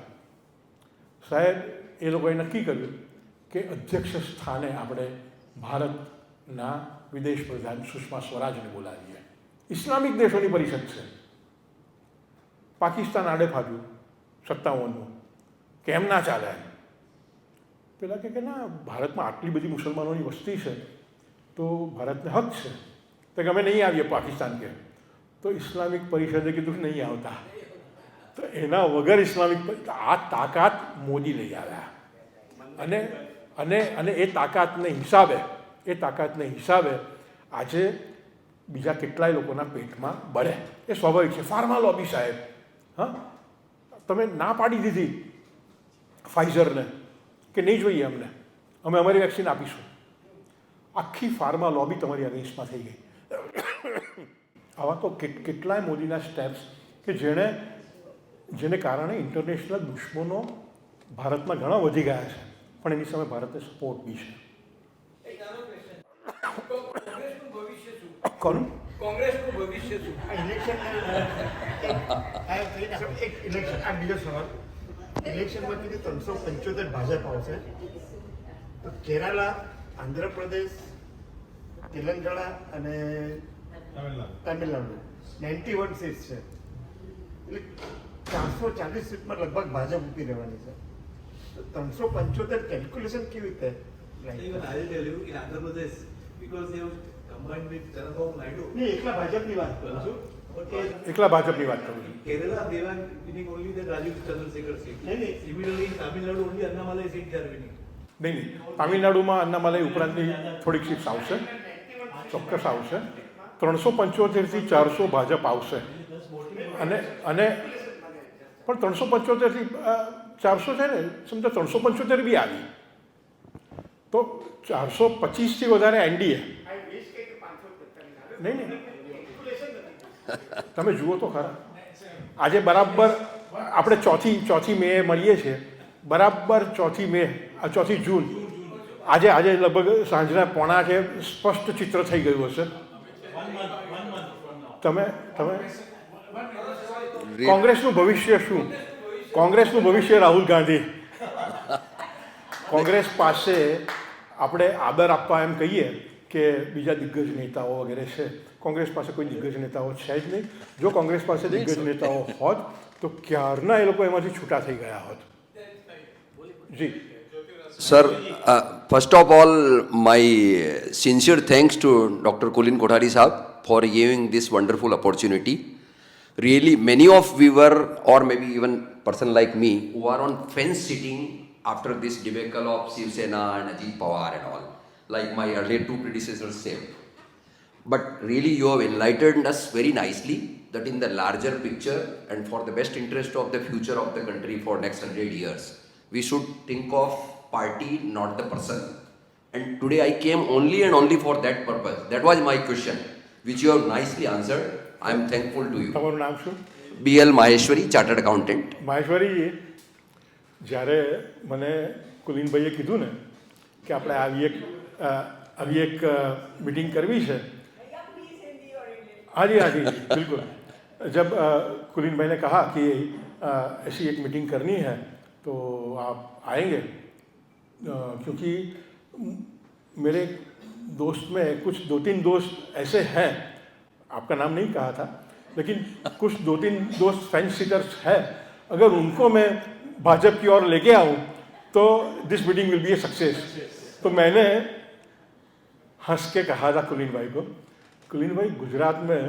સાહેબ, એ લોકોએ નક્કી કર્યું કે અધ્યક્ષ સ્થાને આપણે ભારતના વિદેશ પ્રધાન સુષ્મા સ્વરાજને બોલાવીએ. ઇસ્લામિક દેશોની પરિષદ છે. પાકિસ્તાન આડે ફાટ્યું 57નું, કેમ ના ચાલે? પેલા કે ના, ભારતમાં આટલી બધી મુસલમાનોની વસ્તી છે તો ભારતને હક છે, તો કે અમે નહીં આવીએ પાકિસ્તાન કે. તો ઇસ્લામિક પરિષદે કીધું કે નહીં આવતા. તો એના વગર ઇસ્લામિક આ તાકાત મોદી લઈ આવ્યા. અને એ તાકાતને હિસાબે આજે બીજા કેટલાય લોકોના પેટમાં બળે. એ સ્વાભાવિક છે. ફાર્મા લોબી સાહેબ, હા, તમે ના પાડી દીધી ફાઇઝરને કે નહીં જોઈએ અમને, અમે અમારી વેક્સિન આપીશું. આખી ફાર્મા લોબી તમારી અગેન્સ્ટમાં થઈ ગઈ. આવા તો કેટલાય મોદીના સ્ટેપ્સ કે જેને કારણે ઇન્ટરનેશનલ દુશ્મનો ભારતમાં ઘણા વધી ગયા છે, પણ એની સામે ભારતને સપોર્ટ બી છે. કોંગ્રેસનું ભવિષ્ય શું? ઇલેક્શનમાં કીધું 375 ભાજપ આવશે, તો કેરાલા, આંધ્રપ્રદેશ, તેલંગાણા અને તમિલનાડુ 91 સીટ્સ છે. એટલે 440 સીટમાં લગભગ ભાજપ ઊભી રહેવાની છે. તો 375 કેલ્ક્યુલેશન કેવી રીતે? Andhra Pradesh because they have combined with Chandrababu Naidu. નહીં, એકલા ભાજપની વાત કરું છું. એકલા ભાજપની વાત કરું છું. Kerala, they were winning only the Rajiv Chandrasekhar seat. Similarly, in Tamil Nadu, only Annamalai seat they are winning. નહીં, તામિલનાડુમાં અન્નામલાઈ ઉપરાંતની થોડીક સીટ્સ આવશે, ચોક્કસ આવશે. 375થી 400 ભાજપ આવશે. અને પણ 375થી 400 છે ને, સમજો 375 બી આવી તો 425થી વધારે એનડીએ. નહીં, તમે જુઓ તો ખરા, આજે બરાબર આપણે ચોથી મે મળીએ છીએ, બરાબર 4 જૂન, આજે લગભગ સાંજના 8:30 સ્પષ્ટ ચિત્ર થઈ ગયું હશે. તમે કોંગ્રેસનું ભવિષ્ય શું? કોંગ્રેસનું ભવિષ્ય રાહુલ ગાંધી. કોંગ્રેસ પાસે આપણે આદર આપવા એમ કહીએ કે બીજા દિગ્ગજ નેતાઓ વગેરે છે, કોંગ્રેસ પાસે કોઈ દિગ્ગજ નેતાઓ છે જ નહીં. જો કોંગ્રેસ પાસે દિગ્ગજ નેતાઓ હોત તો ક્યારના એ લોકો એમાંથી છૂટા થઈ ગયા હોત. જી Sir, first of all, my sincere thanks to Dr. Kulin Kothari Sahab for giving this wonderful opportunity. Really, many of we were, or maybe even person like me, who are on fence sitting after this debacle of Shiv Sena and Ajit Pawar and all, like my earlier two predecessors said. But really, you have enlightened us very nicely that in the larger picture and for the best interest of the future of the country for next 100 years, we should think of party, not the person. And today I came only and only for that purpose. That was my question, which you have nicely answered. I am thankful to you. તમારું નામ શું? BL Maheshwari, Chartered Accountant. મહેશ્વરીજી, જ્યારે મને કુલીનભાઈએ કીધું ને કે આપણે આવી એક મીટિંગ કરવી છે, हाँ जी बिल्कुल, जब कुलीन भाई ने कहा कि ऐसी एक मीटिंग करनी है तो आप आएंगे, क्योंकि मेरे दोस्त में कुछ 2-3 दोस्त ऐसे हैं, आपका नाम नहीं कहा था, लेकिन कुछ 2-3 दोस्त फेंस सीटर्स हैं, अगर उनको मैं भाजपा की ओर लेके आऊँ तो this meeting will be a success. तो मैंने हंस के कहा था कुलीन भाई को, कुलीन भाई, गुजरात में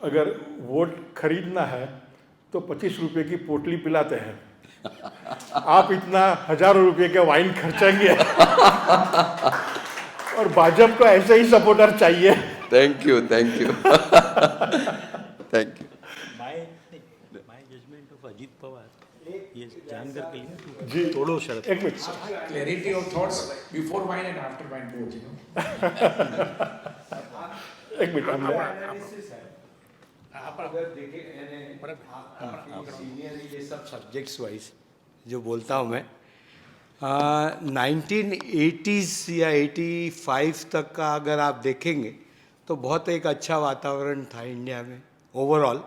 अगर वोट खरीदना है तो 25 रुपये की पोटली पिलाते हैं, आप इतना हजारों रुपये के वाइन खर्चेंगे और भाजपा को ऐसे ही सपोर्टर चाहिए। Thank you, thank you, thank you. My judgement of Ajit Pawar ये जान करके जी थोड़ो शरत एक minute, Clarity of thoughts before wine and after wine both, you know. एक मिनट, हमने अगर देखें सीनियर ये सब सब्जेक्ट्स वाइज जो बोलता हूँ मैं, 1980s या 85 तक का अगर आप देखेंगे तो बहुत एक अच्छा वातावरण था इंडिया में ओवरऑल।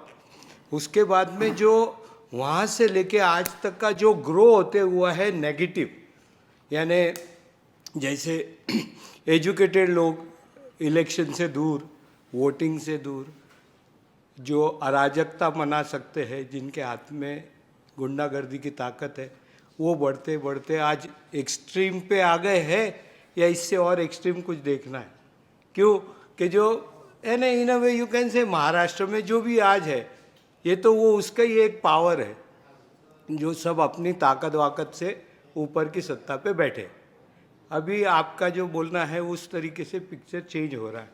उसके बाद में जो वहाँ से लेके आज तक का जो ग्रो होते हुआ है नेगेटिव, यानी जैसे एजुकेटेड लोग इलेक्शन से दूर, वोटिंग से दूर, जो अराजकता मना सकते हैं, जिनके हाथ में गुंडागर्दी की ताकत है, वो बढ़ते बढ़ते आज एक्सट्रीम पे आ गए हैं, या इससे और एक्सट्रीम कुछ देखना है? क्यों कि जो है ना, इन अ way you can say Maharashtra में जो भी आज है, ये तो वो उसका ही एक पावर है, जो सब अपनी ताकत वाकत से ऊपर की सत्ता पे बैठे। अभी आपका जो बोलना है उस तरीके से पिक्चर चेंज हो रहा है,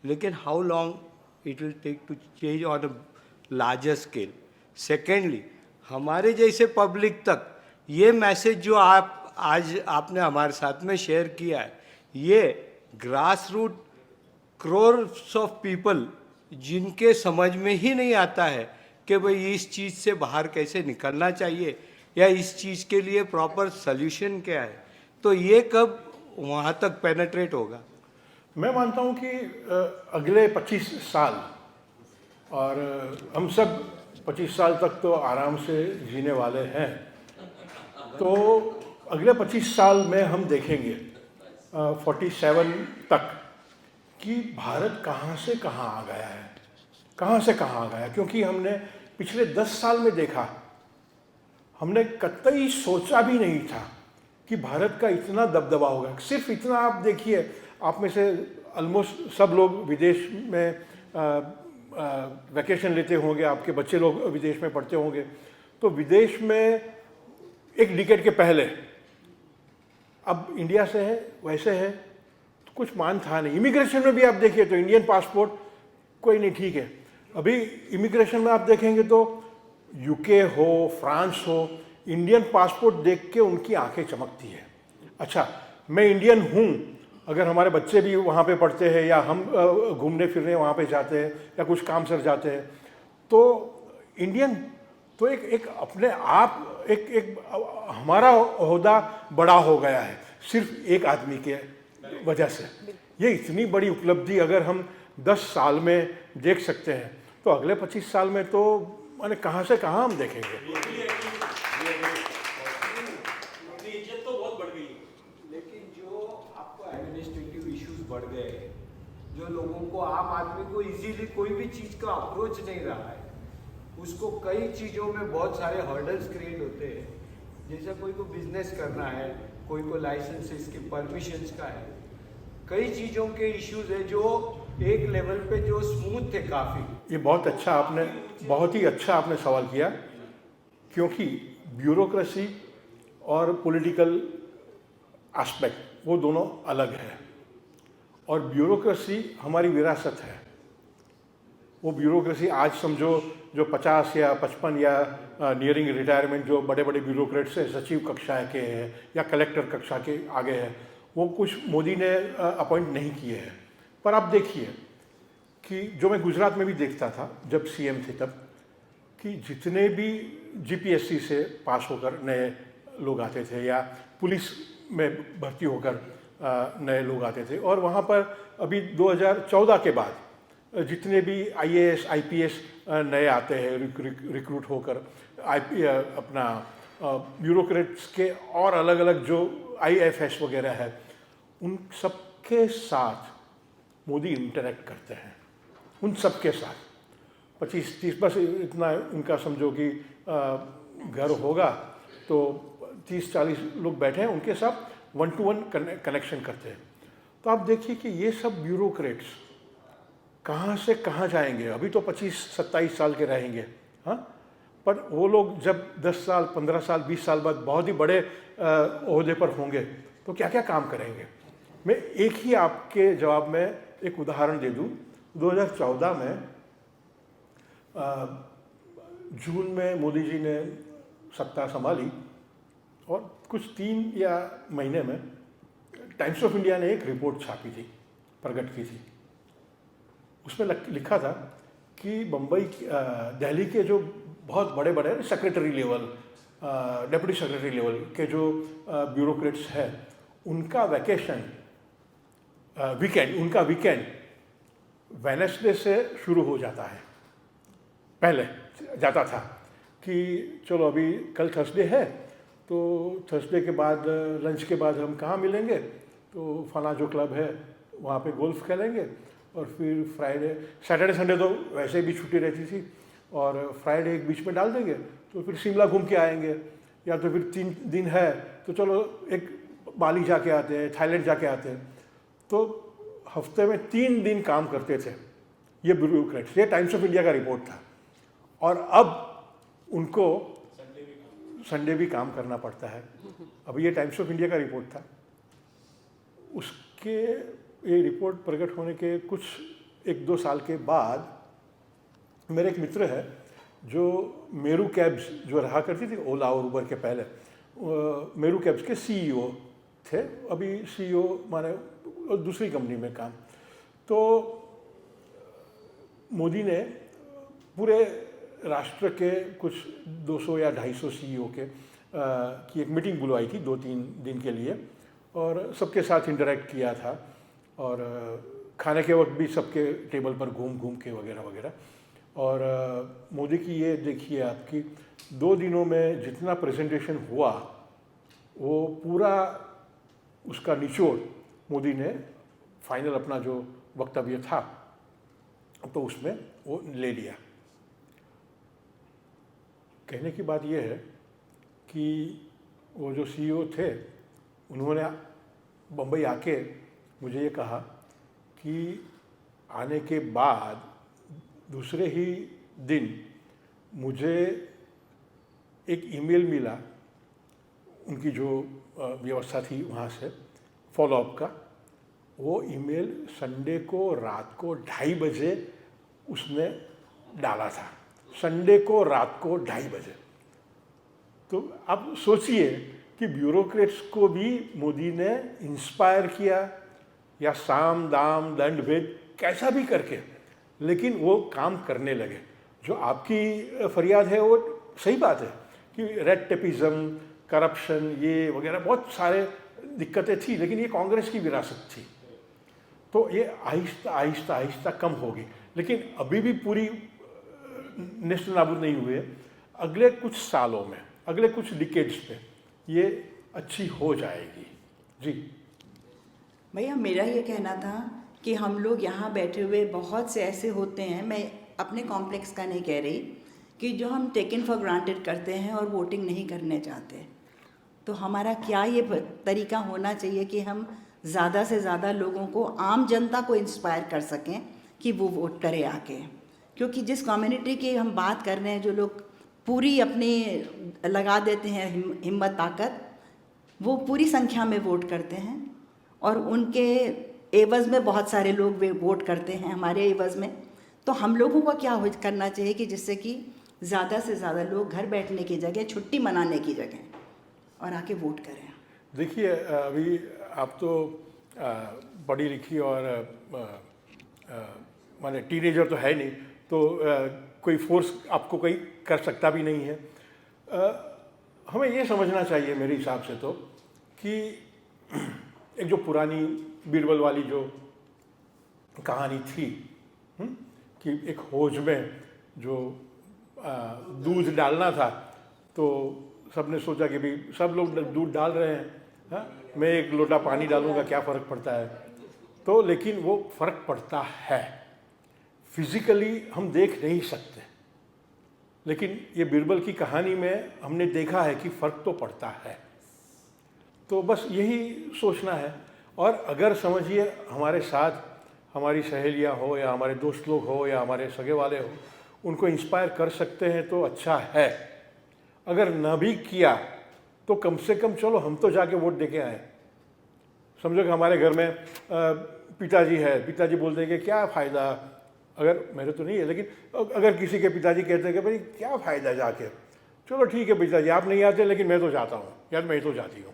लेकिन how long it will take to change on a larger scale. Secondly, हमारे जैसे पब्लिक तक ये मैसेज जो आज आपने हमारे साथ में शेयर किया है, ये grass root crores of people जिनके समझ में ही नहीं आता है कि भाई इस चीज़ से बाहर कैसे निकलना चाहिए या इस चीज़ के लिए प्रॉपर सल्यूशन क्या है, तो ये कब वहाँ तक पेनेट्रेट होगा? मैं मानता हूँ कि अगले 25 साल, और हम सब 25 साल तक तो आराम से जीने वाले हैं, तो अगले 25 साल में हम देखेंगे 47 तक कि भारत कहाँ से कहाँ आ गया है, कहाँ से कहाँ आ गया। क्योंकि हमने पिछले 10 साल में देखा, हमने कतई सोचा भी नहीं था कि भारत का इतना दबदबा होगा। सिर्फ इतना आप देखिए, आप में से ऑलमोस्ट सब लोग विदेश में वैकेशन लेते होंगे, आपके बच्चे लोग विदेश में पढ़ते होंगे, तो विदेश में एक डिकेड के पहले अब इंडिया से है वैसे है, तो कुछ मान था नहीं। इमिग्रेशन में भी आप देखिए तो इंडियन पासपोर्ट कोई नहीं, ठीक है। अभी इमिग्रेशन में आप देखेंगे तो यूके हो, फ्रांस हो, इंडियन पासपोर्ट देख के उनकी आंखें चमकती है। अच्छा, मैं इंडियन हूँ, अगर हमारे बच्चे भी वहाँ पे पढ़ते हैं या हम घूमने फिरने वहाँ पे जाते हैं या कुछ काम से जाते हैं, तो इंडियन तो एक अपने आप एक हमारा ओहदा बड़ा हो गया है सिर्फ एक आदमी के वजह से। ये इतनी बड़ी उपलब्धि अगर हम 10 साल में देख सकते हैं, तो अगले 25 साल में तो माने कहाँ से कहाँ हम देखेंगे। इज्जत तो बहुत बढ़ गई, लेकिन जो आपको एडमिनिस्ट्रेटिव इश्यूज बढ़ गए, जो लोगों को, आम आदमी को इजीली कोई भी चीज का अप्रोच नहीं रहा है, उसको कई चीजों में बहुत सारे हर्डल्स क्रिएट होते हैं। जैसे कोई को बिजनेस करना है, कोई को लाइसेंसेस की परमिशंस का है, कई चीज़ों के इश्यूज है जो एक लेवल पे जो स्मूथ थे काफ़ी। ये बहुत ही अच्छा आपने सवाल किया, क्योंकि ब्यूरोक्रेसी और पॉलिटिकल एस्पेक्ट वो दोनों अलग है। और ब्यूरोक्रेसी हमारी विरासत है। वो ब्यूरोक्रेसी आज समझो जो 50 या 55 या नियरिंग रिटायरमेंट जो बड़े बड़े ब्यूरोक्रेट्स हैं, सचिव कक्षा के हैं या कलेक्टर कक्षा के आगे हैं, वो कुछ मोदी ने अपॉइंट नहीं किए हैं। पर आप देखिए कि जो मैं गुजरात में भी देखता था जब सीएम थे तब, कि जितने भी जीपीएससी से पास होकर नए लोग आते थे या पुलिस में भर्ती होकर नए लोग आते थे, और वहाँ पर अभी 2014 के बाद जितने भी आईएएस आईपीएस नए आते हैं रिक्रूट होकर अपना ब्यूरोक्रेट्स के और अलग अलग जो आईएफएस वगैरह है, उन सबके साथ मोदी इंटरेक्ट करते हैं, उन सबके साथ 25-30 बस इतना उनका समझो कि घर होगा तो 30-40 लोग बैठे हैं, उनके साथ 1-to-1 कनेक्शन करते हैं। तो आप देखिए कि ये सब ब्यूरोक्रेट्स कहाँ से कहाँ जाएंगे। अभी तो 25-27 साल के रहेंगे, हाँ, पर वो लोग जब 10 साल 15 साल 20 साल बाद बहुत ही बड़े ओहदे पर होंगे तो क्या क्या काम करेंगे। मैं एक ही आपके जवाब में एक उदाहरण दे दूँ। 2014 में जून में मोदी जी ने सत्ता संभाली और कुछ 3 या महीने में टाइम्स ऑफ इंडिया ने एक रिपोर्ट छापी थी, प्रकट की थी। उसमें लिखा था कि दिल्ली के जो बहुत बड़े बड़े secretary level, deputy secretary level के जो ब्यूरोक्रेट्स हैं, उनका वीकेंड वेडनेसडे से शुरू हो जाता है। पहले जाता था कि चलो अभी कल थर्सडे है तो थर्सडे के बाद लंच के बाद हम कहाँ मिलेंगे, तो फला जो क्लब है वहाँ पे गोल्फ खेलेंगे, और फिर फ्राइडे सैटरडे संडे तो वैसे भी छुट्टी रहती थी, और फ्राइडे एक बीच में डाल देंगे, तो फिर शिमला घूम के आएंगे, या तो फिर 3 दिन है तो चलो एक बाली जाके आते हैं, थाईलैंड जाके आते हैं। तो हफ्ते में 3 दिन काम करते थे ये ब्यूरोक्रेट्स। ये टाइम्स ऑफ इंडिया का रिपोर्ट था। और अब उनको संडे भी काम करना पड़ता है। अब ये टाइम्स ऑफ इंडिया का रिपोर्ट था। उसके ये रिपोर्ट प्रकट होने के कुछ 1-2 साल के बाद मेरे एक मित्र है जो मेरू कैब्स जो रहा करती थी ओला और उबर के पहले, मेरू कैब्स के सीईओ थे, अभी सीईओ माने दूसरी कंपनी में काम। तो मोदी ने पूरे राष्ट्र के कुछ 200 या 250 सीईओ की एक मीटिंग बुलवाई थी 2-3 दिन के लिए, और सबके साथ इंटरेक्ट किया था, और खाने के वक्त भी सबके टेबल पर घूम के वगैरह वगैरह। और मोदी की ये देखिए आपकी 2 दिनों में जितना प्रेजेंटेशन हुआ वो पूरा उसका निचोड़ मोदी ने फाइनल अपना जो वक्तव्य था तो उसमें वो ले लिया। कहने की बात यह है कि वो जो सीईओ थे उन्होंने बम्बई आके मुझे ये कहा कि आने के बाद दूसरे ही दिन मुझे एक ईमेल मिला, उनकी जो व्यवस्था थी वहाँ से फॉलोअप का। वो ईमेल संडे को रात को 2:30 बजे उसने डाला था, संडे को रात को 2:30 बजे। तो आप सोचिए कि ब्यूरोक्रेट्स को भी मोदी ने इंस्पायर किया, या साम दाम दंड भेद कैसा भी करके, लेकिन वो काम करने लगे। जो आपकी फरियाद है वो सही बात है कि रेड टेपिज्म, करप्शन, ये वगैरह बहुत सारे दिक्कतें थी, लेकिन ये कांग्रेस की विरासत थी। तो ये आहिस्ता आहिस्ता आहिस्ता कम होगी, लेकिन अभी भी पूरी नेस्त नाबूद नहीं हुए। अगले कुछ सालों में, अगले कुछ डिकेड्स में ये अच्छी हो जाएगी। जी भैया, मेरा ये कहना था कि हम लोग यहाँ बैठे हुए बहुत से ऐसे होते हैं, मैं अपने कॉम्प्लेक्स का नहीं कह रही, कि जो हम टेकन फॉर ग्रांटेड करते हैं और वोटिंग नहीं करने चाहते। तो हमारा क्या ये तरीका होना चाहिए कि हम ज़्यादा से ज़्यादा लोगों को, आम जनता को इंस्पायर कर सकें कि वो वोट करें आके। क्योंकि जिस कम्युनिटी की हम बात कर रहे हैं, जो लोग पूरी अपनी लगा देते हैं हिम्मत ताकत, वो पूरी संख्या में वोट करते हैं और उनके एवज़ में बहुत सारे लोग वोट करते हैं हमारे एवज़ में। तो हम लोगों को क्या करना चाहिए कि जिससे कि ज़्यादा से ज़्यादा लोग घर बैठने की जगह, छुट्टी मनाने की जगह और आके वोट करें। देखिए, अभी आप तो पढ़ी लिखी और माने टीनेजर तो है नहीं, तो कोई फोर्स आपको कोई कर सकता भी नहीं है। हमें ये समझना चाहिए मेरे हिसाब से तो कि एक जो पुरानी बीरबल वाली जो कहानी थी कि एक हौज में जो दूध डालना था, तो सबने सोचा कि भाई सब लोग दूध डाल रहे हैं, हाँ, मैं एक लोटा पानी डालूंगा, क्या फ़र्क पड़ता है। तो लेकिन वो फ़र्क पड़ता है, फिज़िकली हम देख नहीं सकते, लेकिन ये बीरबल की कहानी में हमने देखा है कि फ़र्क तो पड़ता है। तो बस यही सोचना है। और अगर समझिए हमारे साथ हमारी सहेलियां हो या हमारे दोस्त लोग हो या हमारे सगे वाले हो, उनको इंस्पायर कर सकते हैं तो अच्छा है। अगर न भी किया तो कम से कम चलो हम तो जाके वोट दे के आए। समझो कि हमारे घर में पिताजी है, पिताजी बोलते हैं कि क्या फ़ायदा, अगर मेरे तो नहीं है लेकिन अगर किसी के पिताजी कहते हैं कि भाई क्या फ़ायदा जाके, चलो ठीक है पिताजी आप नहीं आते लेकिन मैं तो जाता हूँ, यार मैं तो जाती हूँ,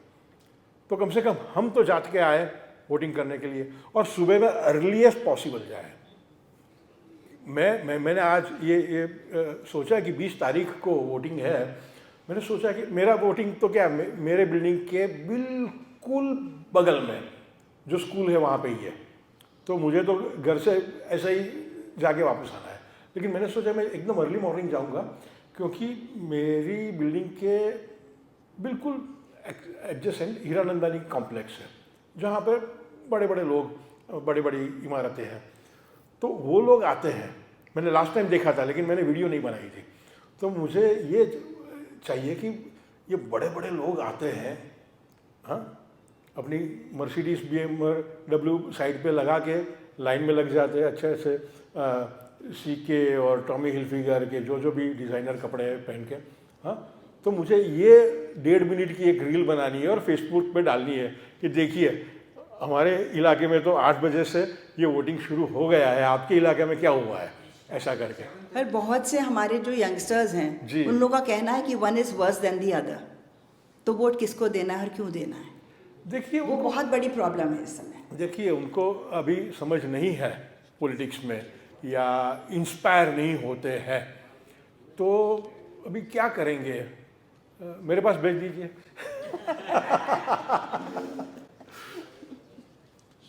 तो कम से कम हम तो जात के आए वोटिंग करने के लिए, और सुबह में अर्लीस्ट पॉसिबल जाए। मैंने आज ये सोचा कि 20 तारीख को वोटिंग है। मैंने सोचा कि मेरा वोटिंग तो क्या, मेरे बिल्डिंग के बिल्कुल बगल में जो स्कूल है वहाँ पे ही है, तो मुझे तो घर से ऐसा ही जाके वापस आना है। लेकिन मैंने सोचा मैं एकदम अर्ली मॉर्निंग जाऊँगा, क्योंकि मेरी बिल्डिंग के बिल्कुल एडजेसेंट हीरानंदानी कॉम्प्लेक्स है, जहाँ पर बड़े बड़े लोग, बड़ी बड़ी इमारतें हैं, तो वो लोग आते हैं। मैंने लास्ट टाइम देखा था लेकिन मैंने वीडियो नहीं बनाई थी। तो मुझे ये चाहिए कि ये बड़े बड़े लोग आते हैं, हाँ, अपनी मर्सिडीज BMW साइड पे लगा के लाइन में लग जाते हैं, अच्छे से सीके और टॉमी हिलफिगर के जो भी डिज़ाइनर कपड़े पहन के, हाँ। तो मुझे ये 1.5 मिनट की एक रील बनानी है और फेसबुक पे डालनी है कि देखिए हमारे इलाके में तो 8 बजे से ये वोटिंग शुरू हो गया है, आपके इलाके में क्या हुआ है, ऐसा करके। पर बहुत से हमारे जो यंगस्टर्स हैं, उन लोगों का कहना है कि one is worse than the other, तो वोट किसको देना है और क्यों देना है। देखिए वो बहुत बड़ी प्रॉब्लम है इस समय। देखिए उनको अभी समझ नहीं है पॉलिटिक्स में, या इंस्पायर नहीं होते हैं, तो अभी क्या करेंगे, मेरे पास भेज दीजिए।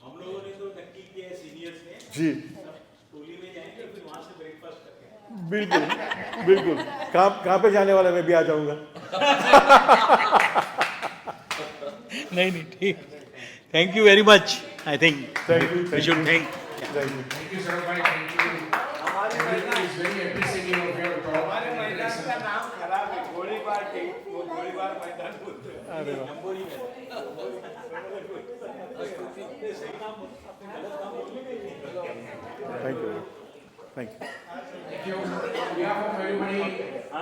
हम लोगों ने तो नक्की किया है सीनियर्स ने, जी टोली में जाएंगे फिर वहाँ से ब्रेकफास्ट करके। बिल्कुल बिल्कुल। कहाँ पे जाने वाला, मैं भी आ जाऊँगा। नहीं ठीक। Thank you very much. I think thank you. Thank you, sir. Thank you. Everybody is very appreciative of your talk. हमारे मैदान का नाम खराब है, गोलीबार के, वो गोलीबार मैदान बोलते हैं। जम्बोरी में। सही काम, अपने गलत काम बोलने नहीं। Thank you, thank you. Thank you. On behalf of everybody, I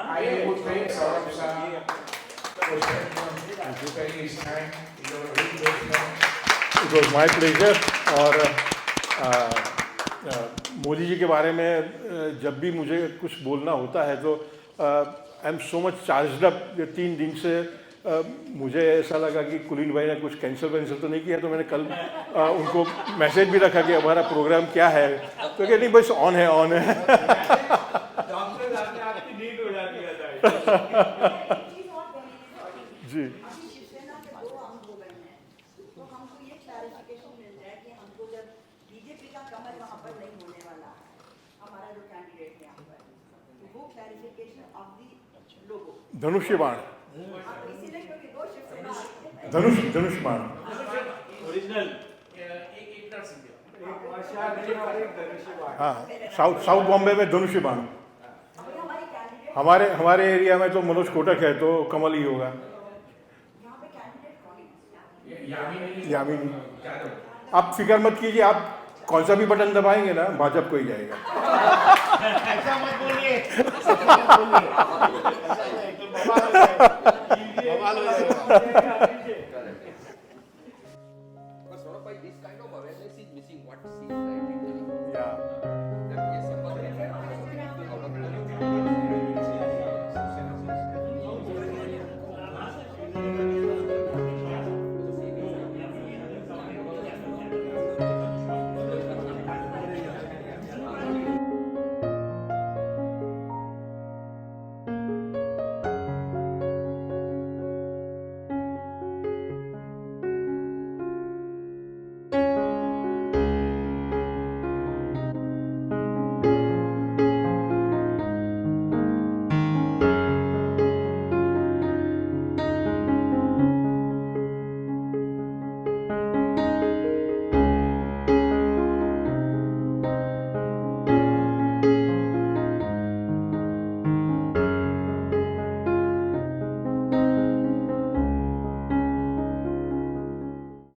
would thank Saurabh sir for spending his time. You were really great. It was my pleasure. और मोदी जी के बारे में जब भी मुझे कुछ बोलना होता है तो I am so much charged up. ये 3 दिन से मुझे ऐसा लगा कि कुलीन भाई ने कुछ कैंसिल तो नहीं किया, तो मैंने कल उनको मैसेज भी रखा कि हमारा प्रोग्राम क्या है, तो क्या नहीं बस ऑन है। डॉक्टर आपकी नींद हो जाती है। जी धनुष्य बाण, धनुष बाण। ओरिजिनल। हाँ, साउथ बॉम्बे में धनुष्य बाण। हमारे एरिया में तो मनोज कोटक है, तो कमल ही होगा। यामिनी, आप फिक्र मत कीजिए, आप कौन सा भी बटन दबाएंगे ना भाजपा को ही जाएगा। ऐसा मत बोलिए।